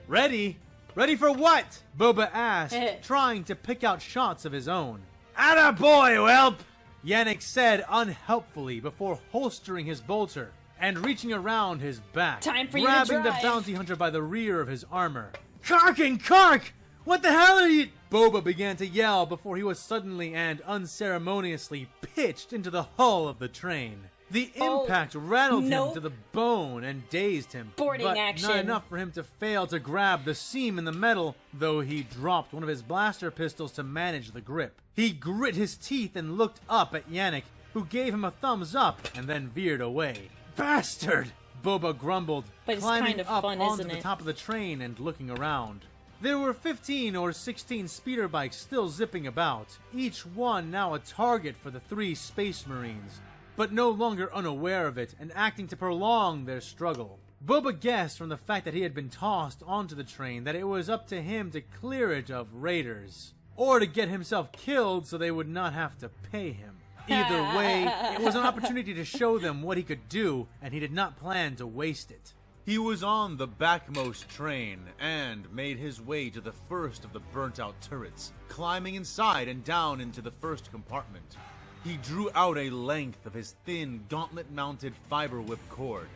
"Ready? Ready for what?" Boba asked, trying to pick out shots of his own. "Attaboy, whelp!" Yannick said unhelpfully before holstering his bolter and reaching around his back, Time for you to grabbing the drive. bounty hunter by the rear of his armor. "Kark and Kark! What the hell are you—" Boba began to yell before he was suddenly and unceremoniously pitched into the hull of the train. The impact rattled him to the bone and dazed him, Boarding but action. not enough for him to fail to grab the seam in the metal, though he dropped one of his blaster pistols to manage the grip. He grit his teeth and looked up at Yannick, who gave him a thumbs up and then veered away. "Bastard!" Boba grumbled, But it's climbing kind of up fun, onto isn't the it? top of the train and looking around. There were 15 or 16 speeder bikes still zipping about, each one now a target for the 3 Space Marines, but no longer unaware of it and acting to prolong their struggle. Boba guessed from the fact that he had been tossed onto the train that it was up to him to clear it of raiders, or to get himself killed so they would not have to pay him. Either way, it was an opportunity to show them what he could do, and he did not plan to waste it. He was on the backmost train and made his way to the first of the burnt-out turrets, climbing inside and down into the first compartment. He drew out a length of his thin, gauntlet-mounted fiber whip cord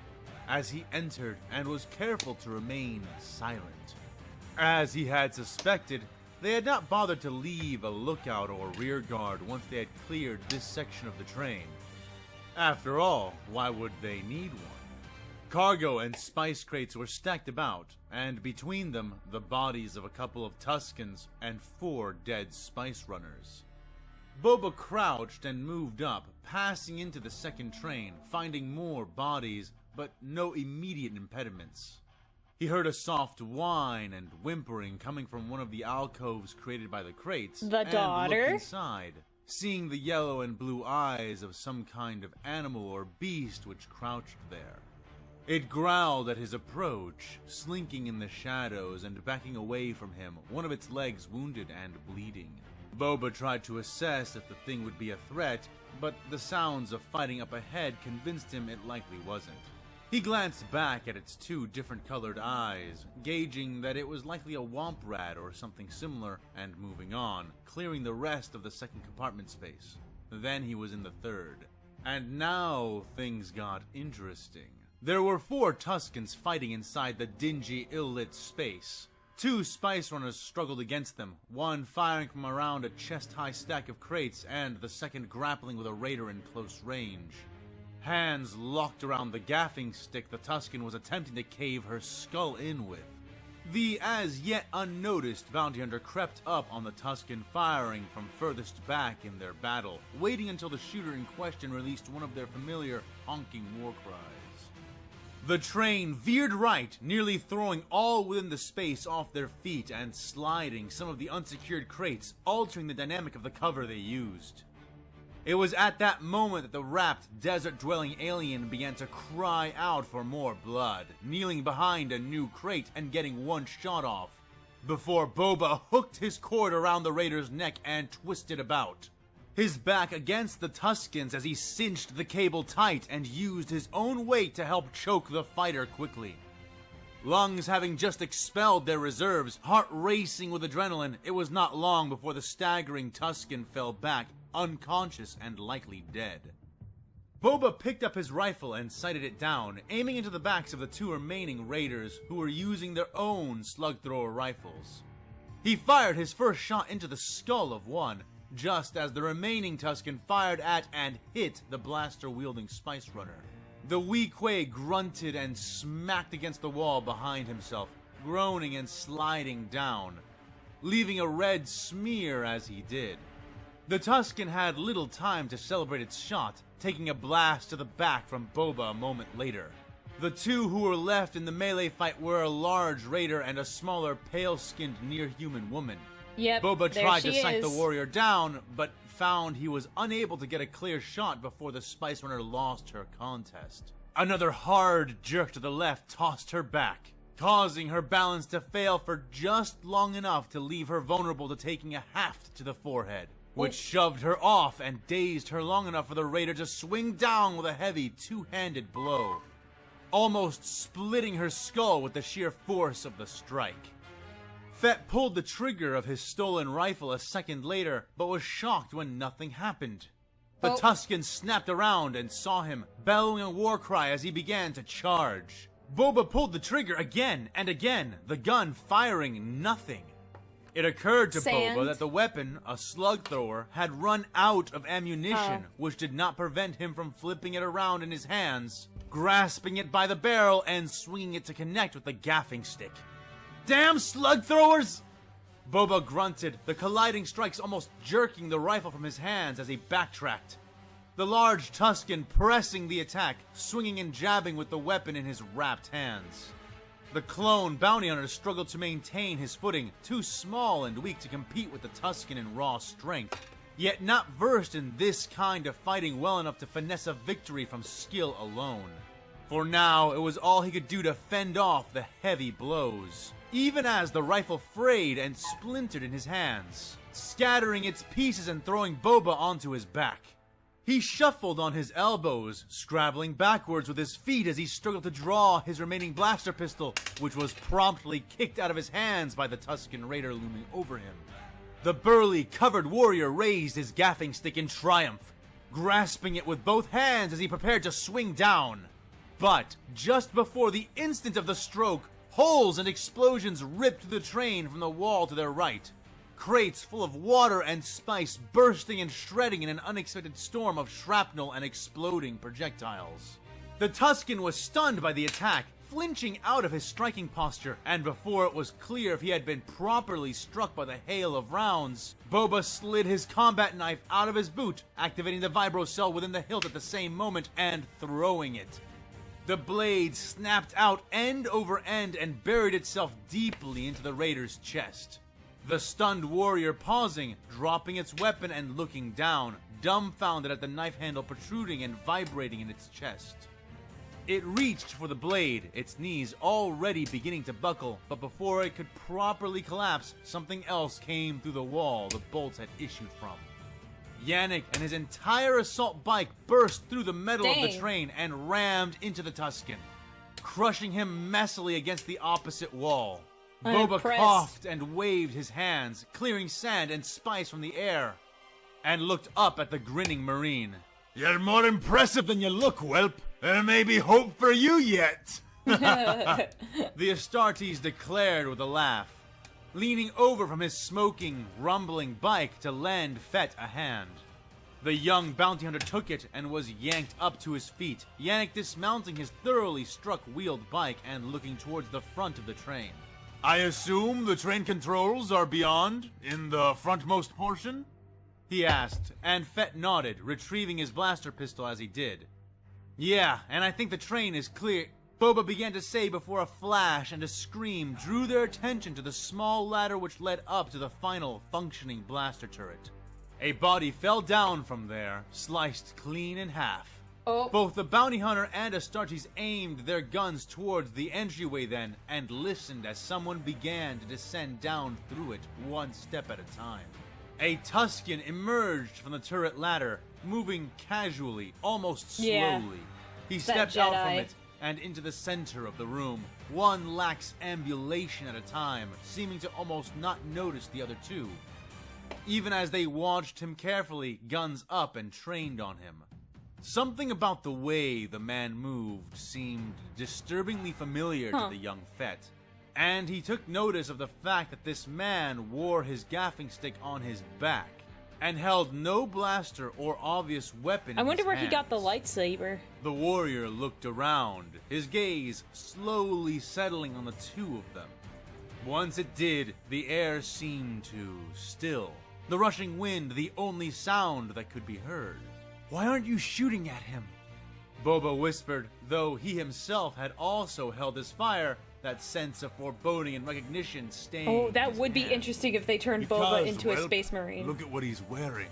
as he entered and was careful to remain silent. As he had suspected, they had not bothered to leave a lookout or rear guard once they had cleared this section of the train. After all, why would they need one? Cargo and spice crates were stacked about, and between them, the bodies of a couple of Tuskens and 4 dead spice runners. Boba crouched and moved up, passing into the second train, finding more bodies, but no immediate impediments. He heard a soft whine and whimpering coming from one of the alcoves created by the crates, The and daughter? looked inside, seeing the yellow and blue eyes of some kind of animal or beast which crouched there. It growled at his approach, slinking in the shadows and backing away from him, one of its legs wounded and bleeding. Boba tried to assess if the thing would be a threat, but the sounds of fighting up ahead convinced him it likely wasn't. He glanced back at its 2 different colored eyes, gauging that it was likely a womp rat or something similar, and moving on, clearing the rest of the second compartment space. Then he was in the third. And now things got interesting. There were 4 Tuskens fighting inside the dingy, ill-lit space. 2 spice runners struggled against them, one firing from around a chest-high stack of crates and the second grappling with a raider in close range. Hands locked around the gaffing stick the Tusken was attempting to cave her skull in with. The as-yet unnoticed bounty hunter crept up on the Tusken, firing from furthest back in their battle, waiting until the shooter in question released one of their familiar honking war cries. The train veered right, nearly throwing all within the space off their feet and sliding some of the unsecured crates, altering the dynamic of the cover they used. It was at that moment that the wrapped, desert-dwelling alien began to cry out for more blood, kneeling behind a new crate and getting one shot off, before Boba hooked his cord around the raider's neck and twisted about, his back against the Tuskens as he cinched the cable tight and used his own weight to help choke the fighter quickly. Lungs having just expelled their reserves, heart racing with adrenaline, it was not long before the staggering Tusken fell back, unconscious and likely dead. Boba picked up his rifle and sighted it down, aiming into the backs of the 2 remaining raiders who were using their own slug-thrower rifles. He fired his first shot into the skull of one, just as the remaining Tusken fired at and hit the blaster-wielding spice runner. The Weequay grunted and smacked against the wall behind himself, groaning and sliding down, leaving a red smear as he did. The Tusken had little time to celebrate its shot, taking a blast to the back from Boba a moment later. The 2 who were left in the melee fight were a large raider and a smaller, pale-skinned, near-human woman. Yep, Boba there tried she to sight the is. warrior down, but found he was unable to get a clear shot before the spice runner lost her contest. Another hard jerk to the left tossed her back, causing her balance to fail for just long enough to leave her vulnerable to taking a haft to the forehead, which shoved her off and dazed her long enough for the raider to swing down with a heavy 2-handed blow, almost splitting her skull with the sheer force of the strike. Fett pulled the trigger of his stolen rifle a second later, but was shocked when nothing happened. The Tusken snapped around and saw him, bellowing a war cry as he began to charge. Boba pulled the trigger again and again, the gun firing nothing. It occurred to Boba that the weapon, a slug thrower, had run out of ammunition, which did not prevent him from flipping it around in his hands, grasping it by the barrel, and swinging it to connect with the gaffing stick. Damn slug throwers! Boba grunted, the colliding strikes almost jerking the rifle from his hands as he backtracked. The large Tusken pressing the attack, swinging and jabbing with the weapon in his wrapped hands. The clone bounty hunter struggled to maintain his footing, too small and weak to compete with the Tusken in raw strength, yet not versed in this kind of fighting well enough to finesse a victory from skill alone. For now, it was all he could do to fend off the heavy blows, even as the rifle frayed and splintered in his hands, scattering its pieces and throwing Boba onto his back. He shuffled on his elbows, scrabbling backwards with his feet as he struggled to draw his remaining blaster pistol, which was promptly kicked out of his hands by the Tusken Raider looming over him. The burly, covered warrior raised his gaffing stick in triumph, grasping it with both hands as he prepared to swing down. But just before the instant of the stroke, holes and explosions ripped through the train from the wall to their right. Crates full of water and spice bursting and shredding in an unexpected storm of shrapnel and exploding projectiles. The Tusken was stunned by the attack, flinching out of his striking posture, and before it was clear if he had been properly struck by the hail of rounds, Boba slid his combat knife out of his boot, activating the vibro cell within the hilt at the same moment and throwing it. The blade snapped out end over end and buried itself deeply into the raider's chest. The stunned warrior pausing, dropping its weapon and looking down, dumbfounded at the knife handle protruding and vibrating in its chest. It reached for the blade, its knees already beginning to buckle, but before it could properly collapse, something else came through the wall the bolts had issued from. Yannick and his entire assault bike burst through the metal of the train and rammed into the Tusken, crushing him messily against the opposite wall. Boba coughed and waved his hands, clearing sand and spice from the air, and looked up at the grinning Marine. You're more impressive than you look, whelp. There may be hope for you yet. The Astartes declared with a laugh, leaning over from his smoking, rumbling bike to lend Fett a hand. The young bounty hunter took it and was yanked up to his feet, Yannick dismounting his thoroughly struck wheeled bike and looking towards the front of the train. I assume the train controls are beyond, in the frontmost portion? He asked, and Fett nodded, retrieving his blaster pistol as he did. Yeah, and I think the train is clear, Boba began to say before a flash and a scream drew their attention to the small ladder which led up to the final functioning blaster turret. A body fell down from there, sliced clean in half. Both the bounty hunter and Astartes aimed their guns towards the entryway then, and listened as someone began to descend down through it, one step at a time. A Tusken emerged from the turret ladder, moving casually, almost slowly. Yeah, He stepped out from it and into the center of the room, one lax ambulation at a time, seeming to almost not notice the other two, even as they watched him carefully, guns up and trained on him. Something about the way the man moved seemed disturbingly familiar to the young Fett, and he took notice of the fact that this man wore his gaffing stick on his back and held no blaster or obvious weapon. I wonder where he got the lightsaber. The warrior looked around, his gaze slowly settling on the two of them. Once it did, the air seemed to still, the rushing wind the only sound that could be heard. Why aren't you shooting at him? Boba whispered, though he himself had also held his fire, that sense of foreboding and recognition staying. Oh, that would be interesting if they turned Boba into a well, space marine. Look at what he's wearing.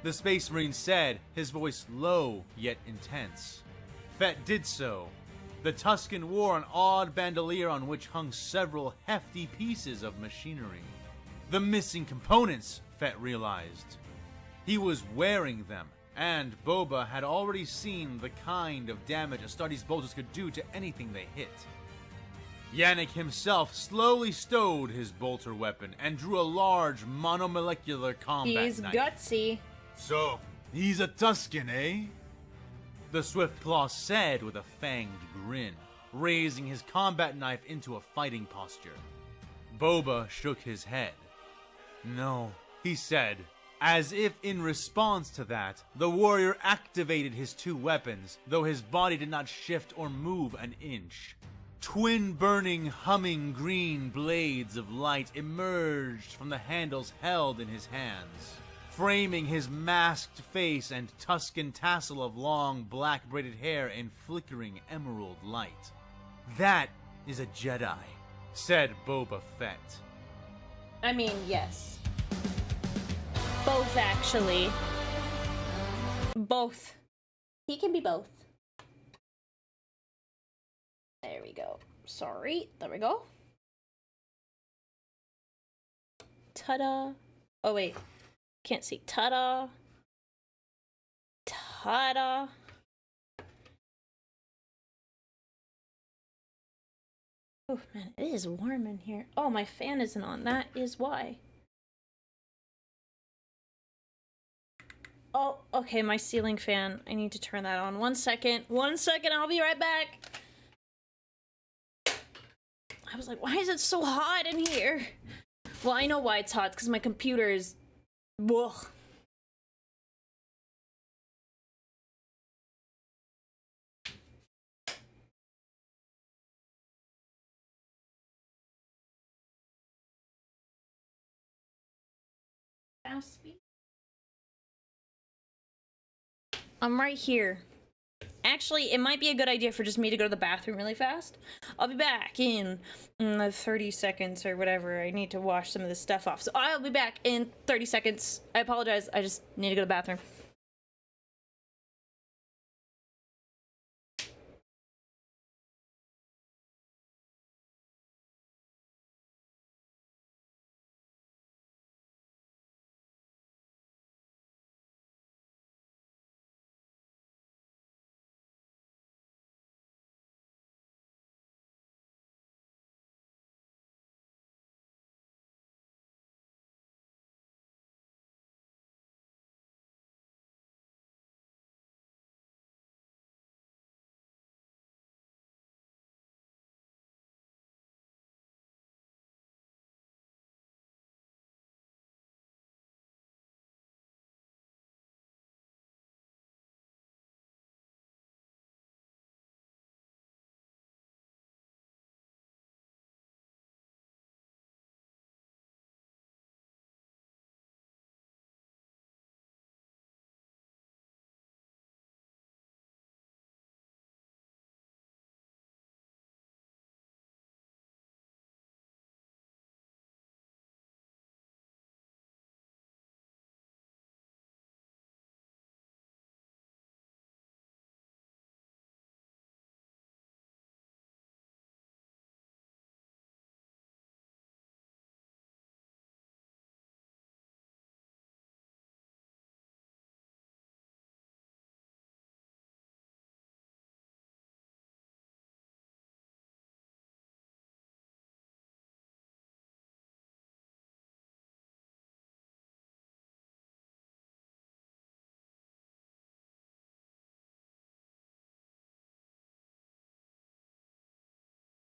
The space marine said, his voice low yet intense. Fett did so. The Tusken wore an odd bandolier on which hung several hefty pieces of machinery. The missing components, Fett realized. He was wearing them, and Boba had already seen the kind of damage Astartes bolters could do to anything they hit. Yannick himself slowly stowed his bolter weapon and drew a large monomolecular combat He's knife. gutsy. So, he's a Tusken, eh? The Swiftclaw said with a fanged grin, raising his combat knife into a fighting posture. Boba shook his head. No, he said, as if in response to that, the warrior activated his two weapons, though his body did not shift or move an inch. Twin burning, humming green blades of light emerged from the handles held in his hands, framing his masked face and Tusken tassel of long black braided hair in flickering emerald light. That is a Jedi, said Boba Fett. I mean, yes. Both, actually. Both. He can be both. There we go. Sorry. There we go. Ta-da. Oh, wait. Can't see. Ta-da. Ta-da. Oh, man, it is warm in here. Oh, my fan isn't on. That is why. Oh, okay, my ceiling fan. I need to turn that on. 1 second. 1 second, I'll be right back. I was like, why is it so hot in here? Well, I know why it's hot, because my computer is... Ugh. Fast speed? I'm right here. Actually, it might be a good idea for just me to go to the bathroom really fast. I'll be back in 30 seconds or whatever. I need to wash some of this stuff off. So I'll be back in 30 seconds. I apologize. I just need to go to the bathroom.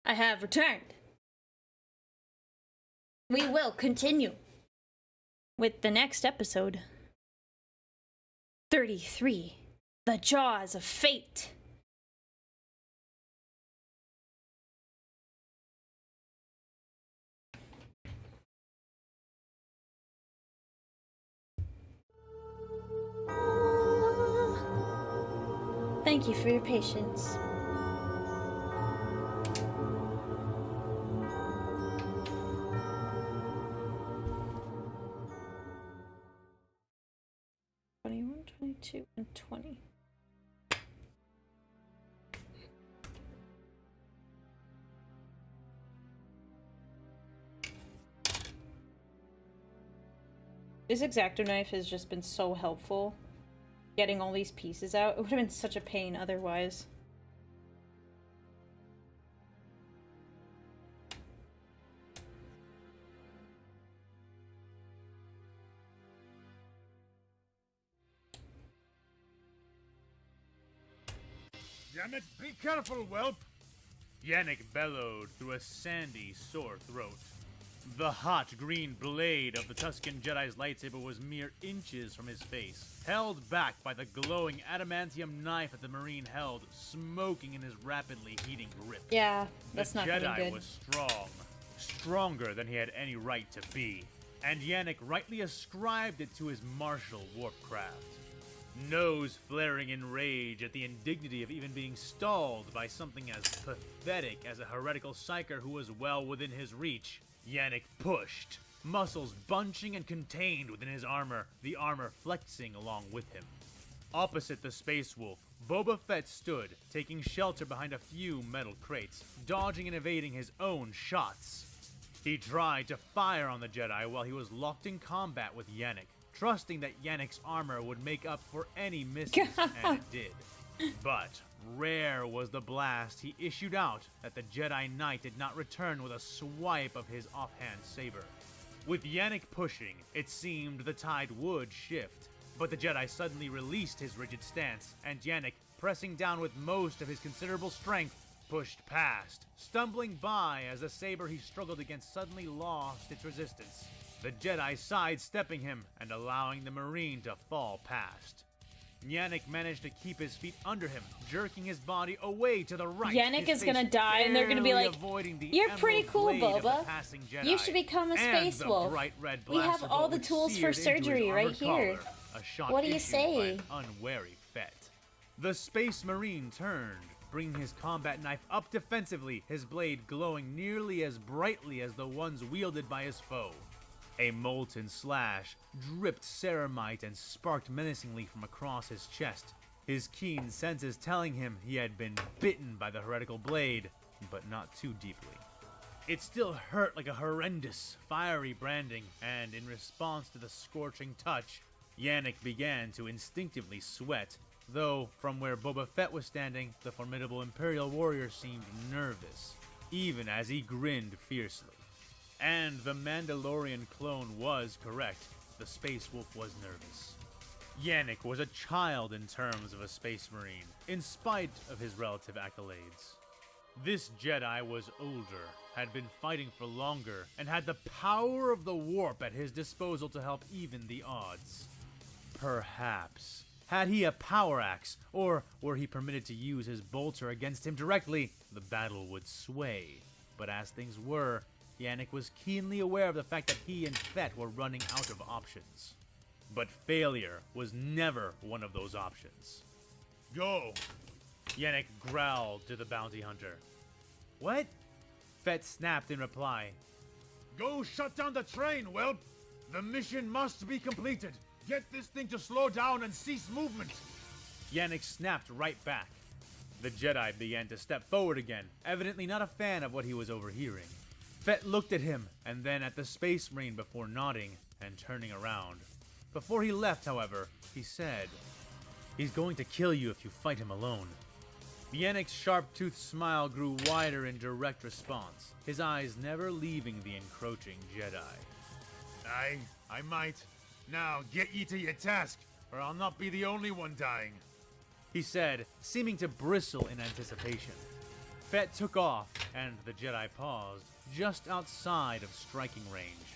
I have returned. We will continue with the next episode. 33. The Jaws of Fate. Thank you for your patience. And 20. This X-Acto knife has just been so helpful. Getting all these pieces out. It would have been such a pain otherwise. Damn it, be careful, whelp! Yannick bellowed through a sandy, sore throat. The hot green blade of the Tusken Jedi's lightsaber was mere inches from his face, held back by the glowing adamantium knife that the Marine held, smoking in his rapidly heating grip. Yeah, that's not gonna be The Jedi good. was strong, stronger than he had any right to be, and Yannick rightly ascribed it to his martial warpcraft. Nose flaring in rage at the indignity of even being stalled by something as pathetic as a heretical psyker who was well within his reach, Yannick pushed, muscles bunching and contained within his armor, the armor flexing along with him. Opposite the Space Wolf, Boba Fett stood, taking shelter behind a few metal crates, dodging and evading his own shots. He tried to fire on the Jedi while he was locked in combat with Yannick, trusting that Yannick's armor would make up for any misses, and it did. But rare was the blast he issued out that the Jedi Knight did not return with a swipe of his offhand saber. With Yannick pushing, it seemed the tide would shift, but the Jedi suddenly released his rigid stance, and Yannick, pressing down with most of his considerable strength, pushed past, stumbling by as the saber he struggled against suddenly lost its resistance, the Jedi sidestepping him and allowing the Marine to fall past. Yannick managed to keep his feet under him, jerking his body away to the right. Yannick is gonna die, and they're gonna be like, "You're pretty cool, Boba. You should become a space wolf. We have all the tools for surgery right here. What do you say?" Unwary Fett. The Space Marine turned, bringing his combat knife up defensively, his blade glowing nearly as brightly as the ones wielded by his foe. A molten slash dripped ceramite and sparked menacingly from across his chest, his keen senses telling him he had been bitten by the heretical blade, but not too deeply. It still hurt like a horrendous, fiery branding, and in response to the scorching touch, Yannick began to instinctively sweat, though from where Boba Fett was standing, the formidable Imperial warrior seemed nervous, even as he grinned fiercely. And the Mandalorian clone was correct. The Space Wolf was nervous. Yannick was a child in terms of a Space Marine, in spite of his relative accolades. This Jedi was older, had been fighting for longer, and had the power of the warp at his disposal to help even the odds. Perhaps. Had he a power axe, or were he permitted to use his bolter against him directly, the battle would sway. But as things were, Yannick was keenly aware of the fact that he and Fett were running out of options. But failure was never one of those options. Go! Yannick growled to the bounty hunter. What? Fett snapped in reply. Go shut down the train, whelp! The mission must be completed. Get this thing to slow down and cease movement. Yannick snapped right back. The Jedi began to step forward again, evidently not a fan of what he was overhearing. Fett looked at him, and then at the Space Marine before nodding and turning around. Before he left, however, he said, "He's going to kill you if you fight him alone." Yannick's sharp-toothed smile grew wider in direct response, his eyes never leaving the encroaching Jedi. I might. Now get ye to your task, or I'll not be the only one dying, he said, seeming to bristle in anticipation. Fett took off, and the Jedi paused, just outside of striking range.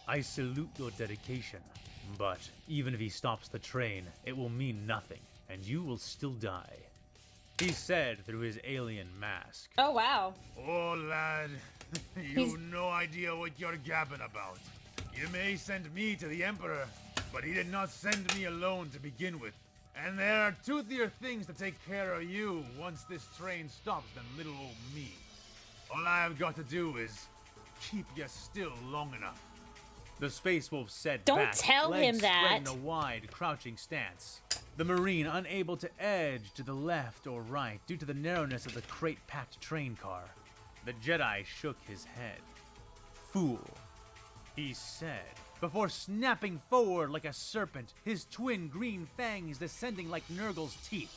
"I salute your dedication, but even if he stops the train, it will mean nothing, and you will still die," he said through his alien mask. Oh, wow. Oh, lad, you've no idea what you're gabbing about. You may send me to the Emperor, but he did not send me alone to begin with. And there are toothier things to take care of you once this train stops than little old me. All I have got to do is keep you still long enough. The Space Wolf said Don't back, tell legs him that. spread in a wide, crouching stance. The Marine unable to edge to the left or right due to the narrowness of the crate-packed train car. The Jedi shook his head. "Fool," he said, before snapping forward like a serpent, his twin green fangs descending like Nurgle's teeth.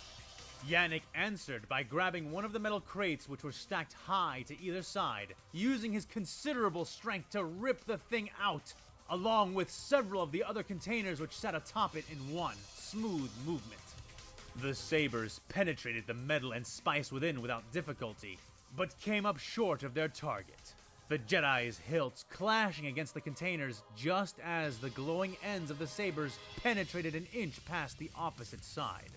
Yannick answered by grabbing one of the metal crates which were stacked high to either side, using his considerable strength to rip the thing out, along with several of the other containers which sat atop it in one smooth movement. The sabers penetrated the metal and spice within without difficulty, but came up short of their target. The Jedi's hilts clashing against the containers just as the glowing ends of the sabers penetrated an inch past the opposite side.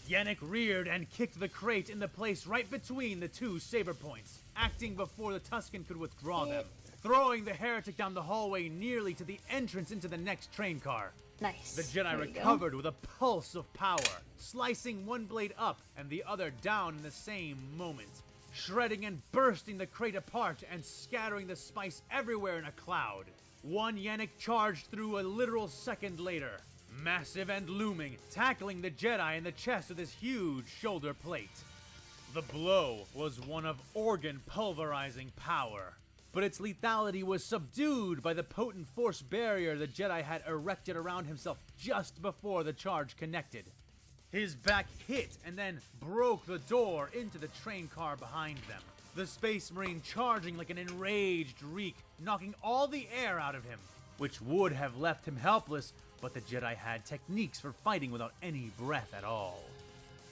Yannick reared and kicked the crate in the place right between the two saber points, acting before the Tusken could withdraw them, throwing the heretic down the hallway nearly to the entrance into the next train car. Nice. The Jedi There you go. recovered with a pulse of power, slicing one blade up and the other down in the same moment, shredding and bursting the crate apart and scattering the spice everywhere in a cloud. One Yannick charged through a literal second later. massive and looming, tackling the Jedi in the chest with his huge shoulder plate. The blow was one of organ-pulverizing power, but its lethality was subdued by the potent force barrier the Jedi had erected around himself just before the charge connected. His back hit and then broke the door into the train car behind them, the Space Marine charging like an enraged reek, knocking all the air out of him, which would have left him helpless, but the Jedi had techniques for fighting without any breath at all.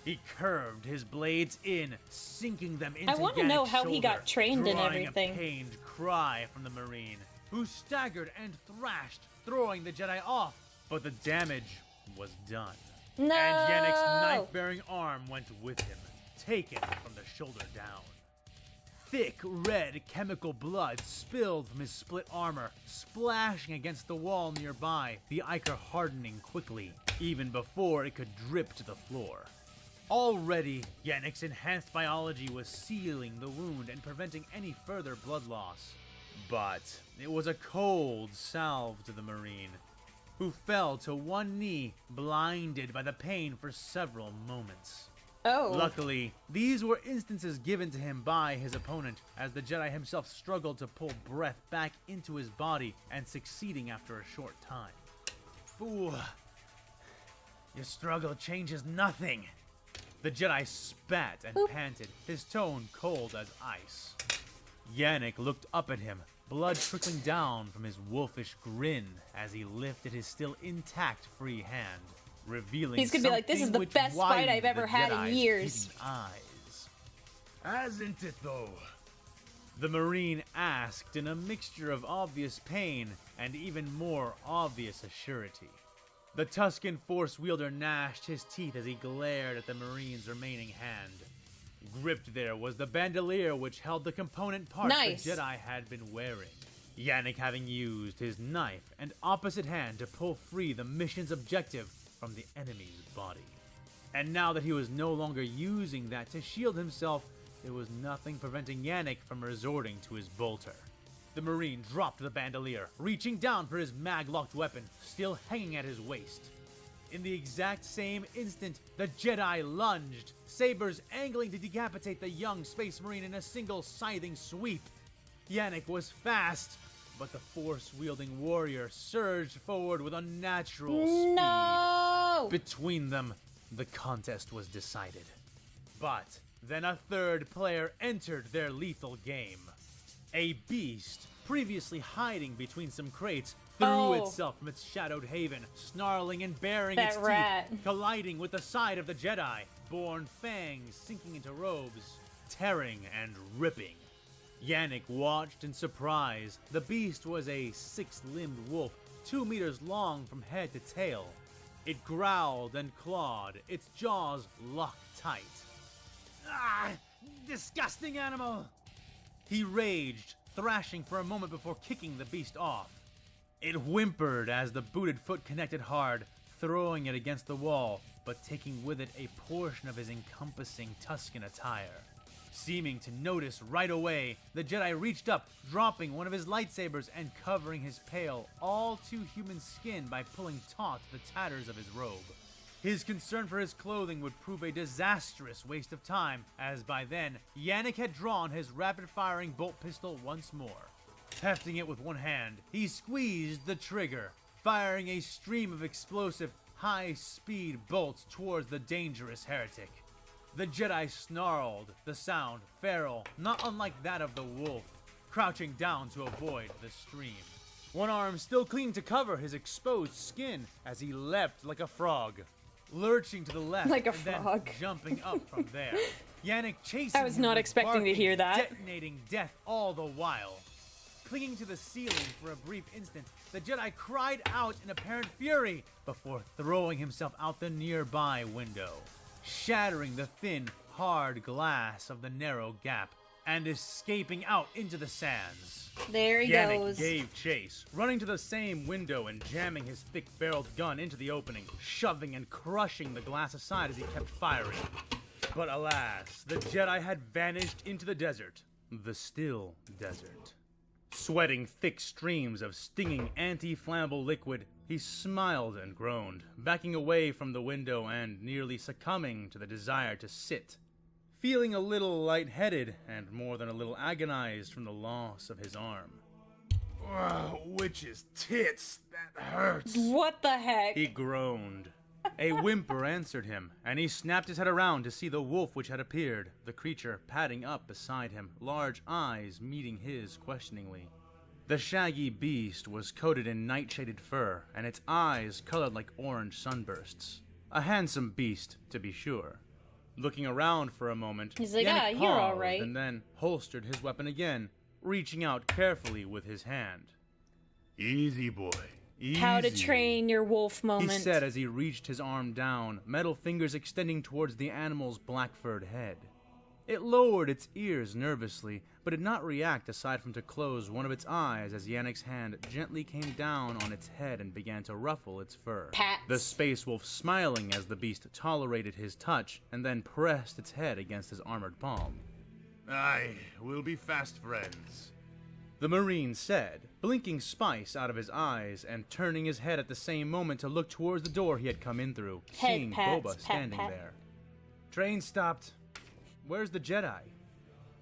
He curved his blades in, sinking them into I want to know how he got shoulder, trained and drawing everything. a pained cry from the Marine, who staggered and thrashed, throwing the Jedi off, but the damage was done. No! And Yannick's knife-bearing arm went with him, taken from the shoulder down. Thick red chemical blood spilled from his split armor, splashing against the wall nearby, the ichor hardening quickly, even before it could drip to the floor. Already, Yannick's enhanced biology was sealing the wound and preventing any further blood loss. But it was a cold salve to the Marine, who fell to one knee, blinded by the pain for several moments. Oh. Luckily, these were instances given to him by his opponent, as the Jedi himself struggled to pull breath back into his body, and succeeding after a short time. Fool, your struggle changes nothing. The Jedi spat and panted, his tone cold as ice. Yannick looked up at him, blood trickling down from his wolfish grin as he lifted his still intact free hand, revealing He's gonna be like, this is the which best fight I've widened ever the had in Jedi's years. hidden eyes. Hasn't it, though? The Marine asked in a mixture of obvious pain and even more obvious assurity. The Tusken Force wielder gnashed his teeth as he glared at the Marine's remaining hand. Gripped there was the bandolier which held the component parts Nice. the Jedi had been wearing. Yannick having used his knife and opposite hand to pull free the mission's objective from the enemy's body. And now that he was no longer using that to shield himself, there was nothing preventing Yannick from resorting to his bolter. The Marine dropped the bandolier, reaching down for his mag-locked weapon, still hanging at his waist. In the exact same instant, the Jedi lunged, sabers angling to decapitate the young Space Marine in a single scything sweep. Yannick was fast, but the Force-wielding warrior surged forward with unnatural speed. No! Between them, the contest was decided. But then a third player entered their lethal game. A beast, previously hiding between some crates, threw itself from its shadowed haven, snarling and baring That its rat. teeth, colliding with the side of the Jedi, born fangs sinking into robes, tearing and ripping. Yannick watched in surprise. The beast was a six-limbed wolf, 2 meters long from head to tail. It growled and clawed, its jaws locked tight. Ah! Disgusting animal! He raged, thrashing for a moment before kicking the beast off. It whimpered as the booted foot connected hard, throwing it against the wall, but taking with it a portion of his encompassing Tusken attire. Seeming to notice right away, the Jedi reached up, dropping one of his lightsabers and covering his pale, all-too-human skin by pulling taut the tatters of his robe. His concern for his clothing would prove a disastrous waste of time, as by then, Yannick had drawn his rapid-firing bolt pistol once more. Hefting it with one hand, he squeezed the trigger, firing a stream of explosive, high-speed bolts towards the dangerous heretic. The Jedi snarled, the sound feral, not unlike that of the wolf, crouching down to avoid the stream. One arm still clinging to cover his exposed skin as he leapt like a frog, lurching to the left Like a and then frog. jumping up from there. Yannick chasing I was him not with expecting to barking, hear that. detonating death all the while. Clinging to the ceiling for a brief instant, the Jedi cried out in apparent fury before throwing himself out the nearby window, shattering the thin, hard glass of the narrow gap and escaping out into the sands. There he Yannick goes. gave chase, running to the same window and jamming his thick-barreled gun into the opening, shoving and crushing the glass aside as he kept firing. But alas, the Jedi had vanished into the desert, the still desert. Sweating thick streams of stinging anti-flammable liquid, He smiled and groaned, backing away from the window and nearly succumbing to the desire to sit, feeling a little lightheaded and more than a little agonized from the loss of his arm. Witch's tits, that hurts. What the heck? He groaned. A whimper answered him, and he snapped his head around to see the wolf which had appeared, the creature padding up beside him, large eyes meeting his questioningly. The shaggy beast was coated in nightshaded fur, and its eyes colored like orange sunbursts. A handsome beast, to be sure. Looking around for a moment, He's like, Yannick you're all paused right. and then holstered his weapon again, reaching out carefully with his hand. Easy, boy. Easy. How to train your wolf moment. He said as he reached his arm down, metal fingers extending towards the animal's black-furred head. It lowered its ears nervously, but did not react aside from to close one of its eyes as Yannick's hand gently came down on its head and began to ruffle its fur. Pats. The space wolf smiling as the beast tolerated his touch and then pressed its head against his armored palm. Aye, we'll be fast friends. The Marine said, blinking spice out of his eyes and turning his head at the same moment to look towards the door he had come in through, Head seeing pats, Boba pat, standing pat. there. Train stopped. Where's the Jedi?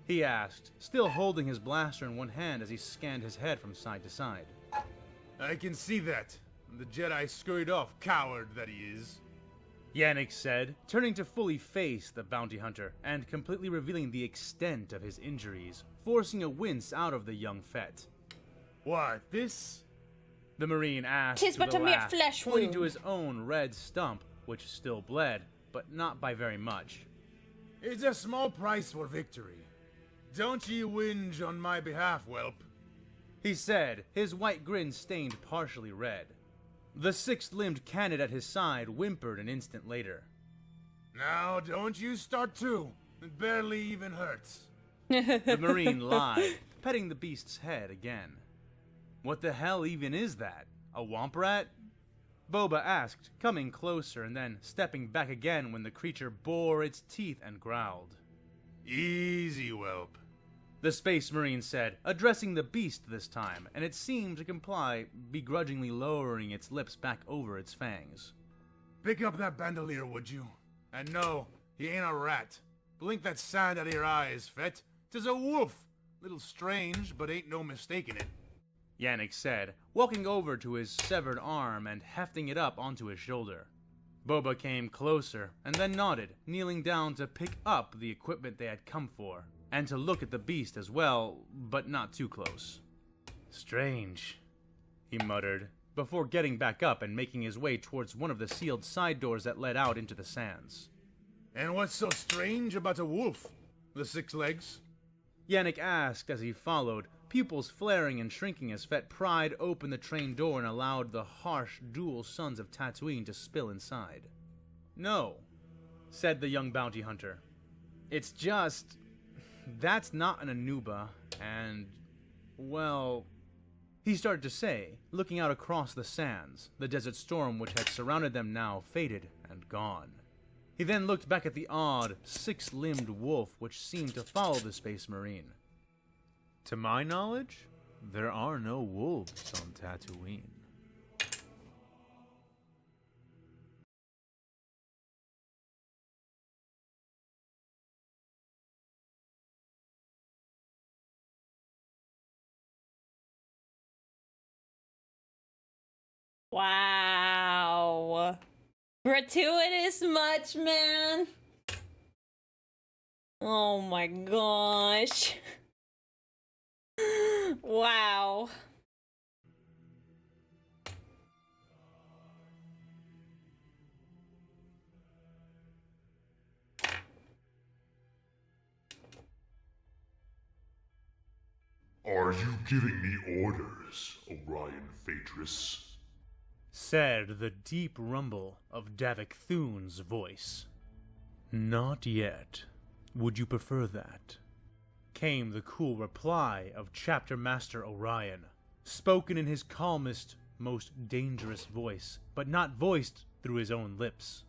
He asked, still holding his blaster in one hand as he scanned his head from side to side. I can see that. The Jedi scurried off, coward that he is. Yannick said, turning to fully face the bounty hunter and completely revealing the extent of his injuries, forcing a wince out of the young Fett. What, this? The Marine asked 'Tis with but a a mere laugh, flesh pointing wound. to his own red stump, which still bled, but not by very much. It's a small price for victory. Don't ye whinge on my behalf, whelp. He said, his white grin stained partially red. The six-limbed Canid at his side whimpered an instant later. Now, don't you start too. It barely even hurts. The Marine lied, petting the beast's head again. What the hell even is that? A womp rat? Boba asked, coming closer and then stepping back again when the creature bore its teeth and growled. Easy, whelp. The Space Marine said, addressing the beast this time, and it seemed to comply, begrudgingly lowering its lips back over its fangs. Pick up that bandolier, would you? And no, he ain't a rat. Blink that sand out of your eyes, Fett. 'Tis a wolf. Little strange, but ain't no mistaking it. Yannick said, walking over to his severed arm and hefting it up onto his shoulder. Boba came closer, and then nodded, kneeling down to pick up the equipment they had come for, and to look at the beast as well, but not too close. Strange, he muttered, before getting back up and making his way towards one of the sealed side doors that led out into the sands. And what's so strange about a wolf? The 6 legs? Yannick asked as he followed, pupils flaring and shrinking as Fett pried open the train door and allowed the harsh dual suns of Tatooine to spill inside. No, said the young bounty hunter. It's just... that's not an Anuba, and... well... he started to say, looking out across the sands, the desert storm which had surrounded them now faded and gone. He then looked back at the odd, 6-limbed wolf which seemed to follow the Space Marine. To my knowledge, there are no wolves on Tatooine. Wow. Gratuitous much, man. Oh my gosh. Wow. Are you giving me orders, Orion Phaedrus? Said the deep rumble of Davik Thune's voice. Not yet. Would you prefer that? Came the cool reply of Chapter Master Orion, spoken in his calmest, most dangerous voice, but not voiced through his own lips.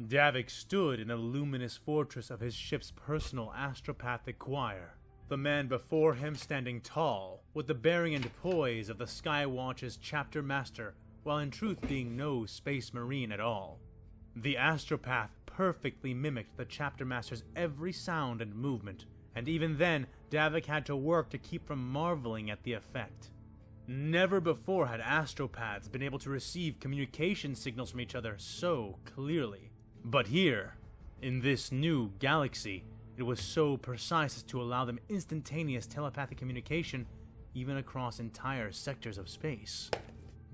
Davik stood in the luminous fortress of his ship's personal astropathic choir, the man before him standing tall, with the bearing and poise of the Skywatch's Chapter Master, while in truth being no space marine at all. The astropath perfectly mimicked the chapter master's every sound and movement, and even then, Davik had to work to keep from marveling at the effect. Never before had astropaths been able to receive communication signals from each other so clearly. But here, in this new galaxy, it was so precise as to allow them instantaneous telepathic communication even across entire sectors of space.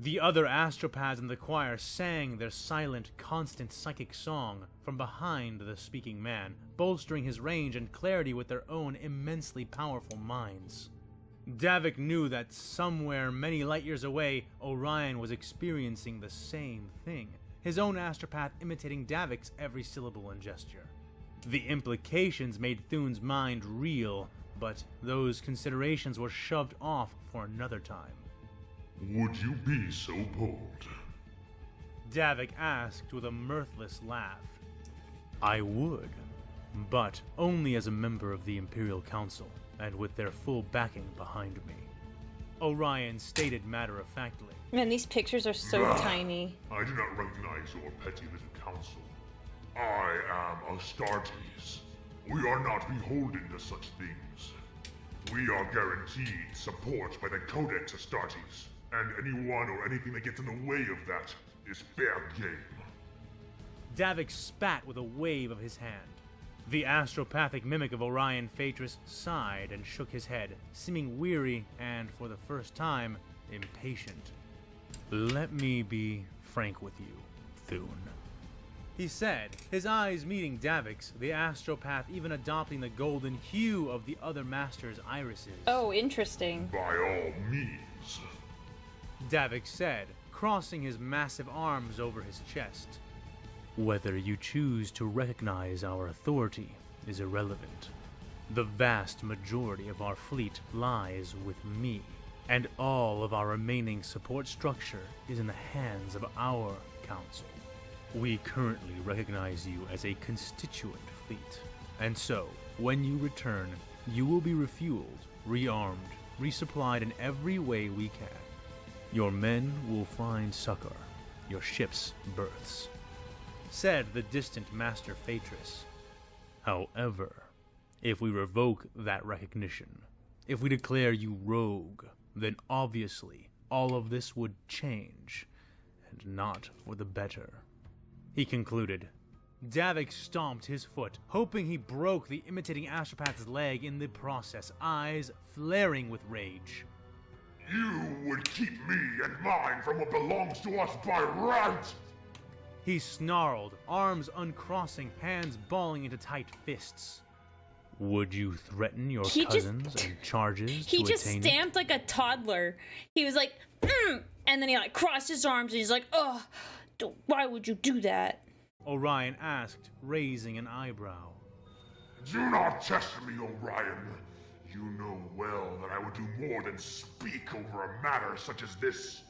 The other astropaths in the choir sang their silent, constant psychic song from behind the speaking man, bolstering his range and clarity with their own immensely powerful minds. Davik knew that somewhere many light years away, Orion was experiencing the same thing, his own astropath imitating Davik's every syllable and gesture. The implications made Thune's mind reel, but those considerations were shoved off for another time. Would you be so bold? Davik asked with a mirthless laugh. I would, but only as a member of the Imperial Council, and with their full backing behind me. Orion stated matter-of-factly. Man, these pictures are so tiny. I do not recognize your petty little council. I am Astartes. We are not beholden to such things. We are guaranteed support by the Codex Astartes, and anyone or anything that gets in the way of that is fair game. Davik spat with a wave of his hand. The astropathic mimic of Orion Phaedrus sighed and shook his head, seeming weary and, for the first time, impatient. Let me be frank with you, Thune, he said, his eyes meeting Davik's, the astropath even adopting the golden hue of the other master's irises. Oh, interesting. By all means. Davik said, crossing his massive arms over his chest. Whether you choose to recognize our authority is irrelevant. The vast majority of our fleet lies with me, and all of our remaining support structure is in the hands of our council. We currently recognize you as a constituent fleet, and so, when you return, you will be refueled, rearmed, resupplied in every way we can. Your men will find succor, your ships berths, said the distant Master Phaedrus. However, if we revoke that recognition, if we declare you rogue, then obviously all of this would change, and not for the better. He concluded. Davik stomped his foot, hoping he broke the imitating astropath's leg in the process, eyes flaring with rage. You would keep me and mine from what belongs to us by right! He snarled, arms uncrossing, hands balling into tight fists. Would you threaten your cousins and charges to attain He just stamped like a toddler. He was like, and then he like crossed his arms and he's like, ugh, why would you do that? Orion asked, raising an eyebrow. Do not test me, Orion. You know well that I would do more than speak over a matter such as this.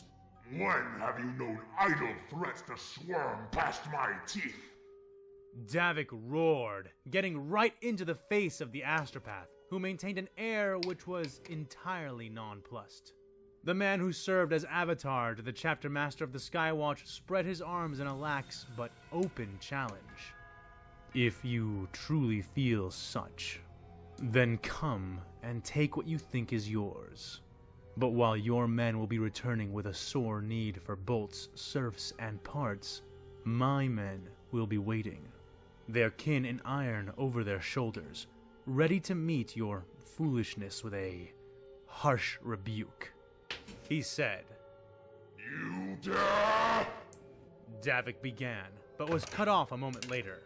When have you known idle threats to swarm past my teeth? Davik roared, getting right into the face of the astropath, who maintained an air which was entirely nonplussed. The man who served as avatar to the chapter master of the Skywatch spread his arms in a lax but open challenge. If you truly feel such, then come and take what you think is yours. But while your men will be returning with a sore need for bolts, serfs, and parts, my men will be waiting, their kin in iron over their shoulders, ready to meet your foolishness with a harsh rebuke. He said. You dare? Davik began, but was cut off a moment later.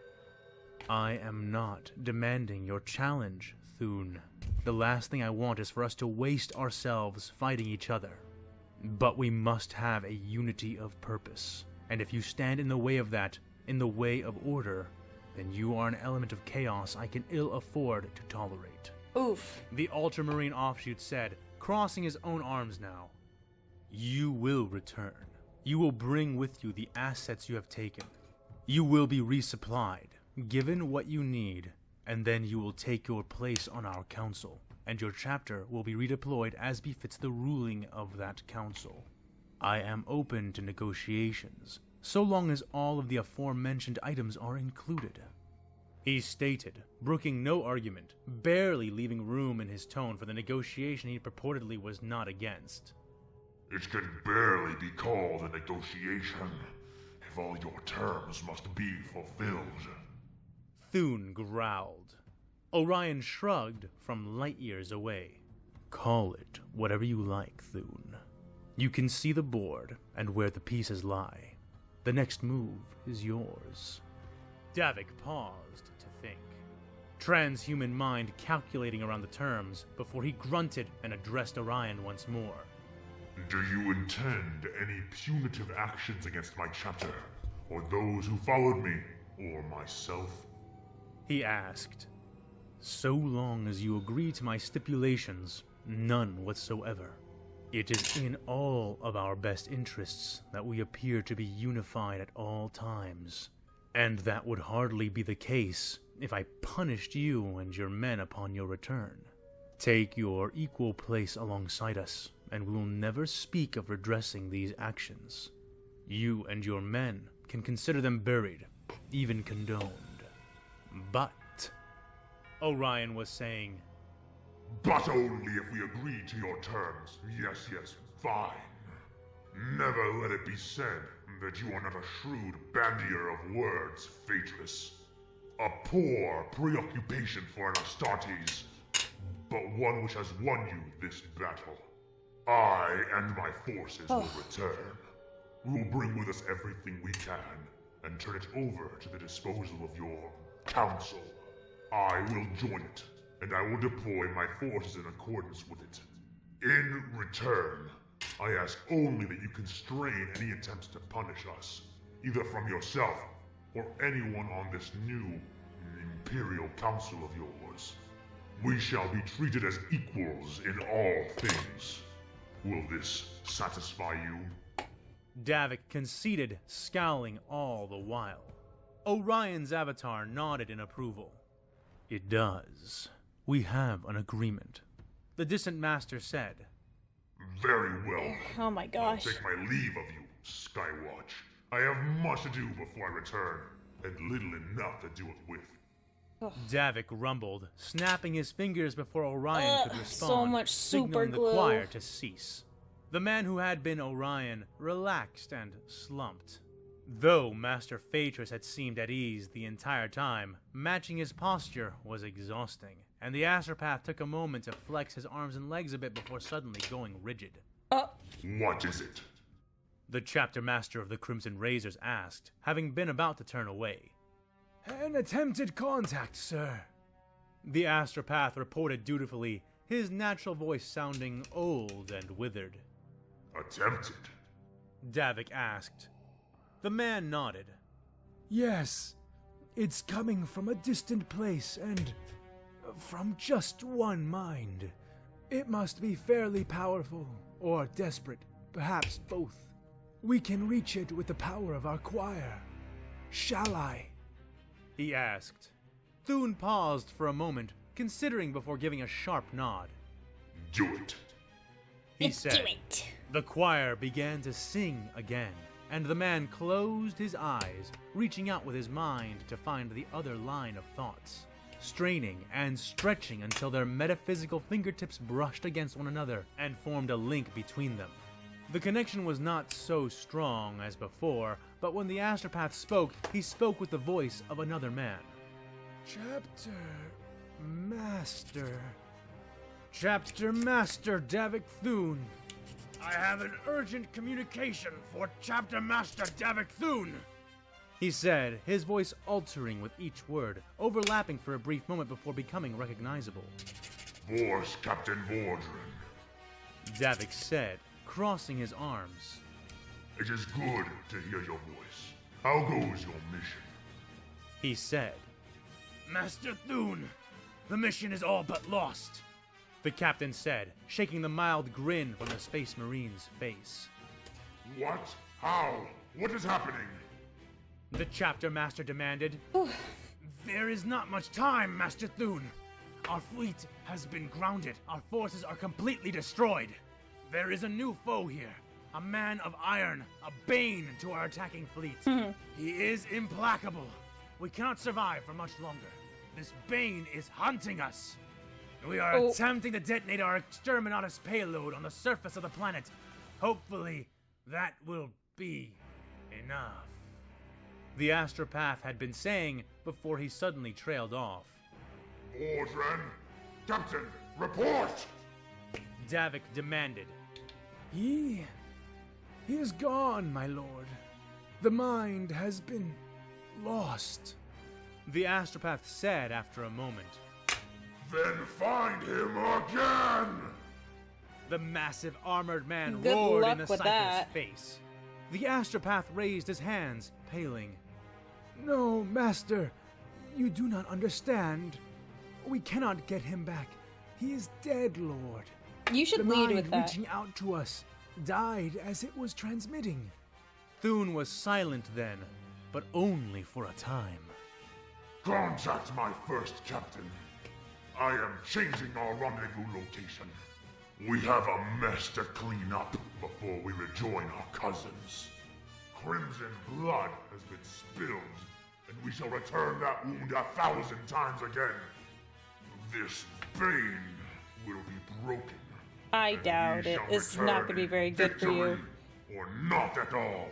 I am not demanding your challenge, Thune. The last thing I want is for us to waste ourselves fighting each other. But we must have a unity of purpose, and if you stand in the way of that, in the way of order, then you are an element of chaos I can ill afford to tolerate. Oof. The Ultramarine offshoot said, crossing his own arms now. You will return. You will bring with you the assets you have taken. You will be resupplied, given what you need, and then you will take your place on our council, and your chapter will be redeployed as befits the ruling of that council. I am open to negotiations, so long as all of the aforementioned items are included. He stated, brooking no argument, barely leaving room in his tone for the negotiation he purportedly was not against. It can barely be called a negotiation if all your terms must be fulfilled. Thune growled. Orion shrugged from light years away. Call it whatever you like, Thune. You can see the board and where the pieces lie. The next move is yours. Davik paused to think, transhuman mind calculating around the terms before he grunted and addressed Orion once more. Do you intend any punitive actions against my chapter, or those who followed me, or myself? He asked. So long as you agree to my stipulations, none whatsoever. It is in all of our best interests that we appear to be unified at all times. And that would hardly be the case if I punished you and your men upon your return. Take your equal place alongside us, and we will never speak of redressing these actions. You and your men can consider them buried, even condoned. But, Orion was saying, But only if we agree to your terms. Yes, fine. Never let it be said that you are not a shrewd bandyer of words, Fateless. A poor preoccupation for an Astartes, but one which has won you this battle. I and my forces will return. We will bring with us everything we can, and turn it over to the disposal of your council. I will join it, and I will deploy my forces in accordance with it. In return, I ask only that you constrain any attempts to punish us, either from yourself or anyone on this new Imperial Council of yours. We shall be treated as equals in all things. Will this satisfy you? Davik conceded, scowling all the while. Orion's avatar nodded in approval. It does. We have an agreement, the distant master said. Very well. Oh my gosh. I'll take my leave of you, Skywatch. I have much to do before I return, and little enough to do it with. Davik rumbled, snapping his fingers before Orion could respond, so much super signaling the glue. choir to cease. The man who had been Orion relaxed and slumped. Though Master Phaedrus had seemed at ease the entire time, matching his posture was exhausting, and the astropath took a moment to flex his arms and legs a bit before suddenly going rigid. What is it? The chapter master of the Crimson Razors asked, having been about to turn away. An attempted contact, sir. The astropath reported dutifully, his natural voice sounding old and withered. Attempted? Davik asked. The man nodded. Yes, it's coming from a distant place and from just one mind. It must be fairly powerful, or desperate, perhaps both. We can reach it with the power of our choir. Shall I? He asked. Thune paused for a moment, considering before giving a sharp nod. Do it. He Let's said. do it. The choir began to sing again, and the man closed his eyes, reaching out with his mind to find the other line of thoughts, straining and stretching until their metaphysical fingertips brushed against one another and formed a link between them. The connection was not so strong as before, but when the astropath spoke, he spoke with the voice of another man. Chapter Master Davik Thune. I have an urgent communication for Chapter Master Davik Thune, he said, his voice altering with each word, overlapping for a brief moment before becoming recognizable. Force Captain Vordran. Davik said, crossing his arms. It is good to hear your voice. How goes your mission? He said. Master Thune, the mission is all but lost, the captain said, shaking the mild grin from the Space Marine's face. What? How? What is happening? The chapter master demanded. There is not much time, Master Thune. Our fleet has been grounded. Our forces are completely destroyed. There is a new foe here, A man of iron, a bane to our attacking fleet. He is implacable. We cannot survive for much longer. This bane is hunting us. We are attempting to detonate our exterminatus payload on the surface of the planet. Hopefully, that will be enough. The astropath had been saying before he suddenly trailed off. Ordren! Captain, report! Davik demanded. He is gone, my lord. The mind has been lost. The astropath said after a moment. Then find him again! The massive armored man Good roared luck in the with psyker's that. face. The astropath raised his hands, paling. No, master, you do not understand. We cannot get him back. He is dead, lord. You should The lead mind with that. reaching out to us died as it was transmitting. Thune was silent then, but only for a time. Contact my first captain. I am changing our rendezvous location. We have a mess to clean up before we rejoin our cousins. Crimson blood has been spilled, and we shall return that wound 1,000 times again. This bane will be broken. I and we doubt it. shall It's not return going to be in very good for you. victory, or not at all.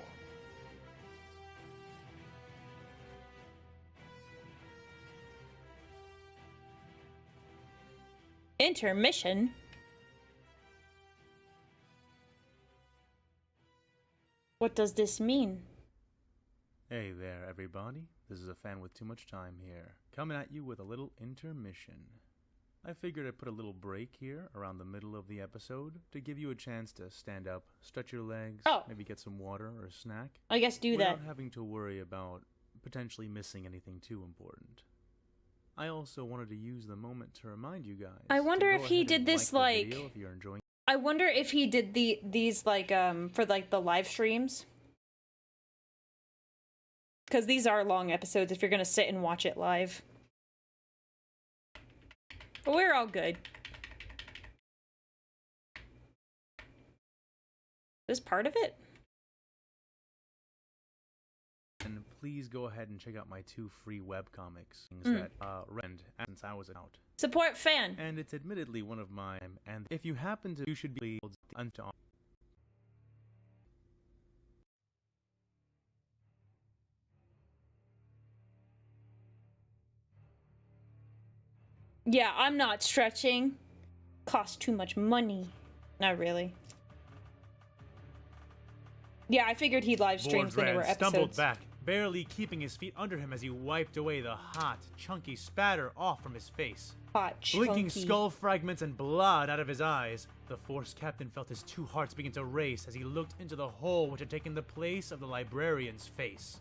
Intermission? What does this mean? Hey there, everybody. This is a fan with too much time here, coming at you with a little intermission. I figured I'd put a little break here around the middle of the episode to give you a chance to stand up, stretch your legs, maybe get some water or a snack. I guess do that. Without having to worry about potentially missing anything too important. I also wanted to use the moment to remind you guys. I wonder to if go he ahead did and this, like the like- video if you're enjoying. I wonder if he did these like for like the live streams. Because these are long episodes if you're gonna sit and watch it live. But we're all good. This part of it? And please go ahead and check out my 2 free webcomics Mm. that rend since I was out. Support fan. And it's admittedly one of mine, and if you happen to, you should be unto. Yeah, I'm not stretching. Costs too much money. Not really. Yeah, I figured he'd live streams when there were Vordran stumbled episodes. back, barely keeping his feet under him as he wiped away the hot, chunky spatter off from his face. Hot, Blinking chunky. skull fragments and blood out of his eyes, the Force captain felt his 2 hearts begin to race as he looked into the hole which had taken the place of the librarian's face.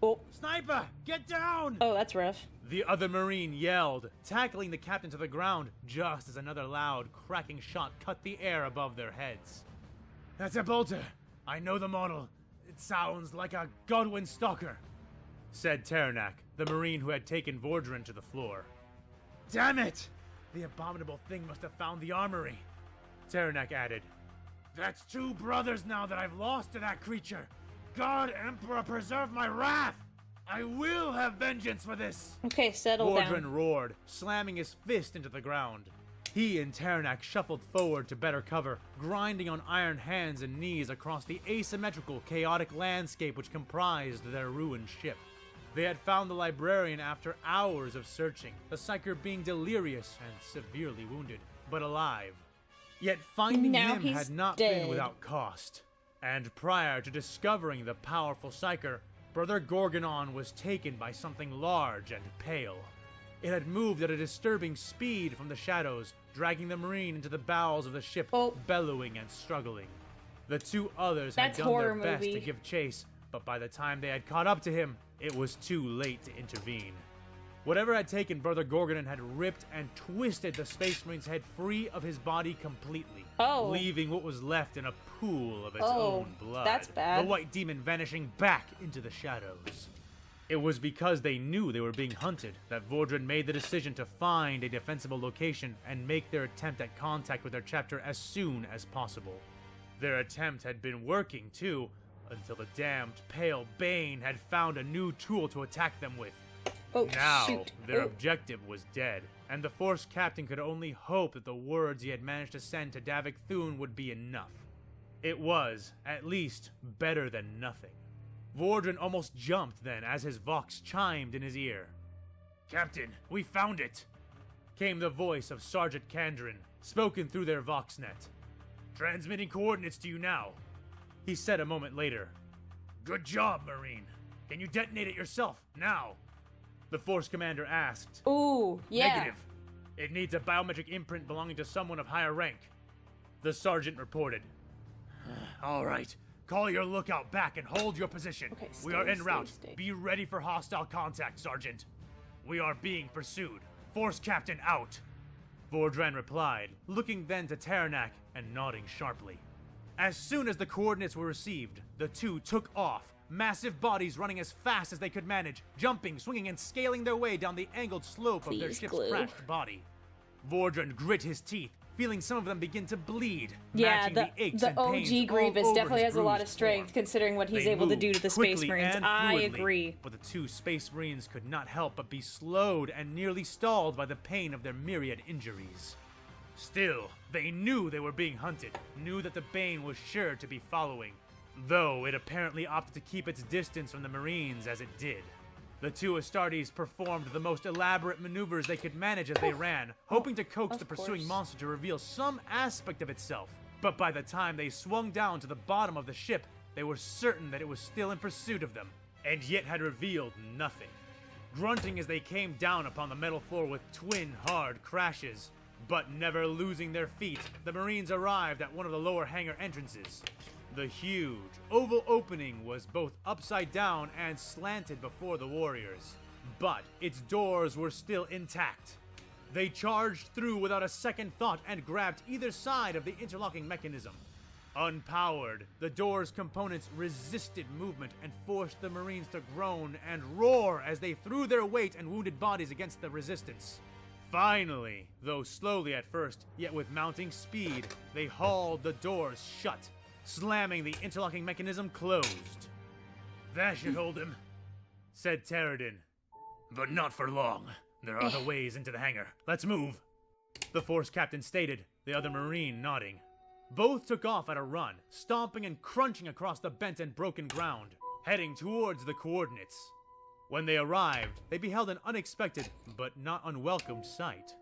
Oh. Sniper, get down! Oh, that's rough. The other Marine yelled, tackling the captain to the ground just as another loud, cracking shot cut the air above their heads. That's a bolter. I know the model. It sounds like a Godwin stalker, said Ternak, the Marine who had taken Vordran to the floor. Damn it! The abominable thing must have found the armory, Ternak added. That's 2 brothers now that I've lost to that creature. God, Emperor, preserve my wrath! I will have vengeance for this! Okay, settle Vordran down. roared, slamming his fist into the ground. He and Ternak shuffled forward to better cover, grinding on iron hands and knees across the asymmetrical, chaotic landscape which comprised their ruined ship. They had found the librarian after hours of searching, the psyker being delirious and severely wounded, but alive. Yet finding Now him he's had not dead. been without cost. And prior to discovering the powerful psyker, Brother Gorgonon was taken by something large and pale. It had moved at a disturbing speed from the shadows, dragging the Marine into the bowels of the ship, bellowing and struggling. The 2 others That's had done their horror best movie. to give chase, but by the time they had caught up to him, it was too late to intervene. Whatever had taken Brother Gorgonon had ripped and twisted the Space Marine's head free of his body completely, leaving what was left in a pool of its own blood. That's bad. The white demon vanishing back into the shadows. It was because they knew they were being hunted that Vordran made the decision to find a defensible location and make their attempt at contact with their chapter as soon as possible. Their attempt had been working, too, until the damned Pale Bane had found a new tool to attack them with. Oh, Now, shoot. their Oh. objective was dead, and the Force Captain could only hope that the words he had managed to send to Davik Thune would be enough. It was, at least, better than nothing. Vordran almost jumped then as his vox chimed in his ear. "Captain, we found it!" came the voice of Sergeant Kandrin, spoken through their voxnet. "Transmitting coordinates to you now," he said a moment later. "Good job, Marine. Can you detonate it yourself, now?" The Force Commander asked. Ooh, yeah. "Negative. It needs a biometric imprint belonging to someone of higher rank," the Sergeant reported. "All right. Call your lookout back and hold your position. Okay, We are en stay, route. stay. Be ready for hostile contact, Sergeant. We are being pursued. Force Captain out." Vordran replied, looking then to Taranak and nodding sharply. As soon as the coordinates were received, the two took off, massive bodies running as fast as they could manage, jumping, swinging, and scaling their way down the angled slope of their Please, ship's glue. crashed body. Vordran grit his teeth, feeling some of them begin to bleed, Yeah, matching the aches the and pains OG all Grievous over definitely his has a lot of bruised strength form. considering what he's They able to do moved to the Space quickly Marines. and I fluidly, agree. But the two Space Marines could not help but be slowed and nearly stalled by the pain of their myriad injuries. Still, they knew they were being hunted, knew that the Bane was sure to be following, though it apparently opted to keep its distance from the Marines as it did. The two Astartes performed the most elaborate maneuvers they could manage as they ran, hoping to coax Of the pursuing course. monster to reveal some aspect of itself. But by the time they swung down to the bottom of the ship, they were certain that it was still in pursuit of them, and yet had revealed nothing. Grunting as they came down upon the metal floor with twin hard crashes, but never losing their feet, the Marines arrived at one of the lower hangar entrances. The huge, oval opening was both upside down and slanted before the warriors, but its doors were still intact. They charged through without a second thought and grabbed either side of the interlocking mechanism. Unpowered, the door's components resisted movement and forced the Marines to groan and roar as they threw their weight and wounded bodies against the resistance. Finally, though slowly at first, yet with mounting speed, they hauled the doors shut, slamming the interlocking mechanism closed. "That should hold him," said Teradin. "But not for long. There are other ways into the hangar. Let's move," the Force Captain stated, the other Marine nodding. Both took off at a run, stomping and crunching across the bent and broken ground, heading towards the coordinates. When they arrived, they beheld an unexpected but not unwelcome sight.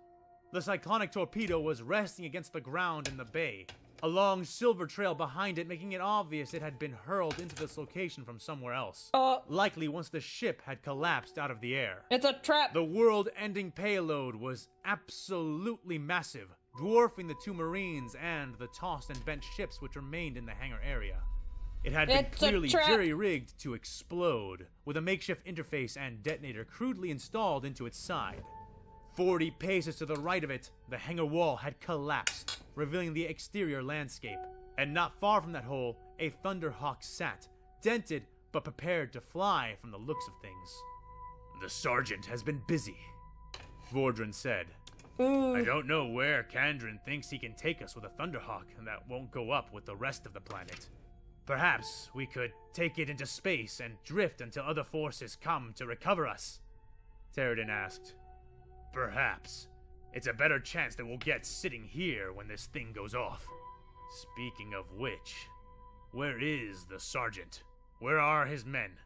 The cyclonic torpedo was resting against the ground in the bay, a long silver trail behind it making it obvious it had been hurled into this location from somewhere else. Likely once the ship had collapsed out of the air. It's a trap. The world-ending payload was absolutely massive, dwarfing the two Marines and the tossed and bent ships which remained in the hangar area. It had been It's a clearly trap. jury-rigged to explode, with a makeshift interface and detonator crudely installed into its side. 40 paces to the right of it, the hangar wall had collapsed, revealing the exterior landscape. And not far from that hole, a Thunderhawk sat, dented but prepared to fly from the looks of things. "The Sergeant has been busy," Vordran said. "I don't know where Kandrin thinks he can take us with a Thunderhawk that won't go up with the rest of the planet. Perhaps we could take it into space and drift until other forces come to recover us," Teradin asked. "Perhaps. It's a better chance that we'll get sitting here when this thing goes off. Speaking of which, where is the Sergeant? Where are his men?"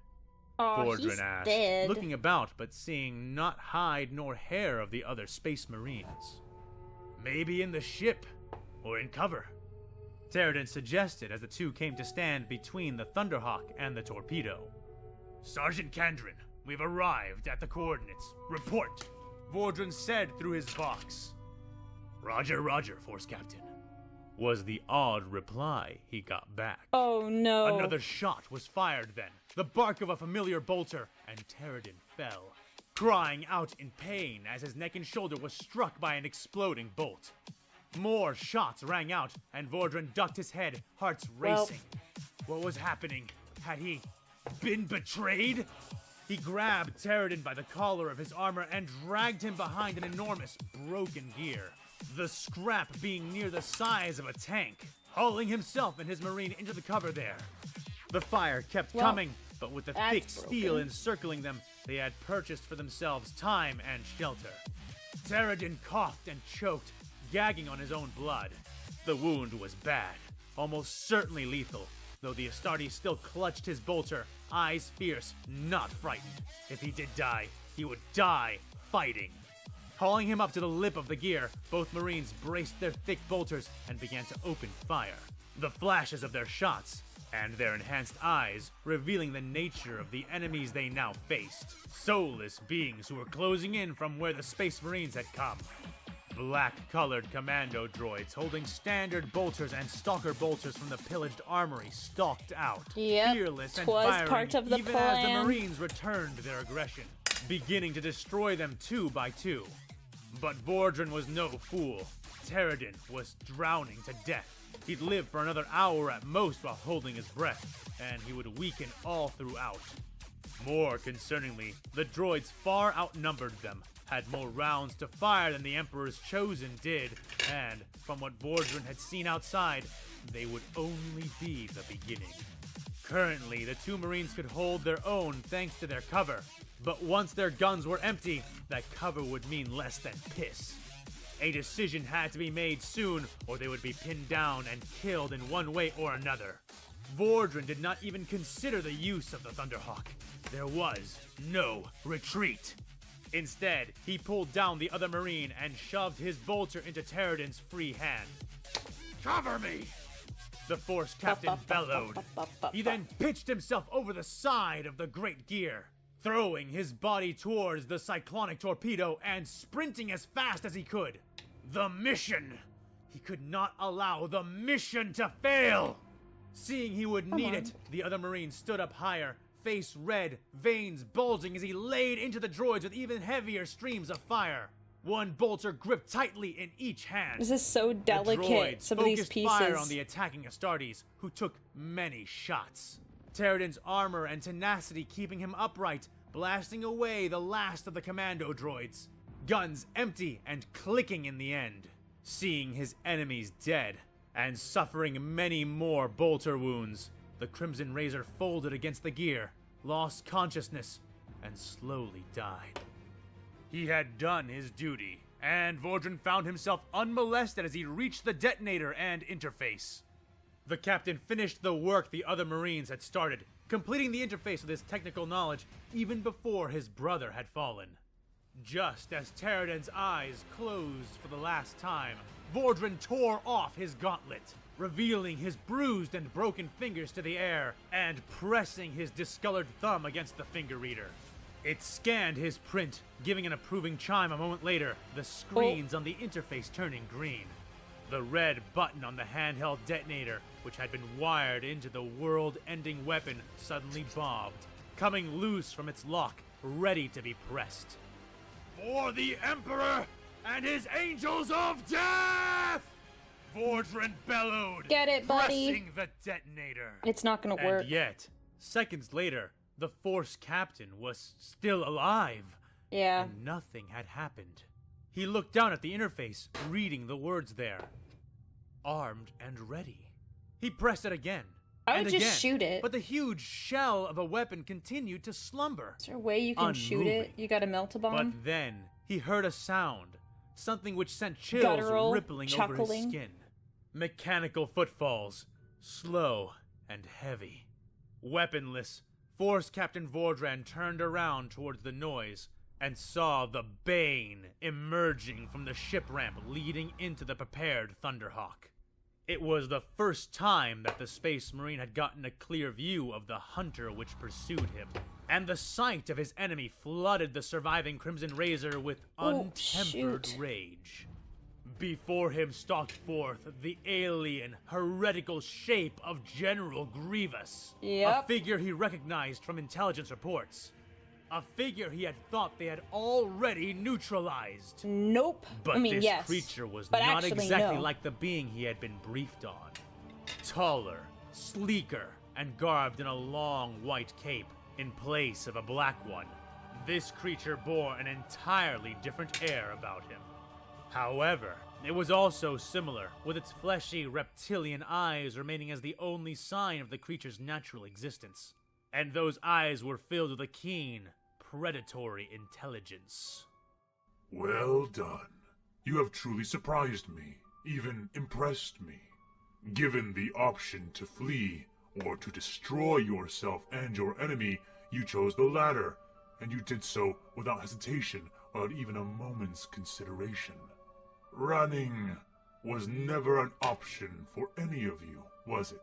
Oh, he's Vordran asked, dead. looking about but seeing not hide nor hair of the other Space Marines. "Maybe in the ship, or in cover," Teradin suggested as the two came to stand between the Thunderhawk and the torpedo. "Sergeant Kandrin, we've arrived at the coordinates. Report," Vordran said through his box. "Roger, roger, Force Captain," was the odd reply he got back. Oh no. Another shot was fired then, the bark of a familiar bolter, and Teradin fell, crying out in pain as his neck and shoulder was struck by an exploding bolt. More shots rang out, and Vordran ducked his head, hearts racing. What was happening? Had he been betrayed? He grabbed Teradin by the collar of his armor and dragged him behind an enormous broken gear, the scrap being near the size of a tank. hauling himself and his marine into the cover there. The fire kept Well, coming, but with the thick that's steel broken. encircling them, they had purchased for themselves time and shelter. Theroden coughed and choked, gagging on his own blood. The wound was bad, almost certainly lethal, though the Astartes still clutched his bolter, eyes fierce, not frightened. If he did die, he would die fighting. Hauling him up to the lip of the gear, both Marines braced their thick bolters and began to open fire. The flashes of their shots, and their enhanced eyes, revealing the nature of the enemies they now faced. Soulless beings who were closing in from where the Space Marines had come. Black-colored commando droids holding standard bolters and stalker bolters from the pillaged armory stalked out, Yep, fearless and 'twas firing part of the even as the plan. Marines returned their aggression, beginning to destroy them two by two. But Vordran was no fool. Theroden was drowning to death. He'd live for another hour at most while holding his breath, and he would weaken all throughout. More concerningly, the droids far outnumbered them, had more rounds to fire than the Emperor's Chosen did, and, from what Vordran had seen outside, they would only be the beginning. Currently, the two Marines could hold their own thanks to their cover, but once their guns were empty, that cover would mean less than piss. A decision had to be made soon, or they would be pinned down and killed in one way or another. Vordran did not even consider the use of the Thunderhawk. There was no retreat. Instead, he pulled down the other Marine and shoved his bolter into Theroden's free hand. "Cover me!" the Force Captain bellowed. He then pitched himself over the side of the great gear, throwing his body towards the cyclonic torpedo and sprinting as fast as he could. The mission! He could not allow the mission to fail! Seeing he would need it, the other Marine stood up higher, face red, veins bulging as he laid into the droids with even heavier streams of fire. One bolter gripped tightly in each hand. This is so The delicate, droids some of these focused pieces. fire on the attacking Astartes, who took many shots. Theroden's armor and tenacity keeping him upright, blasting away the last of the commando droids. Guns empty and clicking in the end. Seeing his enemies dead, and suffering many more bolter wounds, the Crimson Razor folded against the gear, lost consciousness, and slowly died. He had done his duty, and Vordran found himself unmolested as he reached the detonator and interface. The captain finished the work the other Marines had started, completing the interface with his technical knowledge even before his brother had fallen. Just as Theroden's eyes closed for the last time, Vordran tore off his gauntlet, revealing his bruised and broken fingers to the air and pressing his discolored thumb against the finger reader. It scanned his print, giving an approving chime a moment later, the screens on the interface turning green. The red button on the handheld detonator, which had been wired into the world-ending weapon, suddenly bobbed, coming loose from its lock, ready to be pressed. "For the Emperor and his angels of death!" Vordran bellowed, Get it, buddy. pressing the detonator. It's not gonna work. And yet, seconds later, the Force Captain was still alive, Yeah. and nothing had happened. He looked down at the interface, reading the words there. Armed and ready. He pressed it again. I and would just again, shoot it. But the huge shell of a weapon continued to slumber. Is there a way you can shoot it? unmoving. You gotta melt a bomb? But then, he heard a sound. Something which sent chills Guttural, rippling over his chuckling. skin. Mechanical footfalls. Slow and heavy. Weaponless, Force Captain Vordran turned around towards the noise and saw the Bane emerging from the ship ramp leading into the prepared Thunderhawk. It was the first time that the Space Marine had gotten a clear view of the hunter which pursued him, and the sight of his enemy flooded the surviving Crimson Razor with untempered shoot. rage. Before him stalked forth the alien, heretical shape of General Grievous. Yep. A figure he recognized from intelligence reports. A figure he had thought they had already neutralized. Nope. But I mean, this yes. creature was but not actually, exactly no. like the being he had been briefed on. Taller, sleeker, and garbed in a long white cape in place of a black one. This creature bore an entirely different air about him. However, it was also similar, with its fleshy reptilian eyes remaining as the only sign of the creature's natural existence. And those eyes were filled with a keen, predatory intelligence. Well done. You have truly surprised me, even impressed me. Given the option to flee or to destroy yourself and your enemy, you chose the latter, and you did so without hesitation, without even a moment's consideration. Running was never an option for any of you, was it?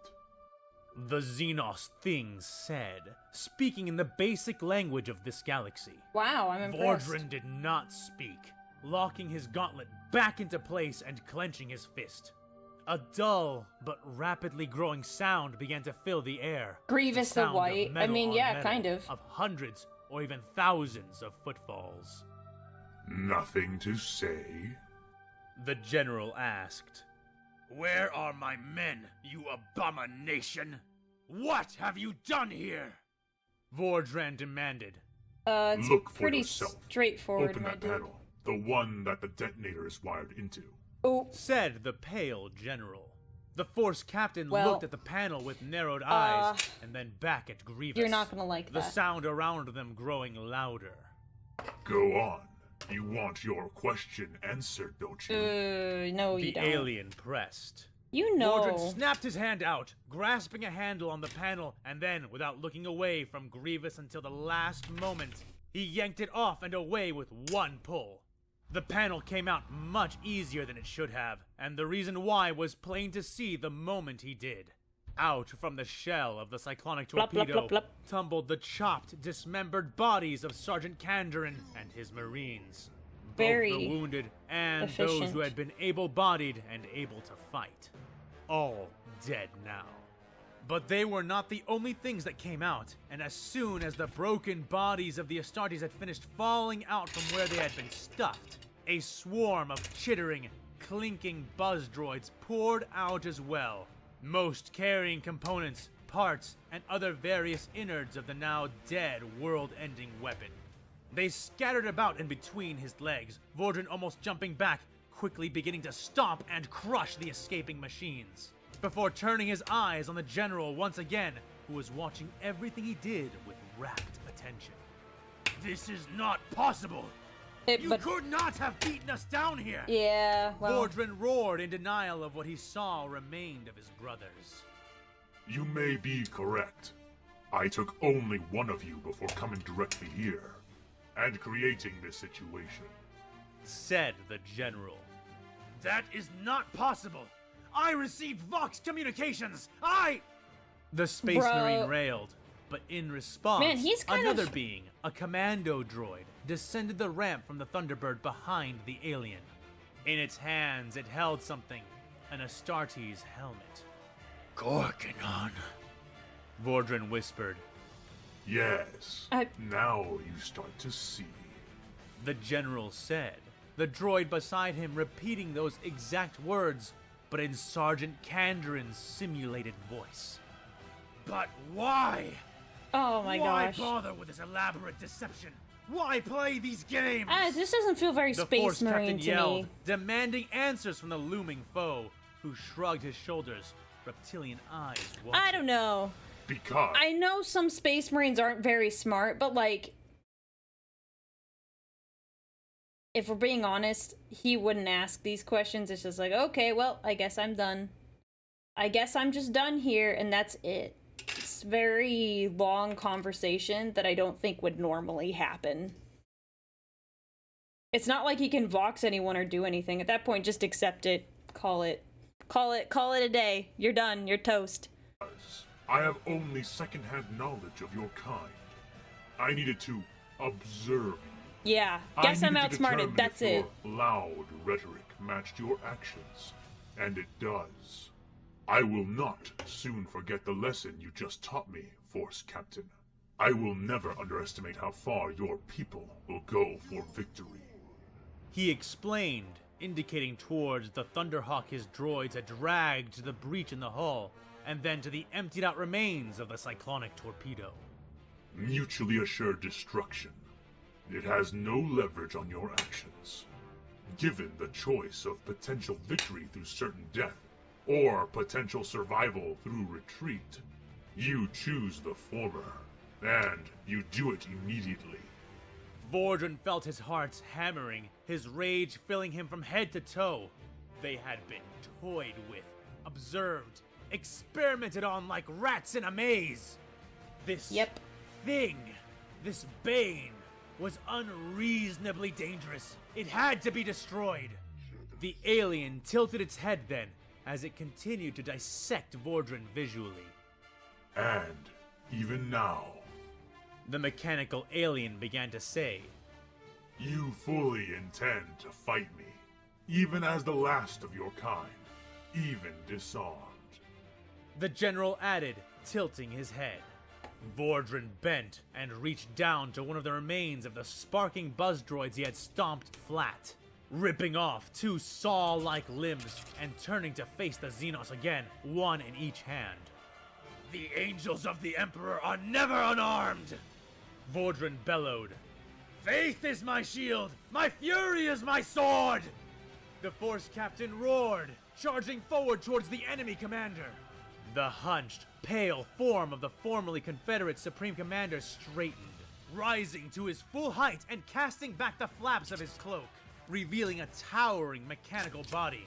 The Xenos thing said, speaking in the basic language of this galaxy. Wow, I'm impressed. Vordren did not speak, locking his gauntlet back into place and clenching his fist. A dull but rapidly growing sound began to fill the air. Grievous the sound of White. I metal mean, on yeah, metal, kind of. Of hundreds or even thousands of footfalls. Nothing to say? The general asked. Where are my men, you abomination? What have you done here? Vordren demanded. It's Look for pretty yourself. straightforward, Open my that dude. panel. The one that the detonator is wired into. Oh, Said the pale general. The Force captain Well, looked at the panel with narrowed eyes and then back at Grievous. you're not gonna like The that. sound around them growing louder. Go on. You want your question answered, don't you? No, you The don't. alien pressed. You know. Vordren snapped his hand out, grasping a handle on the panel, and then, without looking away from Grievous until the last moment, he yanked it off and away with one pull. The panel came out much easier than it should have, and the reason why was plain to see the moment he did. Out from the shell of the cyclonic Blop, blop, torpedo blop, blop. tumbled the chopped, dismembered bodies of Sergeant Kandarin and his Marines. Very Both the wounded and those efficient. who had been able-bodied and able to fight. All dead now. But they were not the only things that came out, and as soon as the broken bodies of the Astartes had finished falling out from where they had been stuffed, a swarm of chittering, clinking buzz droids poured out as well, most carrying components, parts, and other various innards of the now dead world-ending weapon. They scattered about in between his legs, Vordren almost jumping back, quickly beginning to stomp and crush the escaping machines, before turning his eyes on the general once again, who was watching everything he did with rapt attention. This is not possible! You but could not have beaten us down here! yeah, well, Vordren roared in denial of what he saw remained of his brothers. You may be correct. I took only one of you before coming directly here, and creating this situation. Said the general. That is not possible! I received Vox communications! The Space Bro. Marine railed, but in response, Man, he's kind another of- being, a commando droid, descended the ramp from the Thunderbird behind the alien. In its hands, it held something, an Astartes helmet. Gorgonon. Vordren whispered. Yes. I- Now you start to see. The general said, the droid beside him repeating those exact words, but in Sergeant Kandarin's simulated voice. But why? oh my Why gosh. bother with this elaborate deception? Why play these games? This doesn't feel very The Space Force Marine captain to yelled, me. demanding answers from the looming foe, who shrugged his shoulders, reptilian eyes watching. I don't know. Because I know some Space Marines aren't very smart, but like, if we're being honest, he wouldn't ask these questions. It's just like, okay, well, I guess I'm done. I guess I'm just done here, and that's it. It's very long conversation that I don't think would normally happen. It's not like he can vox anyone or do anything. At that point, just accept it. Call it a day. You're done. You're toast. I have only second-hand knowledge of your kind. I needed to observe you. Yeah, I guess I'm needed to outsmarted. determine That's if it. your loud rhetoric matched your actions, and it does. I will not soon forget the lesson you just taught me, Force Captain. I will never underestimate how far your people will go for victory. He explained, indicating towards the Thunderhawk his droids had dragged to the breach in the hull, and then to the emptied-out remains of the cyclonic torpedo. Mutually assured destruction. It has no leverage on your actions. Given the choice of potential victory through certain death, or potential survival through retreat, you choose the former, and you do it immediately. Vordran felt his heart hammering, his rage filling him from head to toe. They had been toyed with, observed, experimented on like rats in a maze. This thing, this bane, was unreasonably dangerous. It had to be destroyed. The alien tilted its head then, as it continued to dissect Vordran visually. And even now, The mechanical alien began to say, you fully intend to fight me, even as the last of your kind, even disarmed. The general added, tilting his head. Vordran bent and reached down to one of the remains of the sparking buzz droids he had stomped flat, ripping off two saw-like limbs and turning to face the Xenos again, one in each hand. The angels of the Emperor are never unarmed! Vordran bellowed. Faith is my shield! My fury is my sword! The Force Captain roared, charging forward towards the enemy commander. The hunched, pale form of the formerly Confederate Supreme Commander straightened, rising to his full height and casting back the flaps of his cloak, revealing a towering mechanical body,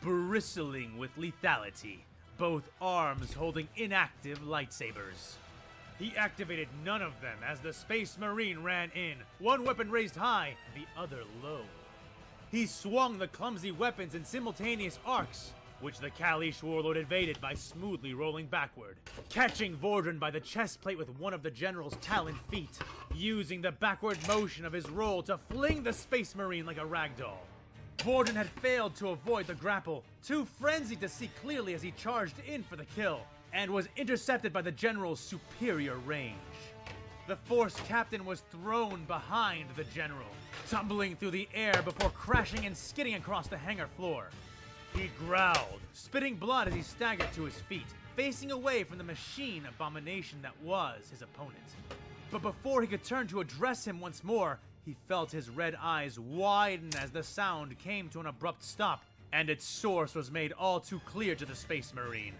bristling with lethality, both arms holding inactive lightsabers. He activated none of them as the Space Marine ran in, one weapon raised high, the other low. He swung the clumsy weapons in simultaneous arcs, which the Kalish warlord evaded by smoothly rolling backward, catching Vordran by the chest plate with one of the general's talon feet, using the backward motion of his roll to fling the Space Marine like a ragdoll. Vordran had failed to avoid the grapple, too frenzied to see clearly as he charged in for the kill, and was intercepted by the general's superior range. The Force Captain was thrown behind the general, tumbling through the air before crashing and skidding across the hangar floor. He growled, spitting blood as he staggered to his feet, facing away from the machine abomination that was his opponent. But before he could turn to address him once more, he felt his red eyes widen as the sound came to an abrupt stop, and its source was made all too clear to the Space Marine.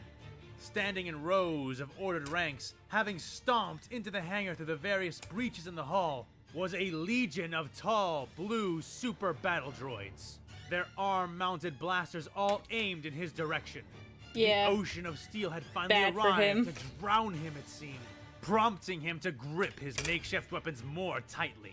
Standing in rows of ordered ranks, having stomped into the hangar through the various breaches in the hall, was a legion of tall, blue super battle droids. Their arm-mounted blasters all aimed in his direction. Yeah. The ocean of steel had finally Bad for him. arrived to drown him, it seemed, prompting him to grip his makeshift weapons more tightly.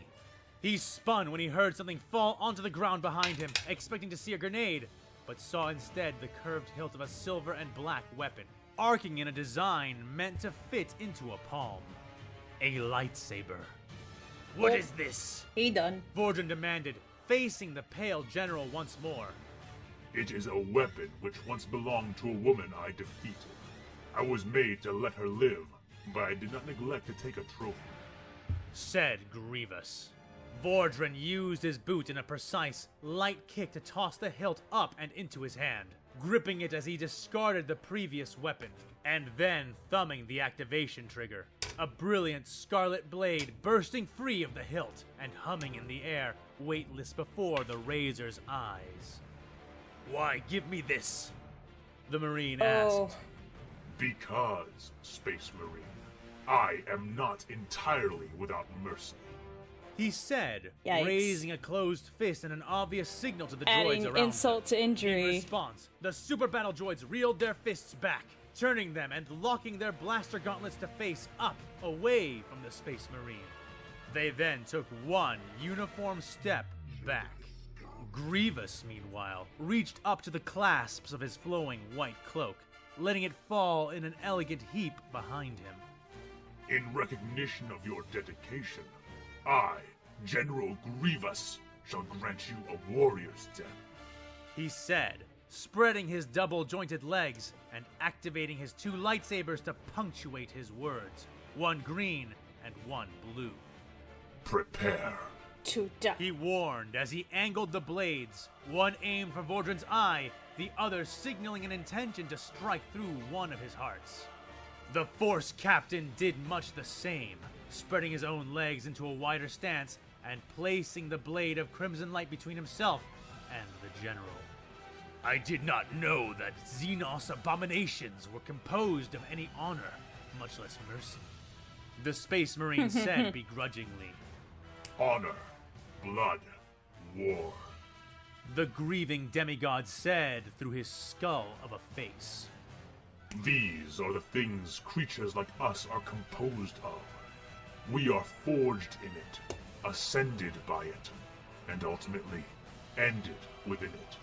He spun when he heard something fall onto the ground behind him, expecting to see a grenade, but saw instead the curved hilt of a silver and black weapon, arcing in a design meant to fit into a palm. A lightsaber. What is this? He done. Vordran demanded, facing the pale general once more. It is a weapon which once belonged to a woman I defeated. I was made to let her live, but I did not neglect to take a trophy. Said Grievous. Vordran used his boot in a precise, light kick to toss the hilt up and into his hand, gripping it as he discarded the previous weapon, and then thumbing the activation trigger. A brilliant scarlet blade bursting free of the hilt and humming in the air, weightless before the razor's eyes. Why give me this? The Marine asked. Because, Space Marine, I am not entirely without mercy. He said, Yikes. raising a closed fist in an obvious signal to the Adding droids around insult to In injury. response, the super battle droids reeled their fists back, turning them and locking their blaster gauntlets to face up, away from the Space Marine. They then took one uniform step back. Grievous, meanwhile, reached up to the clasps of his flowing white cloak, letting it fall in an elegant heap behind him. In recognition of your dedication, I, General Grievous, shall grant you a warrior's death. He said, spreading his double-jointed legs and activating his two lightsabers to punctuate his words, one green and one blue. Prepare. To die. He warned as he angled the blades, one aimed for Vordran's eye, the other signaling an intention to strike through one of his hearts. The Force Captain did much the same, spreading his own legs into a wider stance and placing the blade of crimson light between himself and the general. I did not know that Xenos abominations were composed of any honor, much less mercy. The Space Marine said begrudgingly. Honor, blood, war. The grieving demigod said through his skull of a face. These are the things creatures like us are composed of. We are forged in it, ascended by it, and ultimately ended within it.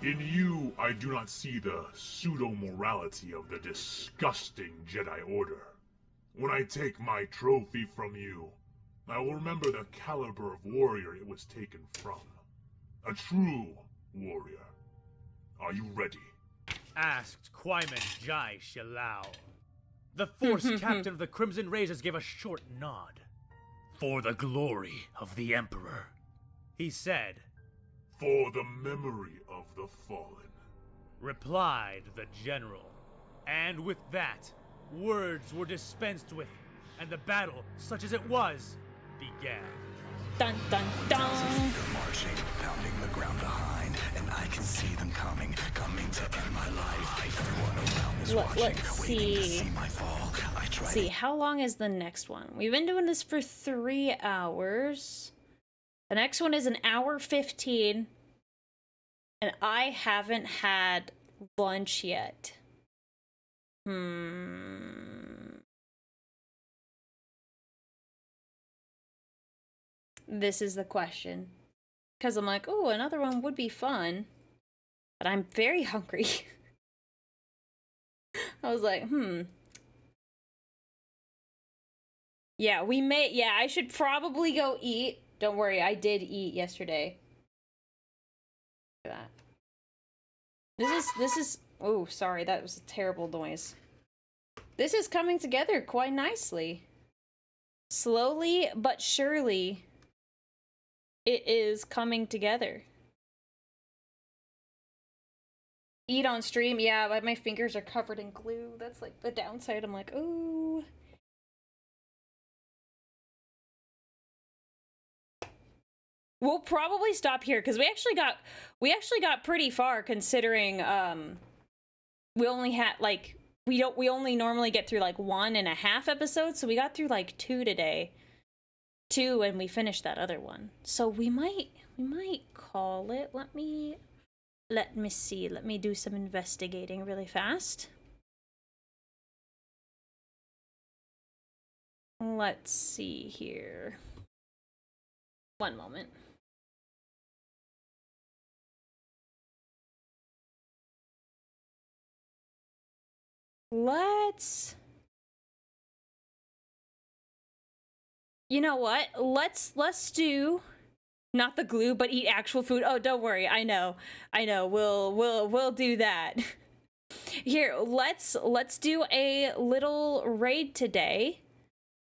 In you, I do not see the pseudo-morality of the disgusting Jedi Order. When I take my trophy from you, I will remember the caliber of warrior it was taken from. A true warrior. Are you ready? Asked Kwaiman Jai Shalao. The Force captain of the Crimson Razors gave a short nod. For the glory of the Emperor, he said. For the memory of the fallen, replied the general. And with that, words were dispensed with, and the battle, such as it was, began. Dun dun dun. They're marching, pounding the ground behind, and I can see them coming to end my life. Everyone around is watching, Let's waiting to see. see my fall. I try See, how long is the next one? We've been doing this for 3 hours. The next one is an hour 15. And I haven't had lunch yet. This is the question. Because I'm like, oh, another one would be fun. But I'm very hungry. I was like, Yeah, I should probably go eat. Don't worry, I did eat yesterday. Look at that. This is, oh, sorry, that was a terrible noise. This is coming together quite nicely. Slowly but surely, it is coming together. Eat on stream, yeah, but my fingers are covered in glue. That's like the downside. I'm like, ooh. We'll probably stop here because we actually got pretty far considering we only had like we only normally get through like 1.5 episodes, so we got through like 2 today. 2 and we finished that other one. So we might call it. Let me see. Let me do some investigating really fast. Let's see here. One moment. You know what? Let's do not the glue, but eat actual food. Oh, don't worry. I know. We'll do that. Here, let's do a little raid today.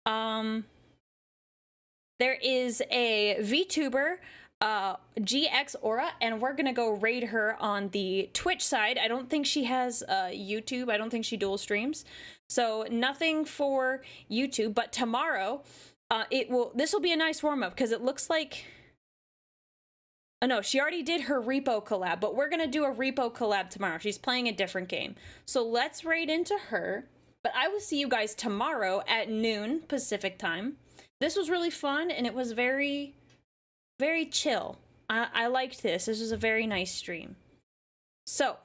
There is a VTuber, GX Aura, and we're gonna go raid her on the Twitch side. I don't think she has YouTube. I don't think she dual streams, so nothing for YouTube. But tomorrow, this will be a nice warm up because it looks like. Oh no, she already did her repo collab, but we're gonna do a repo collab tomorrow. She's playing a different game, so let's raid into her. But I will see you guys tomorrow at noon Pacific time. This was really fun, and it was very, very chill. I liked this. This was a very nice stream. So,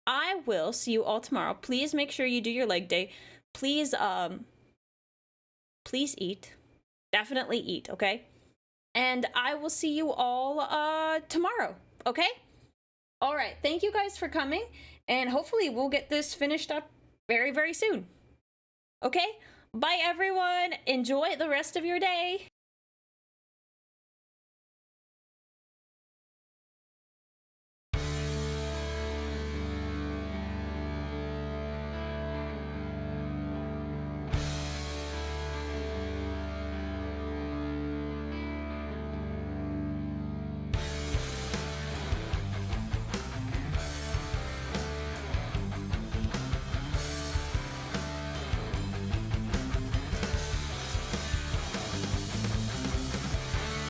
I will see you all tomorrow. Please make sure you do your leg day. Please eat. Definitely eat, okay? And I will see you all tomorrow, okay? All right, thank you guys for coming, and hopefully we'll get this finished up very, very soon. Okay? Bye, everyone. Enjoy the rest of your day.